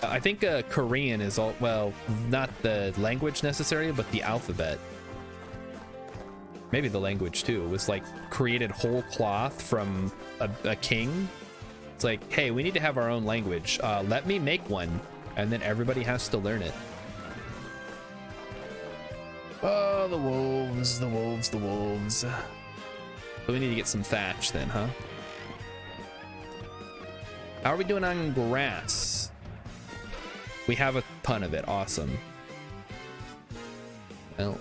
I think Korean is all, well, not the language necessarily, but the alphabet. Maybe the language too. It was like created whole cloth from a king. It's like, hey, we need to have our own language. Let me make one. And then everybody has to learn it. Oh, the wolves, the wolves, the wolves. So we need to get some thatch then, huh? How are we doing on grass? We have a ton of it. Awesome. Well,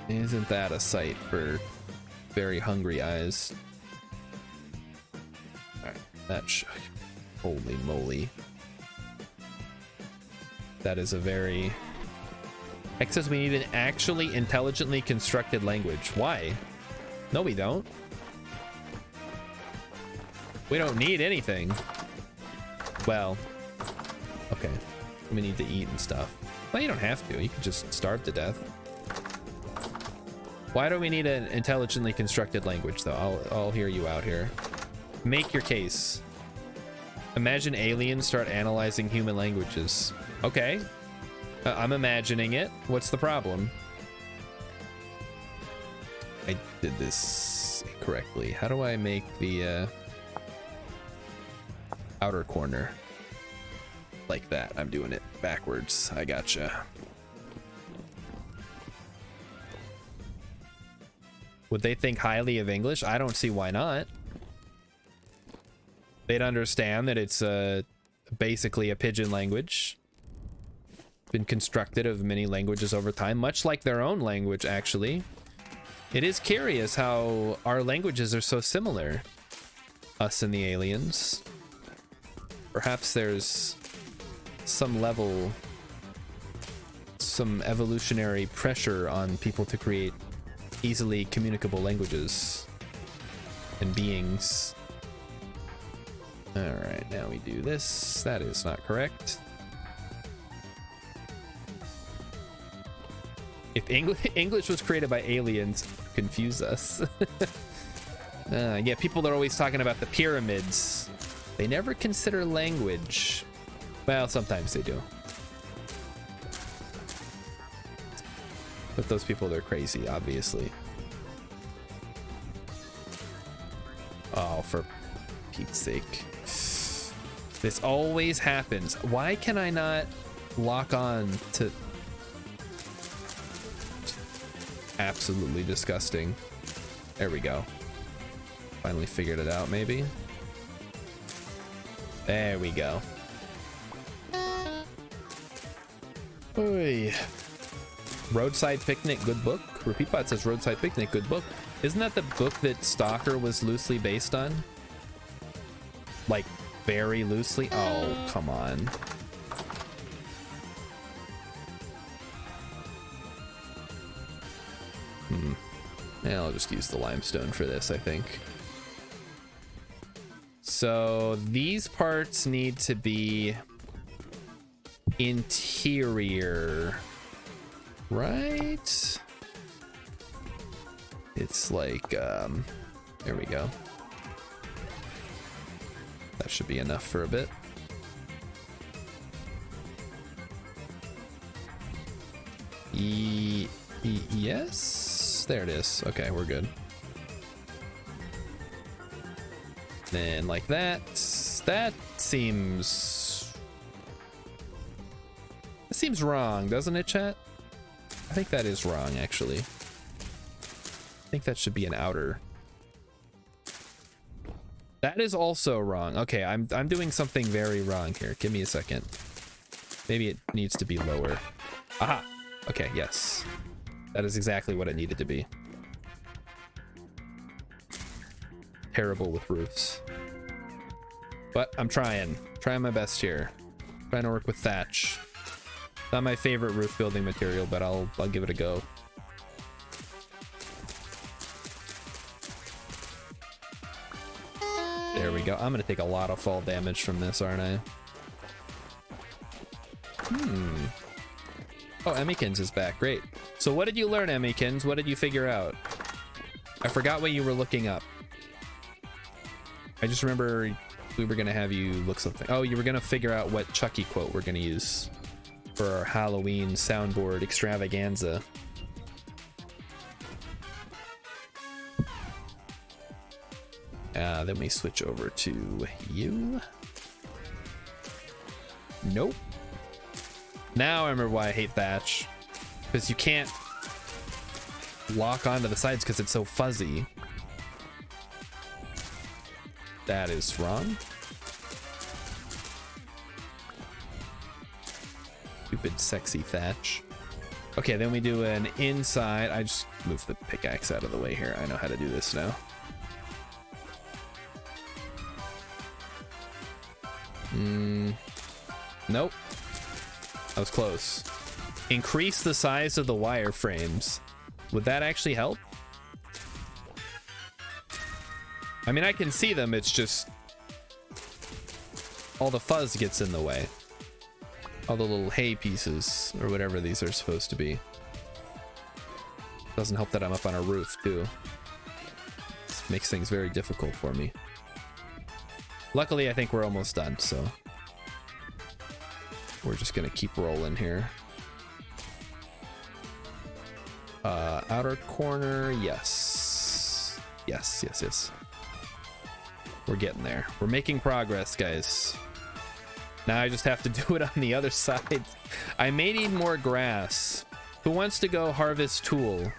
isn't that a sight for very hungry eyes? Alright, that's... Holy moly. That is a very... X says we need an actually intelligently constructed language. Why? No, we don't. We don't need anything. Well, okay. We need to eat and stuff. Well, you don't have to. You can just starve to death. Why do we need an intelligently constructed language, though? I'll hear you out here. Make your case. Imagine aliens start analyzing human languages. Okay. I'm imagining it. What's the problem? I did this incorrectly. How do I make the outer corner? Like that. I'm doing it backwards. I gotcha. Would they think highly of English? I don't see why not. They'd understand that it's basically a pidgin language. Been constructed of many languages over time, much like their own language, actually. It is curious how our languages are so similar. Us and the aliens. Perhaps there's some level, some evolutionary pressure on people to create easily communicable languages and beings. All right, now we do this. That is not correct. If English was created by aliens, confuse us. Yeah, people are always talking about the pyramids. They never consider language. Well, sometimes they do. But those people, they're crazy, obviously. Oh, for Pete's sake. This always happens. Why can I not lock on to... Absolutely disgusting. There we go. Finally figured it out, maybe. There we go. Oy. Roadside Picnic, good book. RepeatBot says Roadside Picnic, good book. Isn't that the book that Stalker was loosely based on? Like, very loosely? Oh, come on. Yeah, I'll just use the limestone for this, I think. So these parts need to be interior, right? It's like, there we go. That should be enough for a bit. Yes, there it is. Okay, we're good. Then like that. That seems wrong, doesn't it, chat? I think that is wrong, actually. I think that should be an outer. That is also wrong. Okay, I'm doing something very wrong here. Give me a second. Maybe it needs to be lower. Aha. Okay, yes. That is exactly what it needed to be. Terrible with roofs. But I'm trying my best here. Trying to work with thatch. Not my favorite roof building material, but I'll give it a go. There we go. I'm gonna take a lot of fall damage from this, aren't I? Oh, Emmykins is back. Great. So what did you learn, Emmykins? What did you figure out? I forgot what you were looking up. I just remember we were gonna have you look something. Oh, you were gonna figure out what Chucky quote we're gonna use for our Halloween soundboard extravaganza. Then we switch over to you. Nope. Now I remember why I hate Thatch. Because you can't lock onto the sides because it's so fuzzy. That is wrong. Stupid, sexy Thatch. Okay, then we do an inside. I just moved the pickaxe out of the way here. I know how to do this now. Nope. That was close. Increase the size of the wireframes. Would that actually help? I mean, I can see them. It's just all the fuzz gets in the way. All the little hay pieces or whatever these are supposed to be. Doesn't help that I'm up on a roof too. This makes things very difficult for me. Luckily, I think we're almost done, so we're just gonna keep rolling here. Outer corner, yes. Yes, yes, yes. We're getting there. We're making progress, guys. Now I just have to do it on the other side. I may need more grass. Who wants to go harvest tool?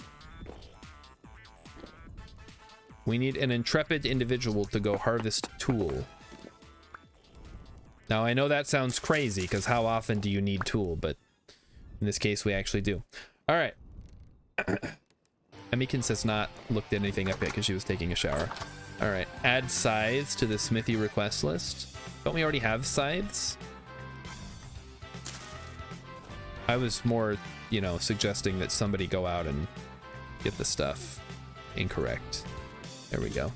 We need an intrepid individual to go harvest tool. Now, I know that sounds crazy, because how often do you need tool? But in this case, we actually do. All right. Emmykins has not looked at anything up yet because she was taking a shower. All right. Add scythes to the smithy request list. Don't we already have scythes? I was more, you know, suggesting that somebody go out and get the stuff. Incorrect. There we go.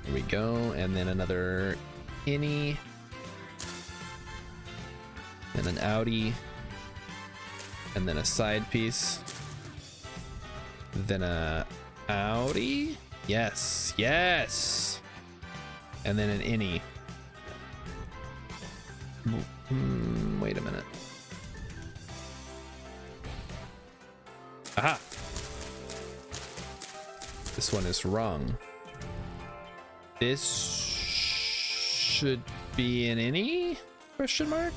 There we go, and then another innie, and an outie, and then a side piece, then a outie, yes, yes, and then an innie. Wait a minute. Aha! This one is wrong. This should be an innie? Question mark?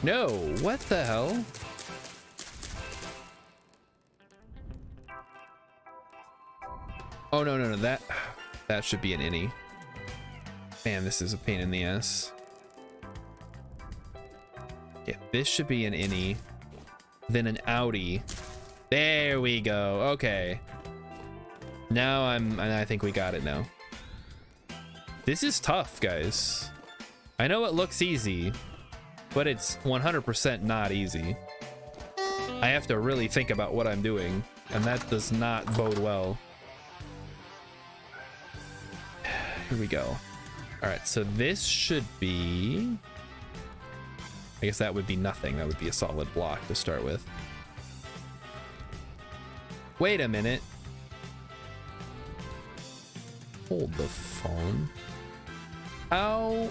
No, what the hell? Oh, no, no, no, that should be an innie. Man, this is a pain in the ass. Yeah, this should be an innie. Then an outie. There we go, okay. Now I think we got it now. This is tough, guys. I know it looks easy, but it's 100% not easy. I have to really think about what I'm doing, and that does not bode well. Here we go. All right, so this should be... I guess that would be nothing. That would be a solid block to start with. Wait a minute. Hold the phone. How?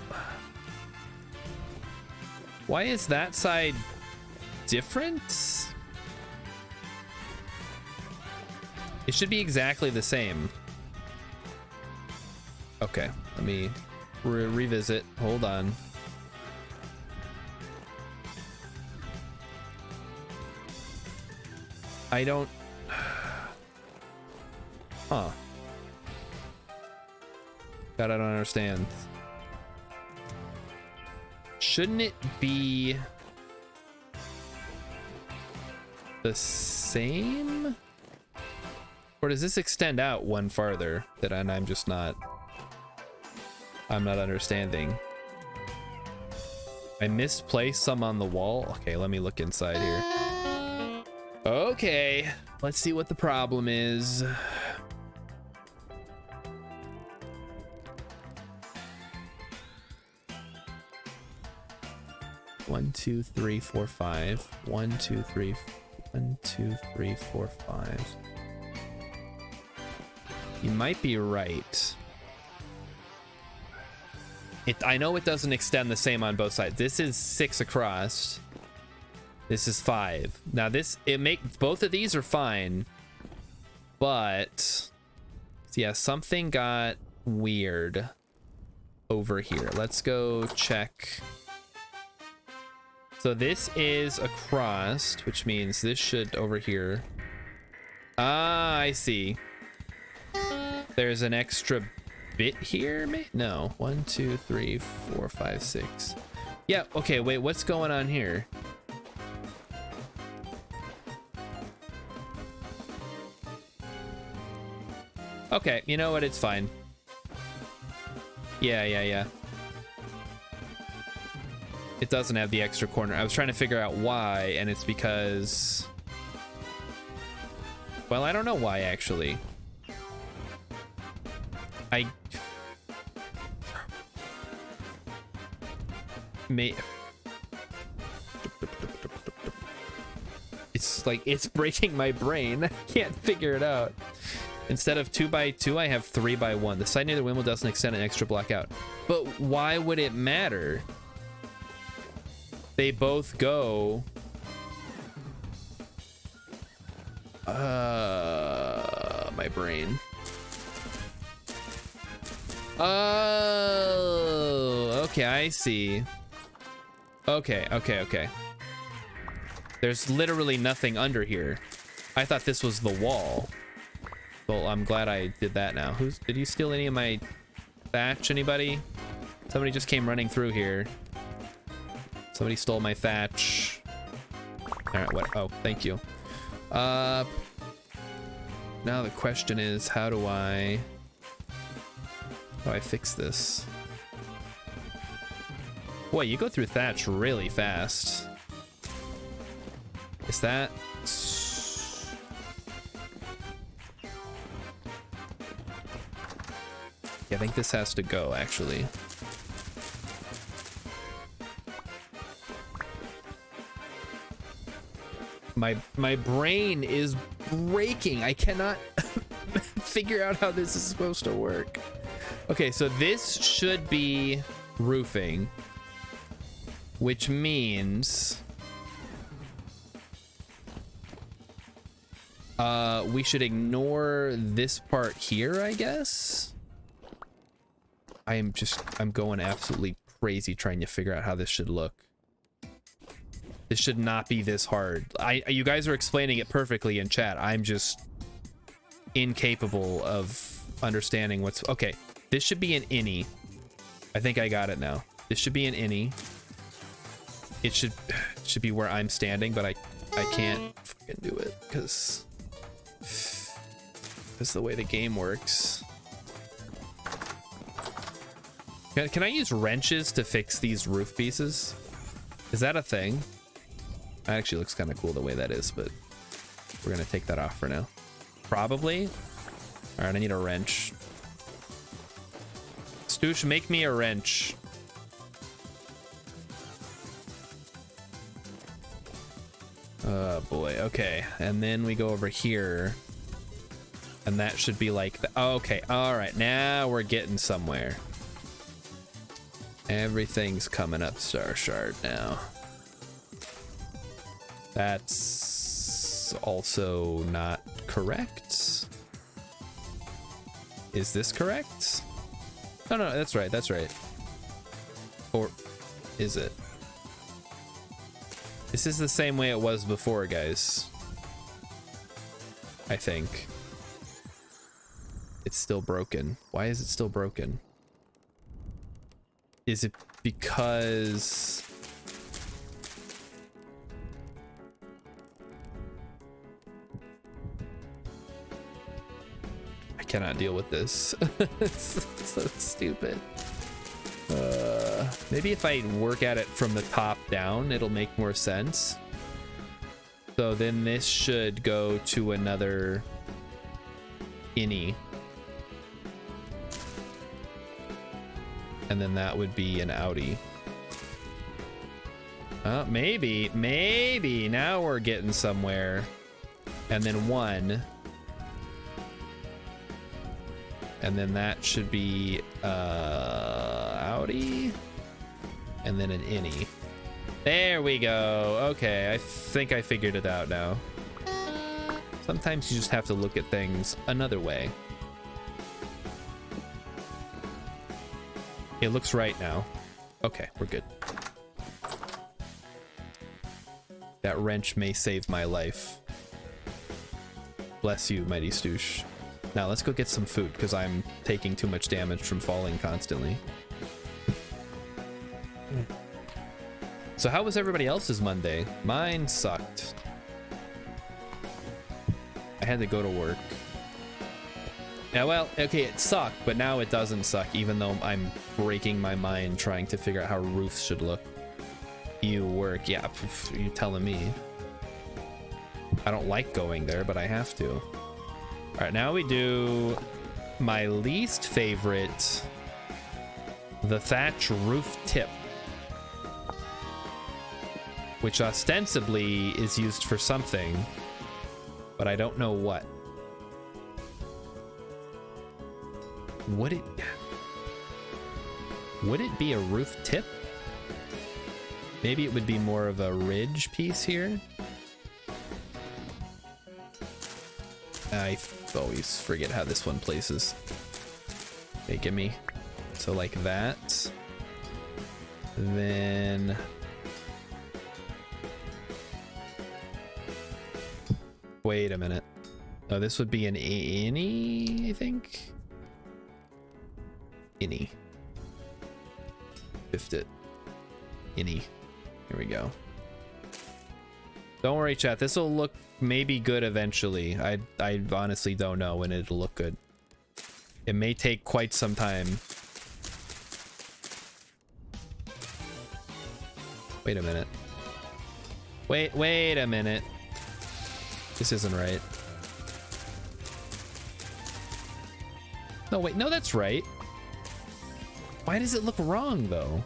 Why is that side different? It should be exactly the same. Okay, let me revisit. Hold on. I don't... Huh. That I don't understand. Shouldn't it be the same? Or does this extend out one farther that I'm just not... I'm not understanding. I misplaced some on the wall. Okay, let me look inside here. Okay, let's see what the problem is. 1, 2, 3, 4, 5. 1, 2, 3, 1, 2, 3, 4, 5. You might be right. I know it doesn't extend the same on both sides. This is 6 across. This is 5. Now both of these are fine, but yeah, something got weird over here. Let's go check. So this is across, which means this should over here. Ah, I see. There's an extra bit here, no. 1, 2, 3, 4, 5, 6. Yeah, okay, wait, what's going on here? Okay, you know what, it's fine. Yeah. It doesn't have the extra corner. I was trying to figure out why, and it's because... Well, I don't know why, actually. It's like, it's breaking my brain. I can't figure it out. Instead of 2x2, I have 3x1. The side near the windmill doesn't extend an extra block out. But why would it matter? They both go... my brain. Oh, okay, I see. Okay. There's literally nothing under here. I thought this was the wall. Well, I'm glad I did that now. Did you steal any of my thatch, anybody? Somebody just came running through here. Somebody stole my thatch. All right, what? Oh, thank you. Now the question is, how do I fix this? Boy, you go through thatch really fast. Is that... Yeah, I think this has to go, actually. My brain is breaking. I cannot figure out how this is supposed to work. Okay, so this should be roofing, which means we should ignore this part here, I guess. I'm going absolutely crazy trying to figure out how this should look. This should not be this hard. You guys are explaining it perfectly in chat. I'm just incapable of understanding what's... Okay, this should be an innie. I think I got it now. This should be an innie. It should be where I'm standing, but I can't fucking do it because that's the way the game works. Can I use wrenches to fix these roof pieces? Is that a thing? That actually looks kind of cool the way that is, but we're gonna take that off for now. Probably. All right, I need a wrench. Stoosh, make me a wrench. Oh boy, okay. And then we go over here. And that should be like the... Oh, okay, all right, now we're getting somewhere. Everything's coming up Star Shard now. That's also not correct. Is this correct? Oh, no, that's right, that's right. Or is it? This is the same way it was before, guys. I think. It's still broken. Why is it still broken? Is it because... I cannot deal with this. It's so stupid. Maybe if I work at it from the top down, it'll make more sense. So then this should go to another innie. And then that would be an outie. Maybe now we're getting somewhere. And then 1. And then that should be outie. And then an innie. There we go. Okay, I think I figured it out now. Sometimes you just have to look at things another way. It looks right now. Okay, we're good. That wrench may save my life. Bless you, mighty stoosh. Now let's go get some food, because I'm taking too much damage from falling constantly. So how was everybody else's Monday? Mine sucked. I had to go to work. Yeah, well, okay, it sucked, but now it doesn't suck, even though I'm breaking my mind trying to figure out how roofs should look. You work, yeah, you telling me. I don't like going there, but I have to. All right, now we do my least favorite, the thatch roof tip, which ostensibly is used for something, but I don't know what. Would it be a roof tip? Maybe it would be more of a ridge piece here. I always forget how this one places. Okay, give me. So like that. Then wait a minute. Oh, this would be an innie, I think. Innie. Biffed it. Innie. Here we go. Don't worry, chat. This will look maybe good eventually. I honestly don't know when it'll look good. It may take quite some time. Wait a minute. Wait a minute. This isn't right. No, wait. No, that's right. Why does it look wrong, though?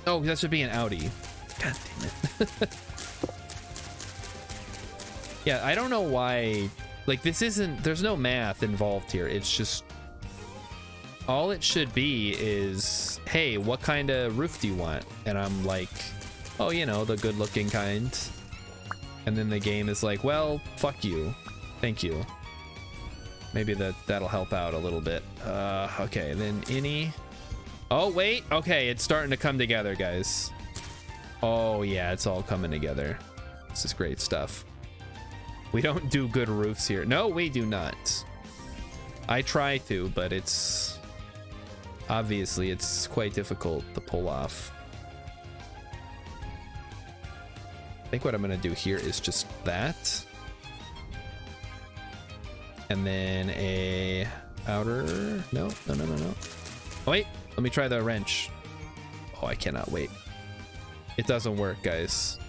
Oh, that should be an Audi. God damn it. Yeah, I don't know why. Like, this isn't... There's no math involved here. It's just... All it should be is, hey, what kind of roof do you want? And I'm like, oh, you know, the good-looking kind. And then the game is like, well, fuck you. Thank you. Maybe that'll help out a little bit. Okay, then innie. Oh, wait. Okay, it's starting to come together, guys. Oh, yeah, it's all coming together. This is great stuff. We don't do good roofs here. No, we do not. I try to, but it's... Obviously, it's quite difficult to pull off. I think what I'm going to do here is just that. And then a outer... No. Oh, wait. Let me try the wrench. Oh, I cannot wait. It doesn't work, guys.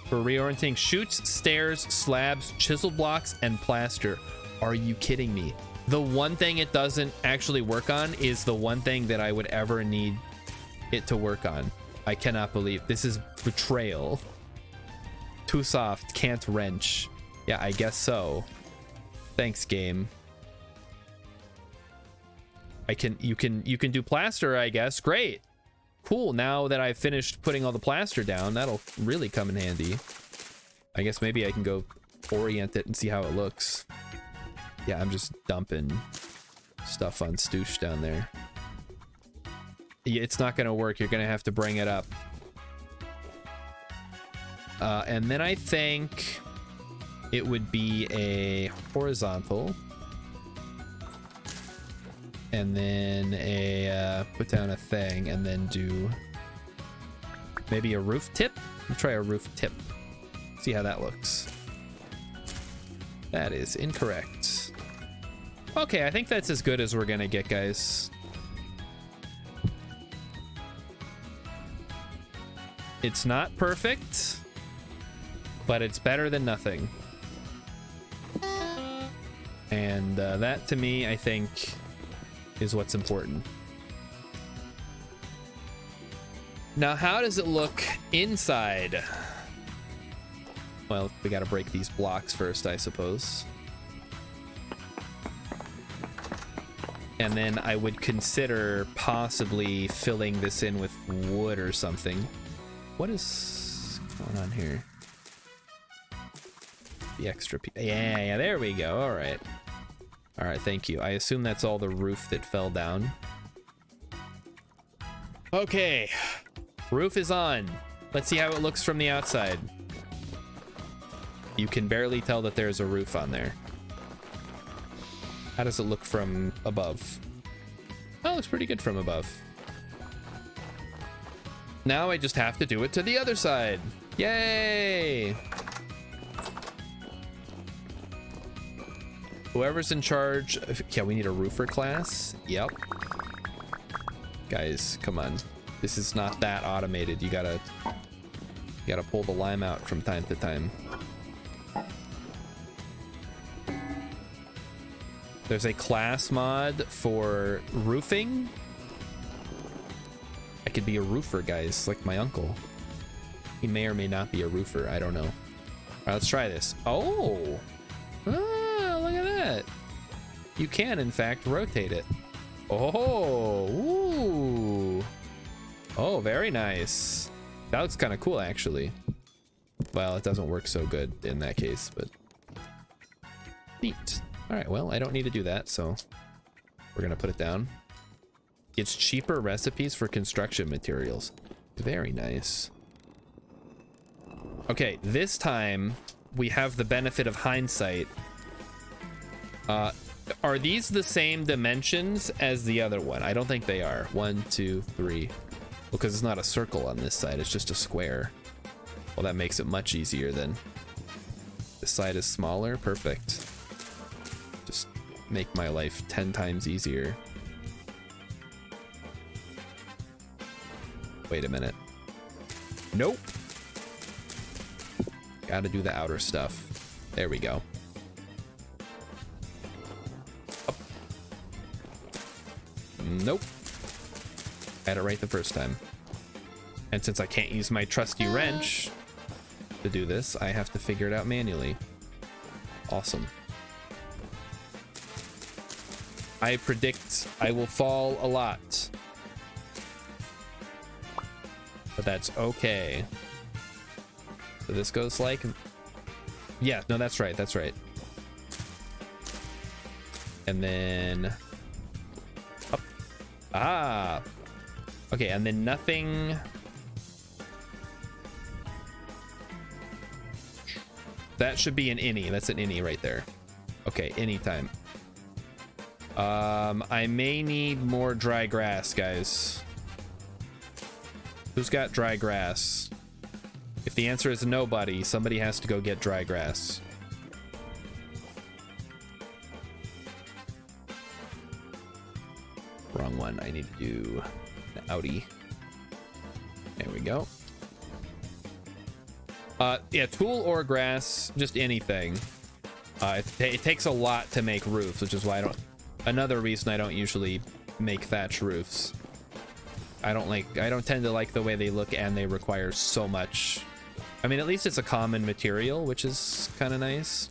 For reorienting chutes, stairs, slabs, chisel blocks, and plaster. Are you kidding me? The one thing it doesn't actually work on is the one thing that I would ever need it to work on. I cannot believe this is betrayal. Too soft, can't wrench. Yeah, I guess so. Thanks, game. You can do plaster, I guess. Great. Cool. Now that I've finished putting all the plaster down, that'll really come in handy. I guess maybe I can go orient it and see how it looks. Yeah, I'm just dumping stuff on Stoosh down there. Yeah, it's not gonna work. You're gonna have to bring it up. And then I think it would be a horizontal. And then a put down a thing, and then do maybe a roof tip. Let's try a roof tip. See how that looks. That is incorrect. Okay, I think that's as good as we're gonna get, guys. It's not perfect, but it's better than nothing. And that, to me, I think, is what's important. Now, how does it look inside? Well, we gotta break these blocks first, I suppose. And then I would consider possibly filling this in with wood or something. What is going on here? The extra yeah, there we go. All right. All right, thank you. I assume that's all the roof that fell down. Okay. Roof is on. Let's see how it looks from the outside. You can barely tell that there's a roof on there. How does it look from above? Oh, it looks pretty good from above. Now I just have to do it to the other side. Yay! Whoever's in charge. Yeah, we need a roofer class. Yep. Guys, come on. This is not that automated. You gotta pull the lime out from time to time. There's a class mod for roofing. I could be a roofer, guys, like my uncle. He may or may not be a roofer. I don't know. All right, let's try this. Oh, look at that. You can, in fact, rotate it. Oh, ooh. Oh, very nice. That looks kind of cool, actually. Well, it doesn't work so good in that case, but neat. All right, well, I don't need to do that, so we're gonna put it down. It's cheaper recipes for construction materials. Very nice. Okay, this time we have the benefit of hindsight. Are these the same dimensions as the other one? I don't think they are. 1, 2, 3. Because it's not a circle on this side, it's just a square. Well, that makes it much easier then. This side is smaller, perfect. Just make my life 10 times easier. Wait a minute. Nope. Gotta do the outer stuff. There we go. Up. Nope. Had it right the first time. And since I can't use my trusty wrench to do this, I have to figure it out manually. Awesome. I predict I will fall a lot. But that's okay. So this goes like... Yeah, no, that's right, that's right. And then... Up. Ah! Okay, and then nothing... That should be an innie. That's an innie right there. Okay, anytime. I may need more dry grass, guys. Who's got dry grass? If the answer is nobody, somebody has to go get dry grass. Wrong one. I need to do an outie. There we go. Yeah, tool or grass, just anything. It takes a lot to make roofs, which is why I don't... Another reason I don't usually make thatch roofs. I don't tend to like the way they look, and they require so much. I mean, at least it's a common material, which is kind of nice.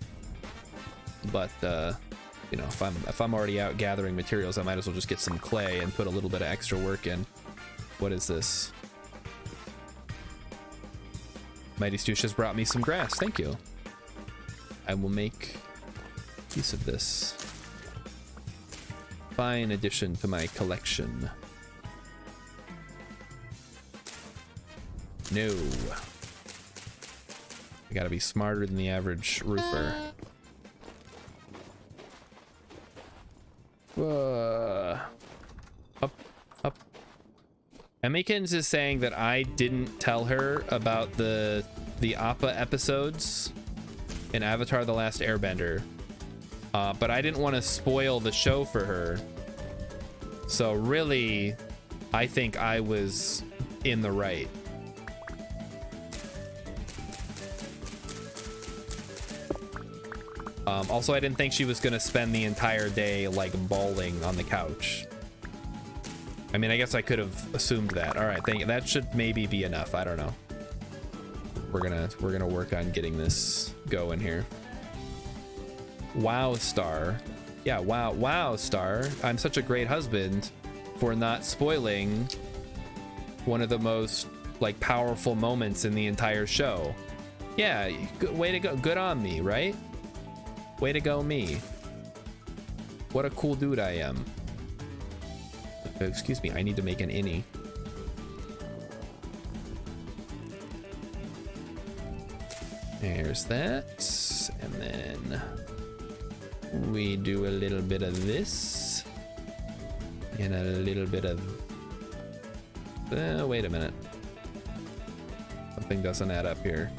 But you know, if I'm already out gathering materials, I might as well just get some clay and put a little bit of extra work in. What is this? Mighty Stoosh has brought me some grass. Thank you. I will make use of this. Fine addition to my collection. No. I gotta be smarter than the average roofer. Up, up. Emmykins is saying that I didn't tell her about the Appa episodes in Avatar: The Last Airbender. But I didn't want to spoil the show for her. So really, I think I was in the right. Also, I didn't think she was going to spend the entire day, like, bawling on the couch. I I mean, I guess I could have assumed that. All right, that should maybe be enough. I don't know. We're gonna work on getting this going here. Wow, Star. Yeah, wow, Star. I'm such a great husband for not spoiling one of the most like powerful moments in the entire show. Yeah, way to go. Good on me, right? Way to go, me. What a cool dude I am. Excuse me, I need to make an innie. There's that. And then we do a little bit of this. And a little bit of... wait a minute. Something doesn't add up here.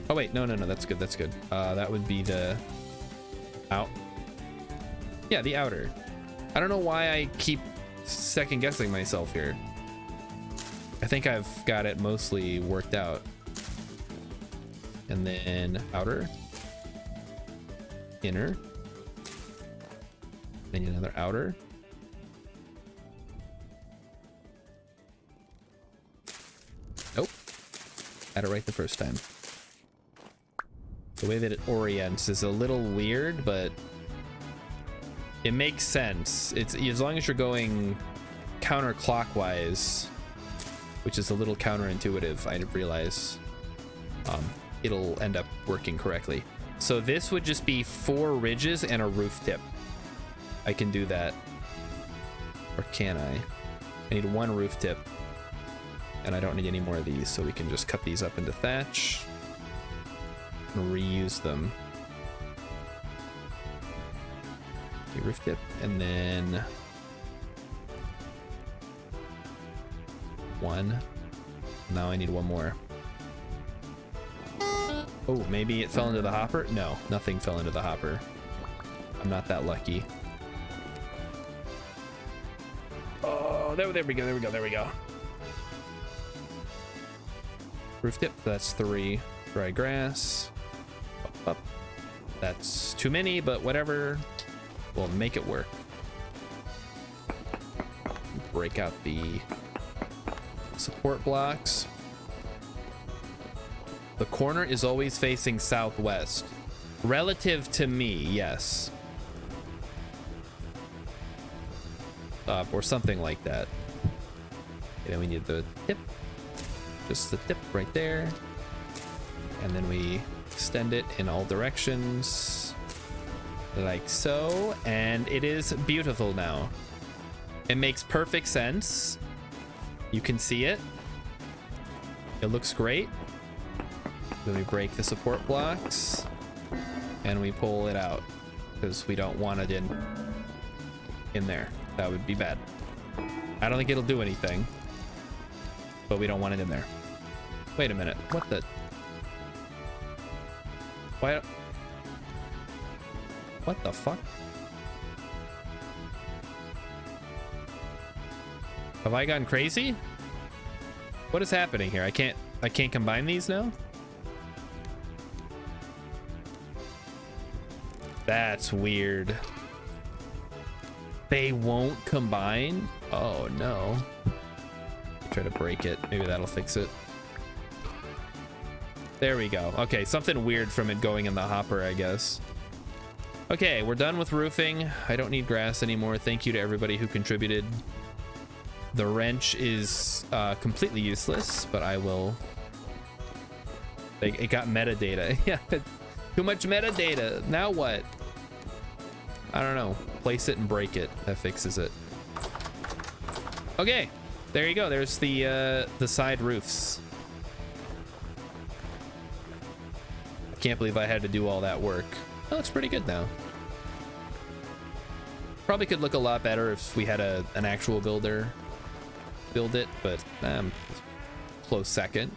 Oh wait, no, that's good, that's good. That would be the out. Yeah, the outer. I don't know why I keep second guessing myself here. I think I've got it mostly worked out. And then outer, inner, then another outer. Nope, had it right the first time. The way that it orients is a little weird, but it makes sense. It's as long as you're going counterclockwise, which is a little counterintuitive, I realize. It'll end up working correctly. So this would just be 4 ridges and a roof tip. I can do that. Or can I? I need 1 roof tip. And I don't need any more of these, so we can just cut these up into thatch and reuse them. Okay, roof tip, and then 1. Now I need 1 more. Oh, maybe it fell into the hopper? No, nothing fell into the hopper. I'm not that lucky. Oh, there we go. Roof tip, that's 3. Dry grass. Up. That's too many, but whatever. We'll make it work. Break out the support blocks. The corner is always facing southwest. Relative to me, yes. Or something like that. Okay, then we need the tip. Just the tip right there. And then we extend it in all directions. Like so. And it is beautiful now. It makes perfect sense. You can see it. It looks great. Then we break the support blocks and we pull it out because we don't want it in there. That would be bad. I don't think it'll do anything, but we don't want it in there. Wait a minute. What the? Why? What the fuck? Have I gone crazy? What is happening here? I can't combine these now? That's weird. They won't combine? Oh no. Try to break it. Maybe that'll fix it. There we go. Okay, something weird from it going in the hopper, I guess. Okay, we're done with roofing. I don't need grass anymore. Thank you to everybody who contributed. The wrench is completely useless, but I will... It got metadata. Yeah, too much metadata. Now what? I don't know. Place it and break it. That fixes it. Okay, there you go. There's the side roofs. I can't believe I had to do all that work. Oh, it's pretty good now. Probably could look a lot better if we had an actual builder build it, but close second.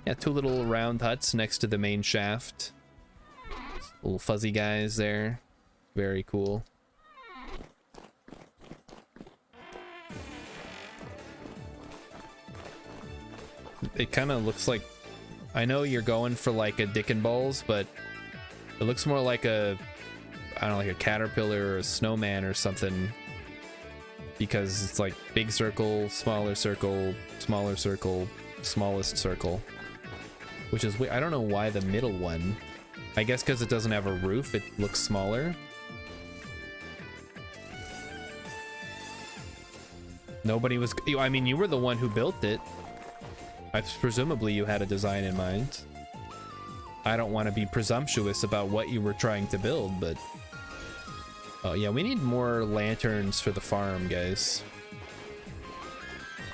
Yeah, 2 little round huts next to the main shaft. Little fuzzy guys there. Very cool. It kind of looks like I know you're going for like a dick and balls, but it looks more like a, I don't know, like a caterpillar or a snowman or something, because it's like big circle, smaller circle, smaller circle, smallest circle, which is, I don't know why the middle one, I guess because it doesn't have a roof, it looks smaller. Nobody was, I mean, you were the one who built it. Presumably you had a design in mind. I don't want to be presumptuous about what you were trying to build, but oh yeah, we need more lanterns for the farm, guys.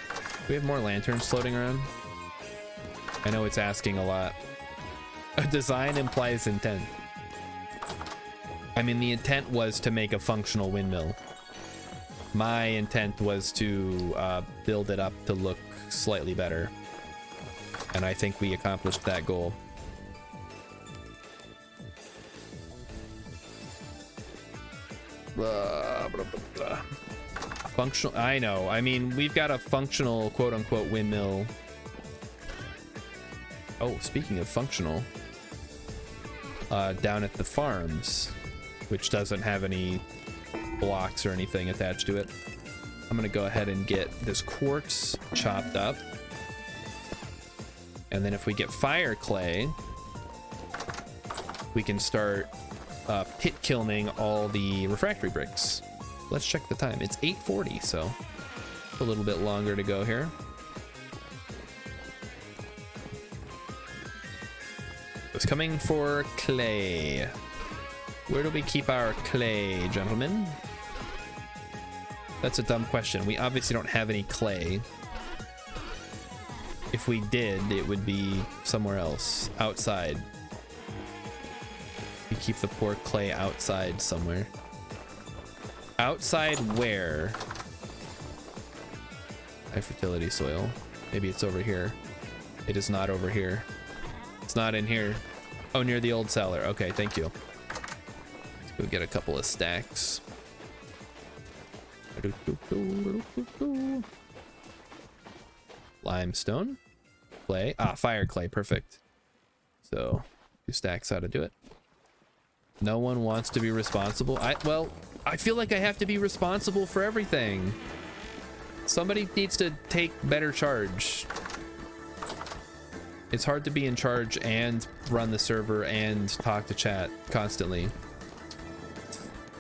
Do we have more lanterns floating around? I know it's asking a lot. A design implies intent. I mean, the intent was to make a functional windmill. My intent was to build it up to look slightly better. And I think we accomplished that goal. Functional, I know. I mean, we've got a functional quote-unquote windmill. Oh, speaking of functional, down at the farms, which doesn't have any blocks or anything attached to it. I'm gonna go ahead and get this quartz chopped up. And then if we get fire clay, we can start pit kilning all the refractory bricks. Let's check the time. It's 8:40, so a little bit longer to go here. It's coming for clay. Where do we keep our clay, gentlemen? That's a dumb question. We obviously don't have any clay. If we did, it would be somewhere else, outside. We keep the poor clay outside somewhere. Outside where? High fertility soil. Maybe it's over here. It is not over here. It's not in here. Oh, near the old cellar. Okay, thank you. Let's go get a couple of stacks. Limestone. Clay. Ah, fire clay. Perfect. So, 2 stacks ought to do it. No one wants to be responsible. Well, I feel like I have to be responsible for everything. Somebody needs to take better charge. It's hard to be in charge and run the server and talk to chat constantly.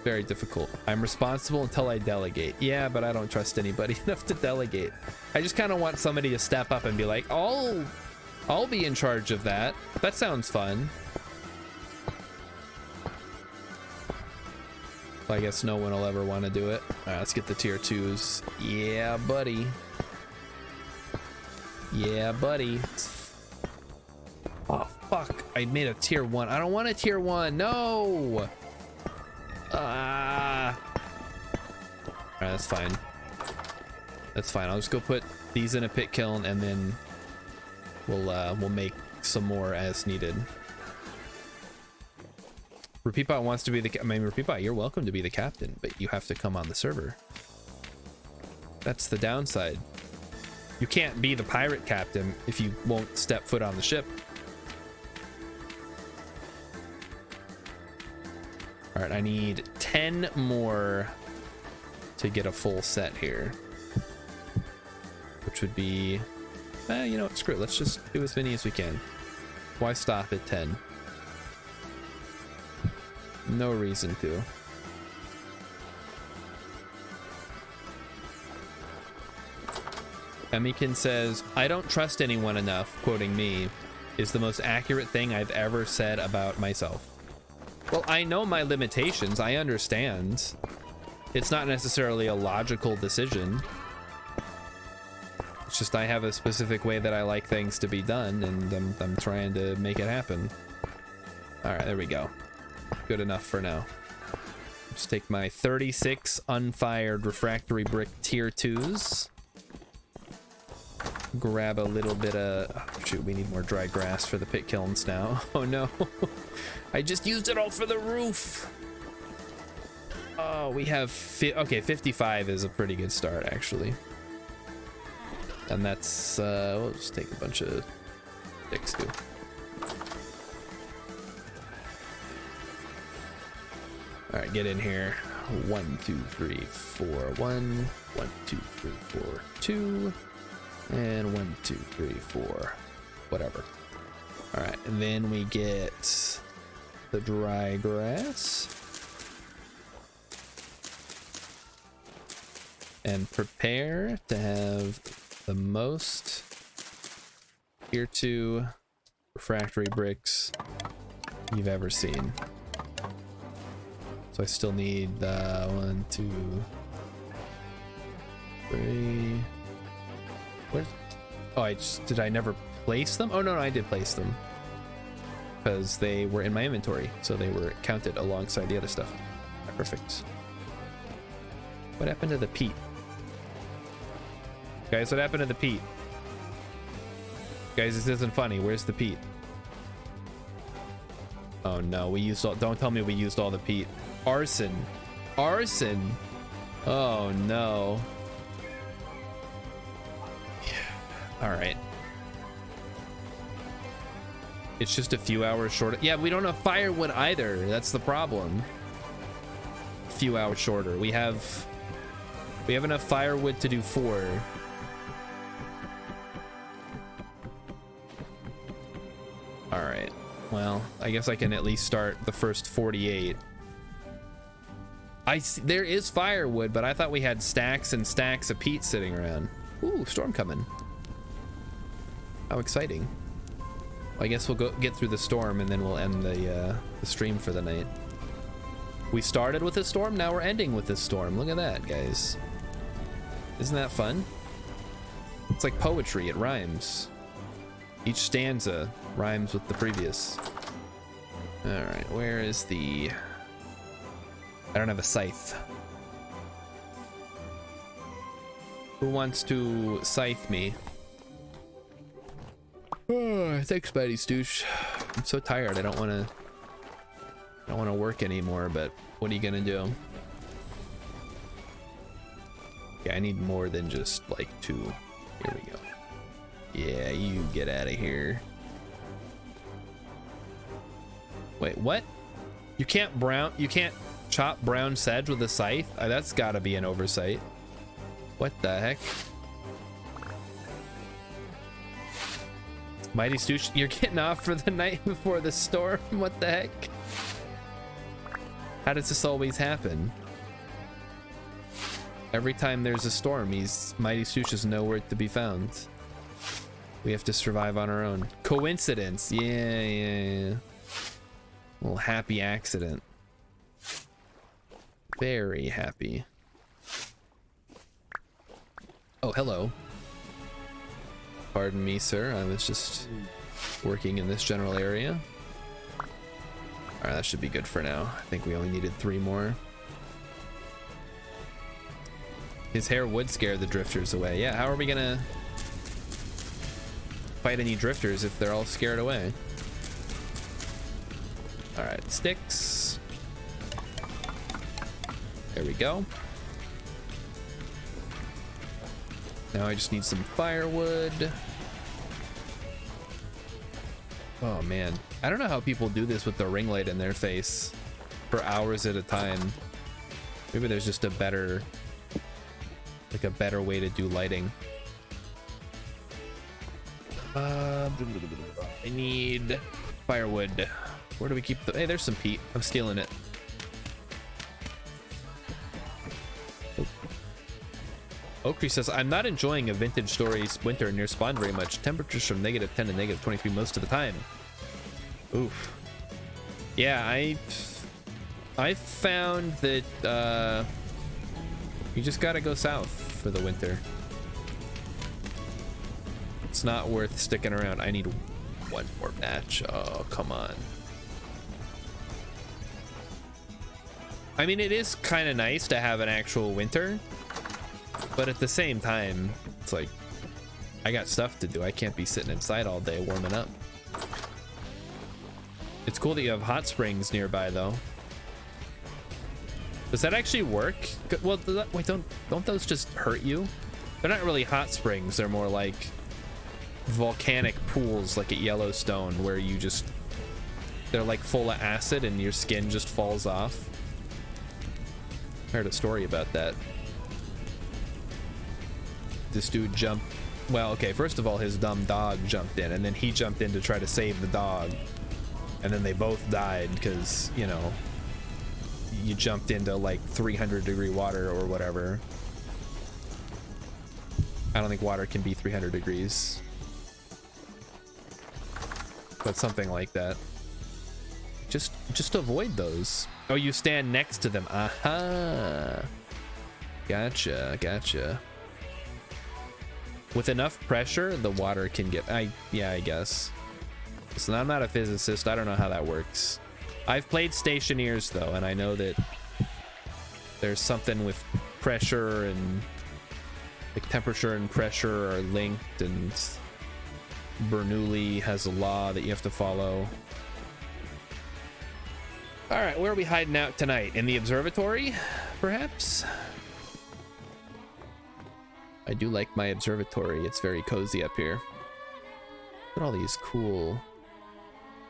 Very difficult. I'm responsible until I delegate. Yeah, but I don't trust anybody enough to delegate. I just kind of want somebody to step up and be like, I'll be in charge of that. That sounds fun. I guess no one will ever want to do it. All right, let's get the tier 2s. Yeah, buddy. Yeah, buddy. Oh, fuck. I made a tier 1. I don't want a tier 1. No. Alright, that's fine. That's fine. I'll just go put these in a pit kiln and then we'll make some more as needed. Repeatbot wants to be the Repeatbot, you're welcome to be the captain, but you have to come on the server. That's the downside. You can't be the pirate captain if you won't step foot on the ship. All right, I need 10 more to get a full set here, which would be, you know what, screw it. Let's just do as many as we can. Why stop at 10? No reason to. Emikin says, I don't trust anyone enough, quoting me, is the most accurate thing I've ever said about myself. Well, I know my limitations. I understand. It's not necessarily a logical decision. It's just I have a specific way that I like things to be done, and I'm trying to make it happen. All right, there we go. Good enough for now. Just take my 36 unfired refractory brick tier 2s. Grab a little bit of, oh, shoot, we need more dry grass for the pit kilns now. Oh no. I just used it all for the roof. Oh, we have, okay, 55 is a pretty good start actually. And that's, we'll just take a bunch of sticks too. All right, get in here. 1, 2, 3, 4, 1. 1, 2, 3, 4, 2. And 1, 2, 3, 4. Whatever. All right, and then we get the dry grass. And prepare to have the most tier 2 refractory bricks you've ever seen. So I still need 1, 2, 3. Where's? Oh, did I never place them? Oh no, I did place them because they were in my inventory, so they were counted alongside the other stuff. Perfect. What happened to the peat? Guys, what happened to the peat? Guys, this isn't funny. Where's the peat? Oh no, we used all, don't tell me we used all the peat. Arson. Arson. Oh no. All right. It's just a few hours shorter. Yeah, we don't have firewood either. That's the problem. A few hours shorter. We have enough firewood to do 4. All right. Well, I guess I can at least start the first 48. I see, there is firewood, but I thought we had stacks and stacks of peat sitting around. Ooh, storm coming. How exciting. Well, I guess we'll go get through the storm and then we'll end the stream for the night. We started with a storm, now we're ending with this storm. Look at that, guys. Isn't that fun? It's like poetry, it rhymes. Each stanza rhymes with the previous. All right, where is the... I don't have a scythe. Who wants to scythe me? Oh, thanks, buddy, Stoosh. I'm so tired. I don't want to work anymore. But what are you gonna do? Yeah, I need more than just like 2. Here we go. Yeah, you get out of here. Wait, what? You can't chop brown sedge with a scythe? That's gotta be an oversight. What the heck? Mighty Stoosh, you're getting off for the night before the storm? What the heck? How does this always happen? Every time there's a storm, Mighty Stoosh is nowhere to be found. We have to survive on our own. Coincidence. Yeah. Little happy accident. Very happy. Oh, hello. Pardon me, sir. I was just working in this general area. Alright, that should be good for now. I think we only needed 3 more. His hair would scare the drifters away. Yeah, how are we gonna fight any drifters if they're all scared away? Alright, sticks. There we go. Now I just need some firewood. Oh man, I don't know how people do this with the ring light in their face for hours at a time. Maybe there's just a better way to do lighting. I need firewood. Where do we keep the... Hey, there's some peat. I'm stealing it. Oakrey says, I'm not enjoying a Vintage Stories winter near spawn very much. Temperatures from -10 to -23 most of the time. Oof. Yeah, I found that you just gotta go south for the winter. It's not worth sticking around. I need 1 more batch. Oh, come on. I mean, it is kind of nice to have an actual winter, but at the same time, it's like, I got stuff to do. I can't be sitting inside all day warming up. It's cool that you have hot springs nearby, though. Does that actually work? Well, wait, don't those just hurt you? They're not really hot springs. They're more like volcanic pools, like at Yellowstone, where you just... They're like full of acid and your skin just falls off. Heard a story about that. This dude jumped. Well, okay, first of all, his dumb dog jumped in, and then he jumped in to try to save the dog. And then they both died because, you know, you jumped into like 300-degree water or whatever. I don't think water can be 300 degrees. But something like that. Just avoid those. Oh, you stand next to them. Aha. Gotcha, gotcha. With enough pressure, the water can get... yeah, I guess. So I'm not a physicist. I don't know how that works. I've played Stationeers, though, and I know that there's something with pressure and... like temperature and pressure are linked, and Bernoulli has a law that you have to follow. All right, where are we hiding out tonight? In the observatory, perhaps? I do like my observatory. It's very cozy up here. Look at all these cool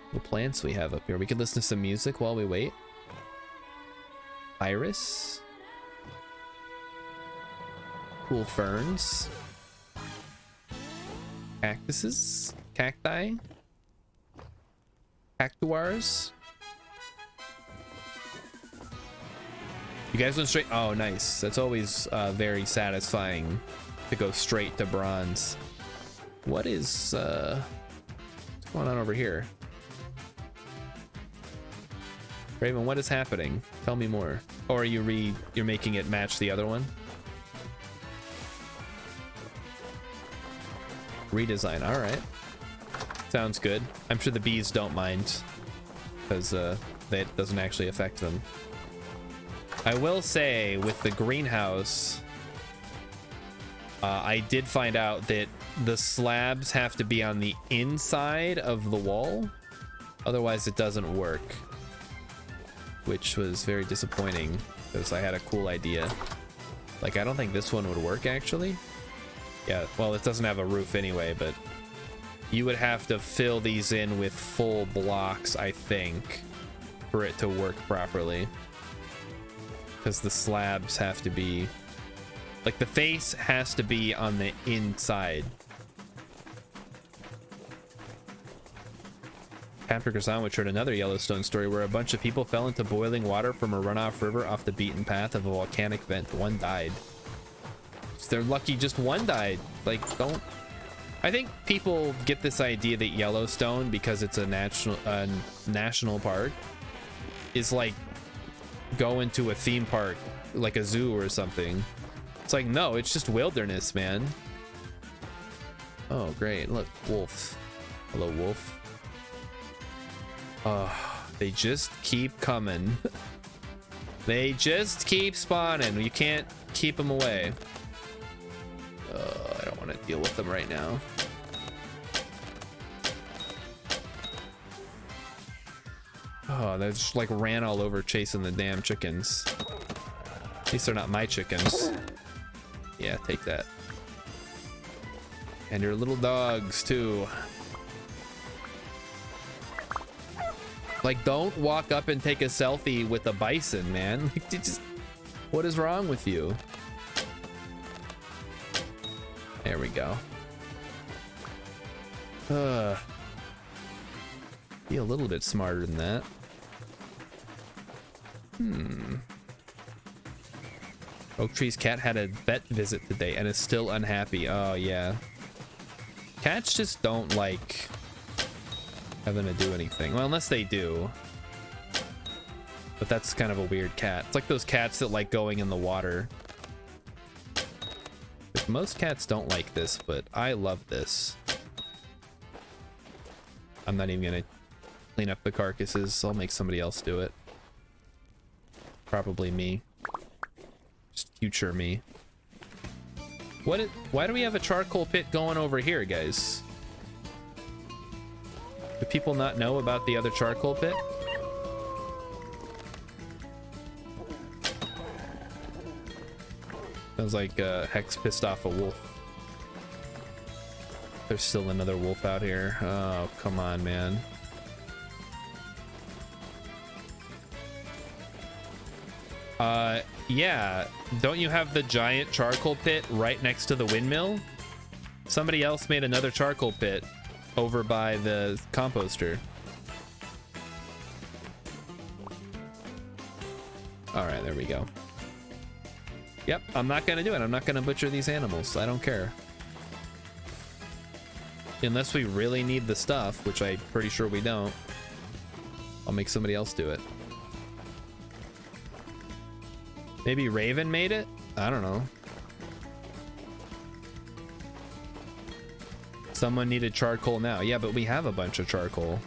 little plants we have up here. We could listen to some music while we wait. Iris. Cool ferns. Cactuses. Cacti. Cactuars. You guys went straight. Oh, nice. That's always very satisfying to go straight to bronze. What is what's going on over here? Raven, what is happening? Tell me more. Or are you're making it match the other one? Redesign. All right. Sounds good. I'm sure the bees don't mind because that doesn't actually affect them. I will say with the greenhouse, I did find out that the slabs have to be on the inside of the wall. Otherwise it doesn't work, which was very disappointing because I had a cool idea. Like, I don't think this one would work actually. Yeah, well, it doesn't have a roof anyway, but you would have to fill these in with full blocks, I think, for it to work properly. Because the slabs have to be... like, the face has to be on the inside. Captain Krasnowicz heard another Yellowstone story where a bunch of people fell into boiling water from a runoff river off the beaten path of a volcanic vent. One died. They're lucky just one died. Like, don't... I think people get this idea that Yellowstone, because it's a national park, is like going to a theme park, like a zoo or something. It's like, no, it's just wilderness, man. Oh, great. Look, wolf. Hello, wolf. Oh, they just keep coming. They just keep spawning. You can't keep them away. I don't want to deal with them right now. Oh, they just like ran all over chasing the damn chickens. At least they're not my chickens. Yeah, take that. And your little dogs too. Like, don't walk up and take a selfie with a bison, man. Like, just, what is wrong with you? There we go. Be a little bit smarter than that. Oak Tree's cat had a vet visit today and is still unhappy. Oh, yeah. Cats just don't like having to do anything. Well, unless they do. But that's kind of a weird cat. It's like those cats that like going in the water. Like, most cats don't like this, but I love this. I'm not even gonna clean up the carcasses. I'll make somebody else do it. Probably me. Just future me. Why do we have a charcoal pit going over here, guys? Do people not know about the other charcoal pit? Sounds like Hex pissed off a wolf. There's still another wolf out here. Oh, come on, man. Yeah, don't you have the giant charcoal pit right next to the windmill? Somebody else made another charcoal pit over by the composter. All right, there we go. Yep, I'm not gonna do it. I'm not gonna butcher these animals. I don't care. Unless we really need the stuff, which I'm pretty sure we don't. I'll make somebody else do it. Maybe Raven made it? I don't know. Someone needed charcoal now. Yeah, but we have a bunch of charcoal.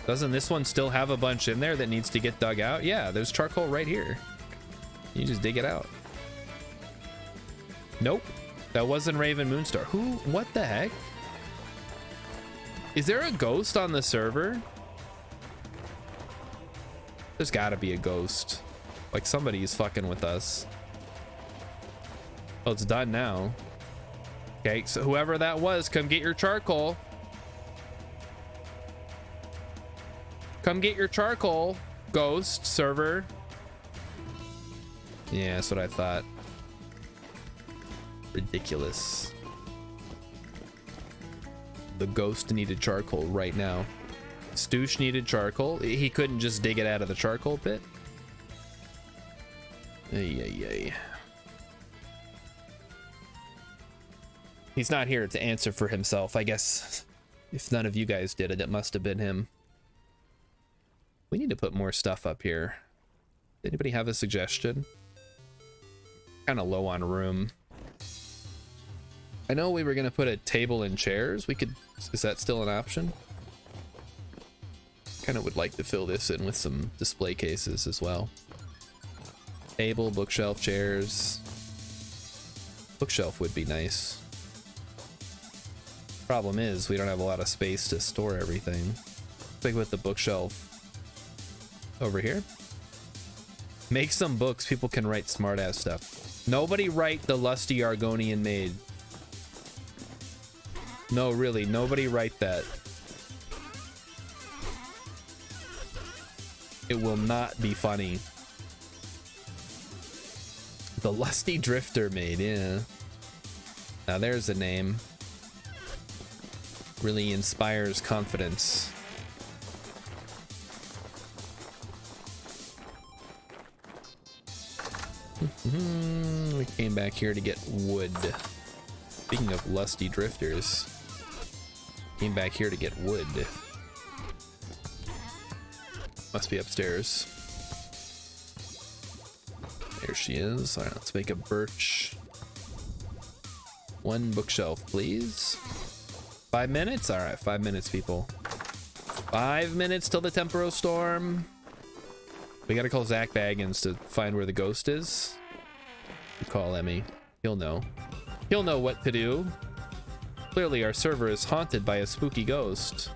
Doesn't this one still have a bunch in there that needs to get dug out? Yeah, there's charcoal right here. You just dig it out. Nope. That wasn't Raven Moonstar. Who? What the heck? Is there a ghost on the server? There's gotta be a ghost. Like somebody's fucking with us. Oh, it's done now. Okay, so whoever that was, come get your charcoal. Come get your charcoal, ghost server. Yeah, that's what I thought. Ridiculous. The ghost needed charcoal right now. Stoosh needed charcoal. He couldn't just dig it out of the charcoal pit. Ay, ay, ay. He's not here to answer for himself. I guess if none of you guys did it, it must have been him. We need to put more stuff up here. Anybody have a suggestion? Kind of low on room. I know we were gonna put a table and chairs. We could, is that still an option? Kind of would like to fill this in with some display cases as well. Table, bookshelf, chairs. Bookshelf would be nice. Problem is, we don't have a lot of space to store everything. Like with the bookshelf over here. Make some books people can write smart ass stuff. Nobody write the lusty Argonian maid. No, really, nobody write that. It will not be funny. The lusty drifter maid, yeah. Now there's a name. Really inspires confidence. We came back here to get wood. Speaking of lusty drifters, came back here to get wood. Must be upstairs. There she is. All right, let's make a birch. One bookshelf, please. 5 minutes? All right, 5 minutes, people. 5 minutes till the Tempero Storm. We gotta call Zach Baggins to find where the ghost is. You call Emmy. He'll know. He'll know what to do. Clearly, our server is haunted by a spooky ghost.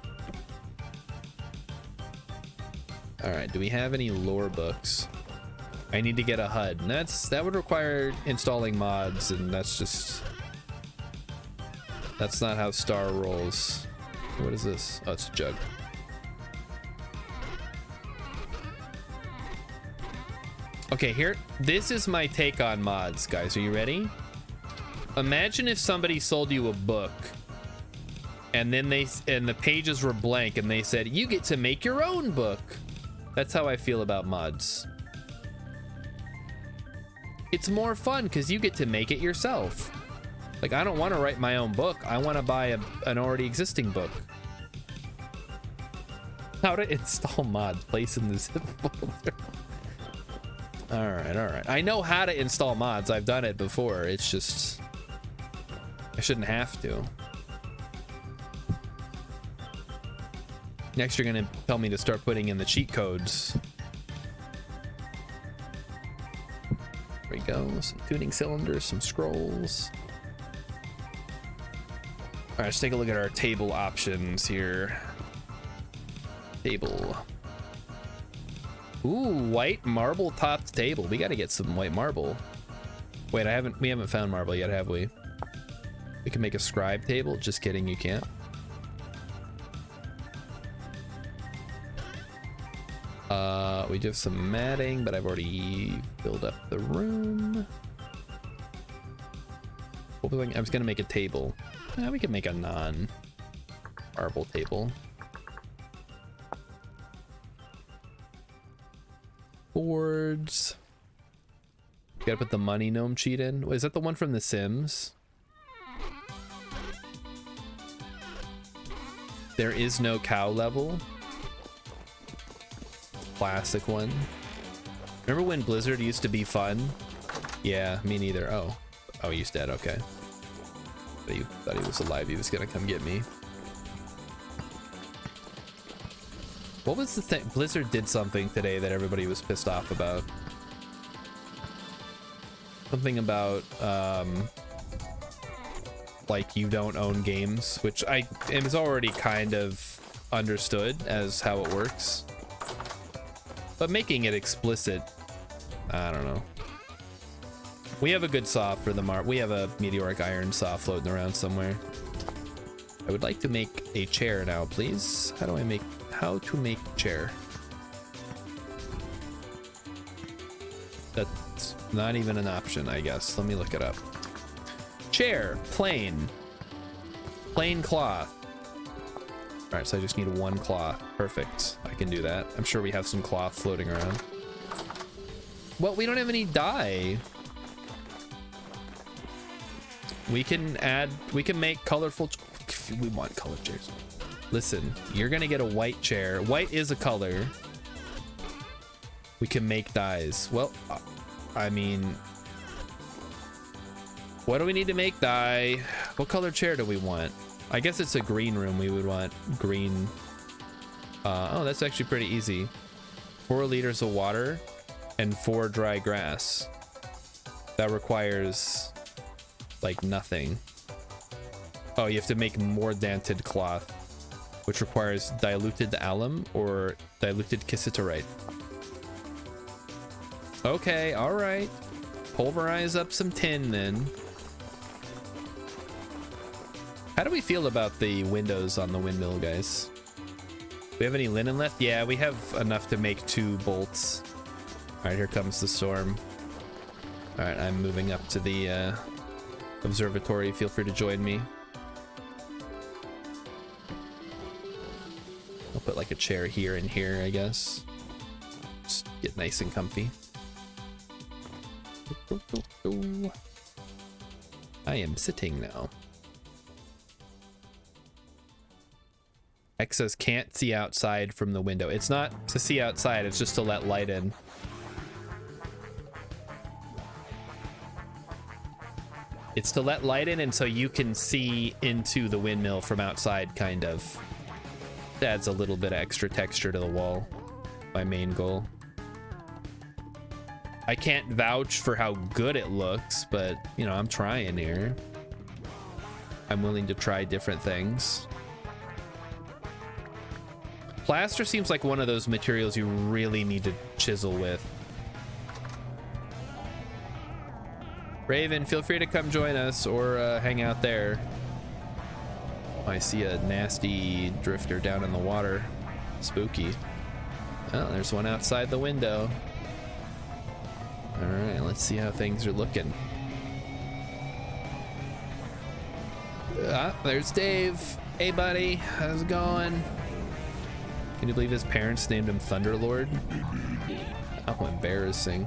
All right, do we have any lore books? I need to get a HUD, and that would require installing mods, and that's not how Star rolls. What is this? Oh, it's a jug. Okay, here, this is my take on mods, guys. Are you ready? Imagine if somebody sold you a book and then the pages were blank and they said, you get to make your own book. That's how I feel about mods. It's more fun because you get to make it yourself. Like, I don't want to write my own book. I want to buy an already existing book. How to install mods. Place in the zip folder. All right. I know how to install mods. I've done it before. It's just, I shouldn't have to. Next, you're going to tell me to start putting in the cheat codes. There we go. Some tuning cylinders, some scrolls. All right, let's take a look at our table options here. Table. Ooh, white marble topped table. We got to get some white marble. Wait, we haven't found marble yet, have we? We can make a scribe table. Just kidding, you can't. We do have some matting, but I've already filled up the room. What was I was gonna make a table. We could make a non-marble table. Boards. Gotta put the money gnome cheat in. Is that the one from The Sims? There is no cow level. Classic one. Remember when Blizzard used to be fun? Yeah, me neither. Oh, he's dead. Okay. But you thought he was alive. He was gonna come get me. What was the thing? Blizzard did something today that everybody was pissed off about. Something about like you don't own games, which it was already kind of understood as how it works, but making it explicit, I don't know. We have a good saw for the we have a meteoric iron saw floating around somewhere. I would like to make a chair now, please. How to make chair? That's not even an option, I guess. Let me look it up. Chair, plain cloth. All right, so I just need one cloth. Perfect. I can do that. I'm sure we have some cloth floating around. Well, we don't have any dye. We can make colorful. We want color chairs. Listen, you're gonna get a white chair. White is a color. We can make dyes. Well, I mean, what do we need to make dye? What color chair do we want? I guess it's a green room. We would want green. Oh, that's actually pretty easy. 4 liters of water and 4 dry grass. That requires like nothing. Oh, you have to make mordanted cloth, which requires diluted alum or diluted cassiterite. Okay, all right. Pulverize up some tin then. How do we feel about the windows on the windmill, guys? Do we have any linen left? Yeah, we have enough to make 2 bolts. All right, here comes the storm. All right, I'm moving up to the observatory. Feel free to join me. I'll put like a chair here and here, I guess. Just get nice and comfy. I am sitting now. X says can't see outside from the window. It's not to see outside, it's just to let light in. It's to let light in and so you can see into the windmill from outside, kind of. It adds a little bit of extra texture to the wall. My main goal. I can't vouch for how good it looks, but you know, I'm trying here. I'm willing to try different things. Plaster seems like one of those materials you really need to chisel with. Raven, feel free to come join us or hang out there. I see a nasty drifter down in the water. Spooky. Oh, there's one outside the window. All right, let's see how things are looking. There's Dave. Hey, buddy. How's it going? Can you believe his parents named him Thunderlord? How embarrassing.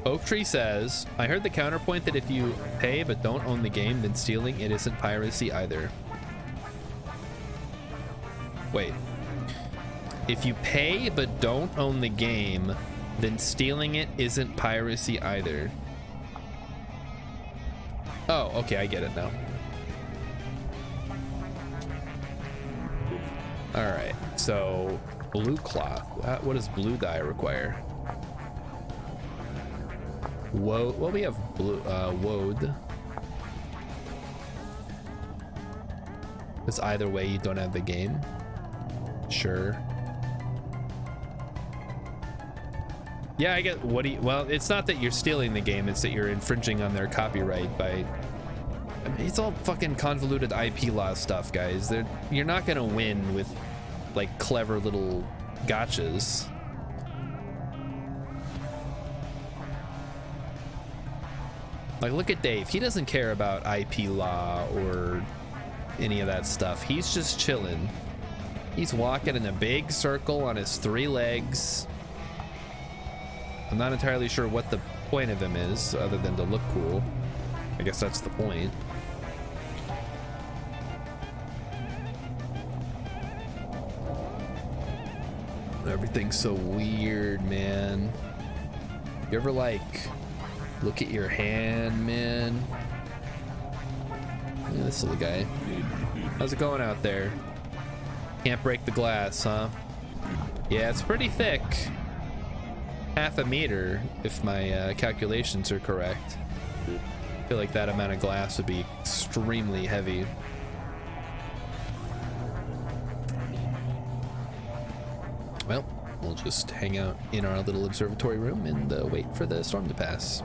Oak Tree says, I heard the counterpoint that if you pay but don't own the game, then stealing it isn't piracy either. Wait. If you pay but don't own the game, then stealing it isn't piracy either. Oh, okay, I get it now. All right, so blue cloth. What does blue dye require? Whoa, well, we have blue, woad. Because either way, you don't have the game. Sure. Yeah, I get, what do you, well, it's not that you're stealing the game, it's that you're infringing on their copyright by, I mean, it's all fucking convoluted IP law stuff, guys. You're not gonna win with like clever little gotchas. Like, look at Dave. He doesn't care about IP law or any of that stuff. He's just chilling. He's walking in a big circle on his 3 legs. I'm not entirely sure what the point of him is, other than to look cool. I guess that's the point. Everything's so weird, man. You ever, like, look at your hand, man? Yeah, this little guy. How's it going out there? Can't break the glass, huh? Yeah, it's pretty thick. Half a meter, if my calculations are correct. I feel like that amount of glass would be extremely heavy. Well, we'll just hang out in our little observatory room and wait for the storm to pass.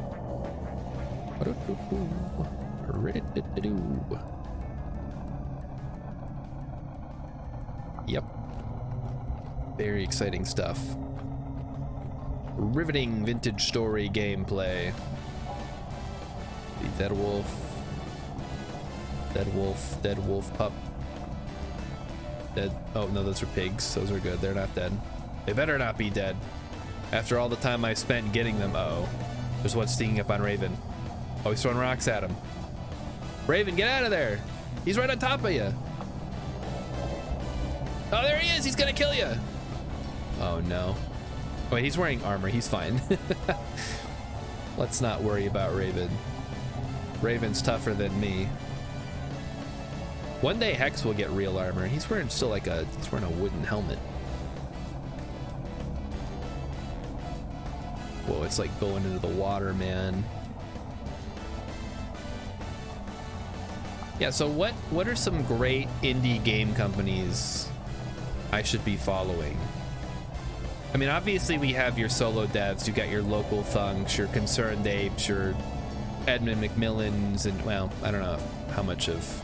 Yep. Very exciting stuff. Riveting vintage story gameplay. The dead wolf. Dead wolf. Dead wolf pup. Dead. Oh, no, those are pigs. Those are good. They're not dead. They better not be dead. After all the time I spent getting them. Uh-oh. There's one sneaking up on Raven. Oh, he's throwing rocks at him. Raven, get out of there. He's right on top of you. Oh, there he is. He's gonna kill you. Oh, no. Wait, he's wearing armor. He's fine. Let's not worry about Raven. Raven's tougher than me. One day Hex will get real armor. He's wearing still like he's wearing a wooden helmet. Whoa, it's like going into the water, man. Yeah, so what are some great indie game companies I should be following? I mean, obviously we have your solo devs. You got your local thunks, your Concerned Apes, your Edmund McMillans, and well, I don't know how much of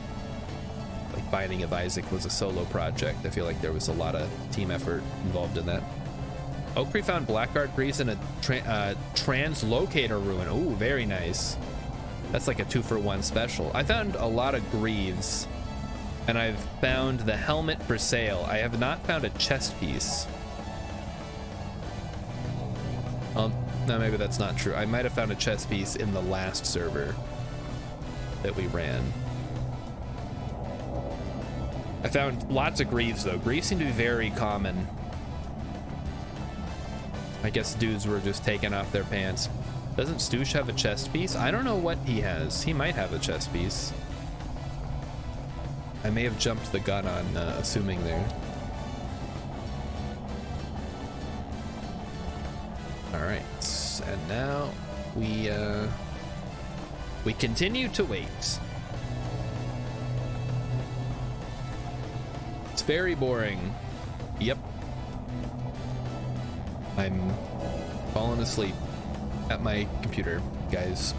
like Binding of Isaac was a solo project. I feel like there was a lot of team effort involved in that. Oaktree found Blackguard Grease in a translocator ruin. Ooh, very nice. That's like a 2-for-1 special. I found a lot of Greaves, and I've found the helmet for sale. I have not found a chest piece. No, maybe that's not true. I might have found a chest piece in the last server that we ran. I found lots of Greaves, though. Greaves seem to be very common. I guess dudes were just taking off their pants. Doesn't Stoosh have a chest piece? I don't know what he has. He might have a chest piece. I may have jumped the gun on assuming there. All right, and now we continue to wait. It's very boring. Yep. I'm falling asleep at my computer, guys.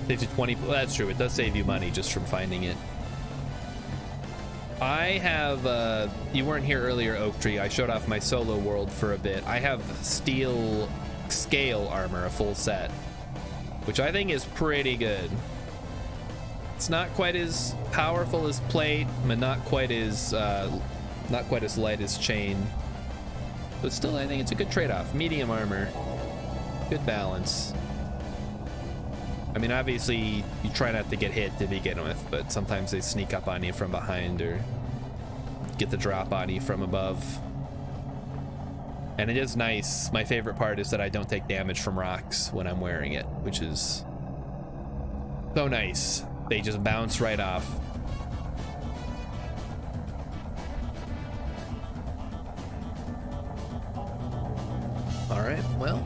Saves you 20. Well, that's true. It does save you money just from finding it. I have, you weren't here earlier, Oaktree. I showed off my solo world for a bit. I have steel scale armor, a full set, which I think is pretty good. It's not quite as powerful as plate, but not quite as light as chain. But still, I think it's a good trade-off. Medium armor, good balance. I mean, obviously, you try not to get hit to begin with, but sometimes they sneak up on you from behind or get the drop on you from above. And it is nice. My favorite part is that I don't take damage from rocks when I'm wearing it, which is so nice. They just bounce right off. All right, well,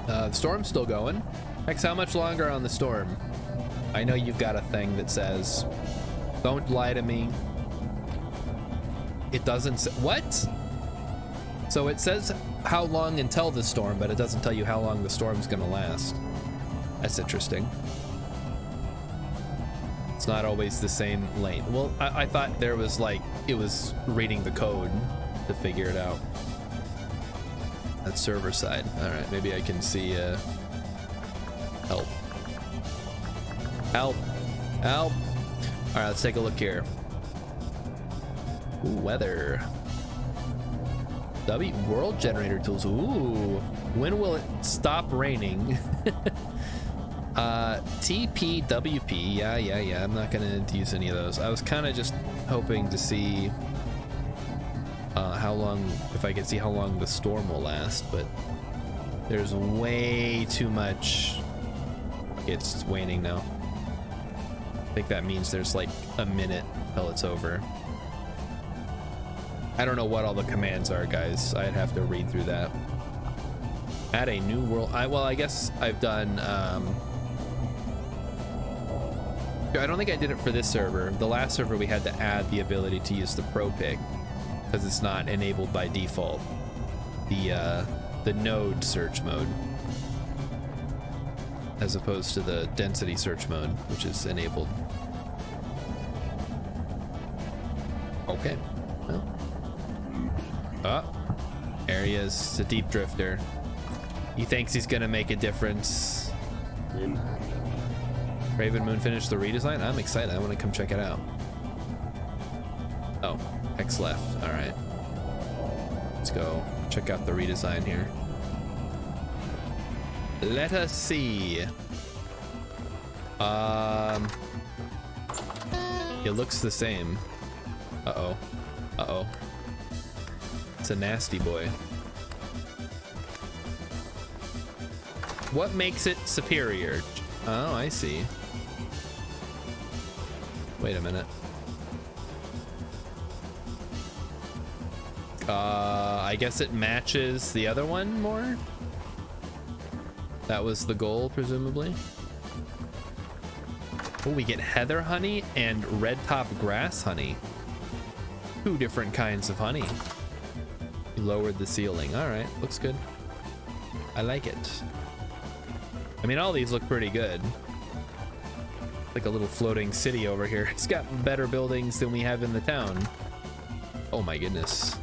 the storm's still going. Hex, how much longer on the storm? I know you've got a thing that says, don't lie to me. It doesn't say, what? So it says how long until the storm, but it doesn't tell you how long the storm's gonna last. That's interesting. It's not always the same lane. Well, I thought there was like, it was reading the code to figure it out. That's server side. All right, maybe I can see, help. Help. Help. All right, let's take a look here. Ooh, weather. World generator tools. Ooh. When will it stop raining? TPWP. Yeah. I'm not gonna use any of those. I was kind of just hoping to see how long, if I could see how long the storm will last, but there's way too much. Okay, it's waning now. I think that means there's like a minute till it's over. I don't know what all the commands are, guys. I'd have to read through that. Add a new world. Well, I guess I've done. I don't think I did it for this server. The last server we had to add the ability to use the Pro Pick because it's not enabled by default. The node search mode, as opposed to the density search mode, which is enabled. Okay. Well. Oh, there he is. It's a deep drifter. He thinks he's gonna make a difference. Raven Moon finished the redesign. I'm excited. I want to come check it out. Oh, X left. All right. Let's go check out the redesign here. Let us see. It looks the same. Uh-oh. Uh-oh. It's a nasty boy. What makes it superior? Oh, I see. Wait a minute. I guess it matches the other one more? That was the goal, presumably. Oh, we get heather honey and red top grass honey. Two different kinds of honey. You lowered the ceiling. All right, looks good. I like it. I mean, all these look pretty good. Like a little floating city over here. It's got better buildings than we have in the town. Oh my goodness.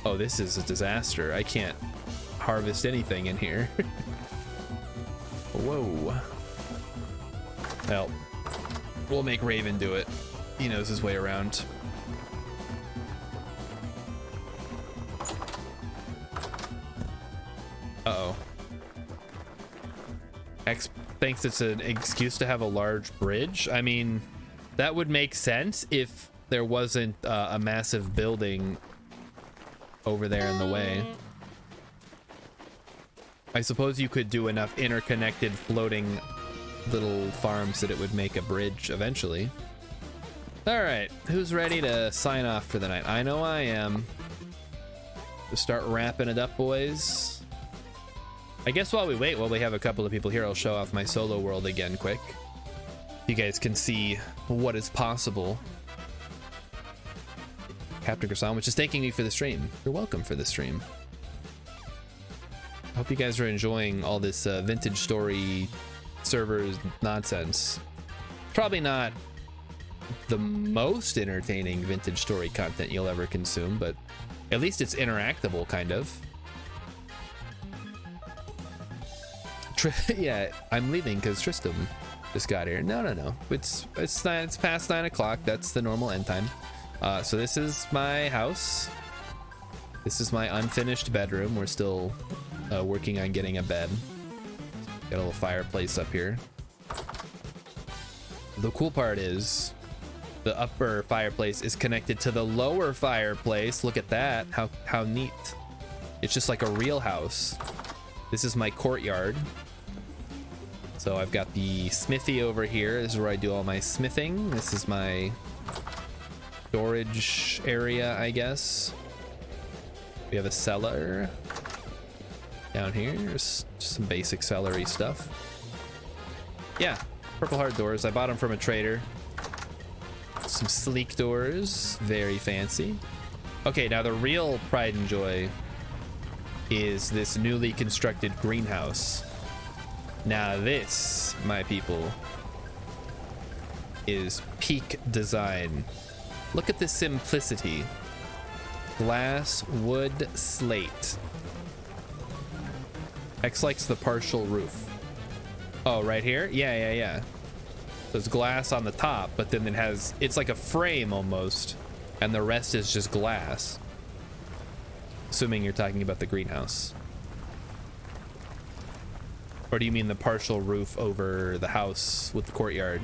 Oh, this is a disaster. I can't harvest anything in here. Whoa. Well, we'll make Raven do it. He knows his way around. Uh-oh. X thinks it's an excuse to have a large bridge. I mean, that would make sense if there wasn't a massive building over there in the way. I suppose you could do enough interconnected floating little farms that it would make a bridge eventually. All right, who's ready to sign off for the night? I know I am. To start wrapping it up, boys. I guess while we wait, while we have a couple of people here, I'll show off my solo world again quick. You guys can see what is possible. Captain Croissant, which is thanking me for the stream. You're welcome for the stream. I hope you guys are enjoying all this vintage story servers nonsense. Probably not the most entertaining vintage story content you'll ever consume, but at least it's interactable, kind of. Yeah, I'm leaving because Tristram just got here. No. It's past 9 o'clock. That's the normal end time. So this is my house. This is my unfinished bedroom. We're still working on getting a bed. Got a little fireplace up here. The cool part is the upper fireplace is connected to the lower fireplace. Look at that. How neat. It's just like a real house. This is my courtyard. So I've got the smithy over here. This is where I do all my smithing. This is my storage area, I guess. We have a cellar down here. Just some basic celery stuff. Yeah, purple heart doors. I bought them from a trader. Some sleek doors, very fancy. Okay, now the real pride and joy is this newly constructed greenhouse. Now this, my people, is peak design. Look at the simplicity. Glass, wood, slate. X likes the partial roof. Oh, right here? Yeah. There's glass on the top, but then it's like a frame almost, and the rest is just glass. Assuming you're talking about the greenhouse. Or do you mean the partial roof over the house with the courtyard?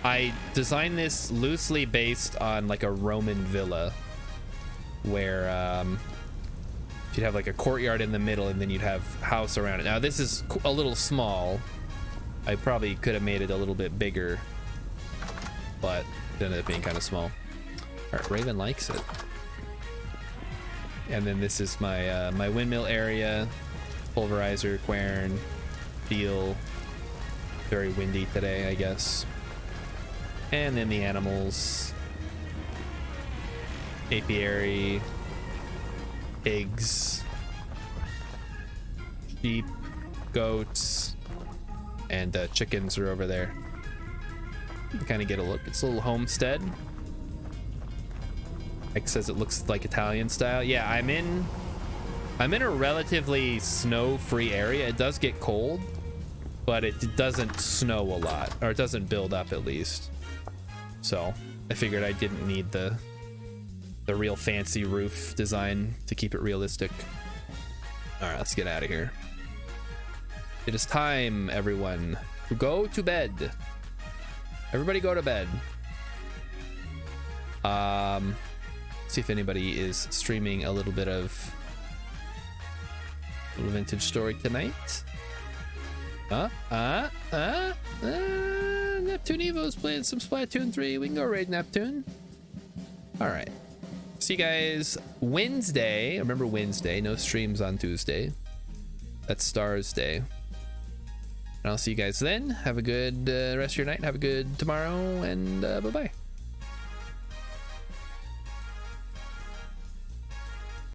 I designed this loosely based on like a Roman villa, where you'd have like a courtyard in the middle and then you'd have house around it. Now this is a little small. I probably could have made it a little bit bigger, but it ended up being kind of small. All right, Raven likes it. And then this is my my windmill area, pulverizer, quern, field. Very windy today, I guess. And then the animals, apiary, pigs, sheep, goats, and chickens are over there. You can kind of get a look. It's a little homestead. X says it looks like Italian style. Yeah, I'm in a relatively snow-free area. It does get cold, but it doesn't snow a lot, or it doesn't build up at least. So I figured I didn't need the real fancy roof design to keep it realistic. All right, let's get out of here. It is time, everyone, to go to bed. Everybody go to bed. See if anybody is streaming a little bit of Vintage Story tonight. Neptune Evo's playing some Splatoon 3. We can go raid Neptune. All right. See you guys Wednesday. Remember Wednesday, no streams on Tuesday. That's Stars Day. And I'll see you guys then. Have a good rest of your night. Have a good tomorrow, and bye-bye.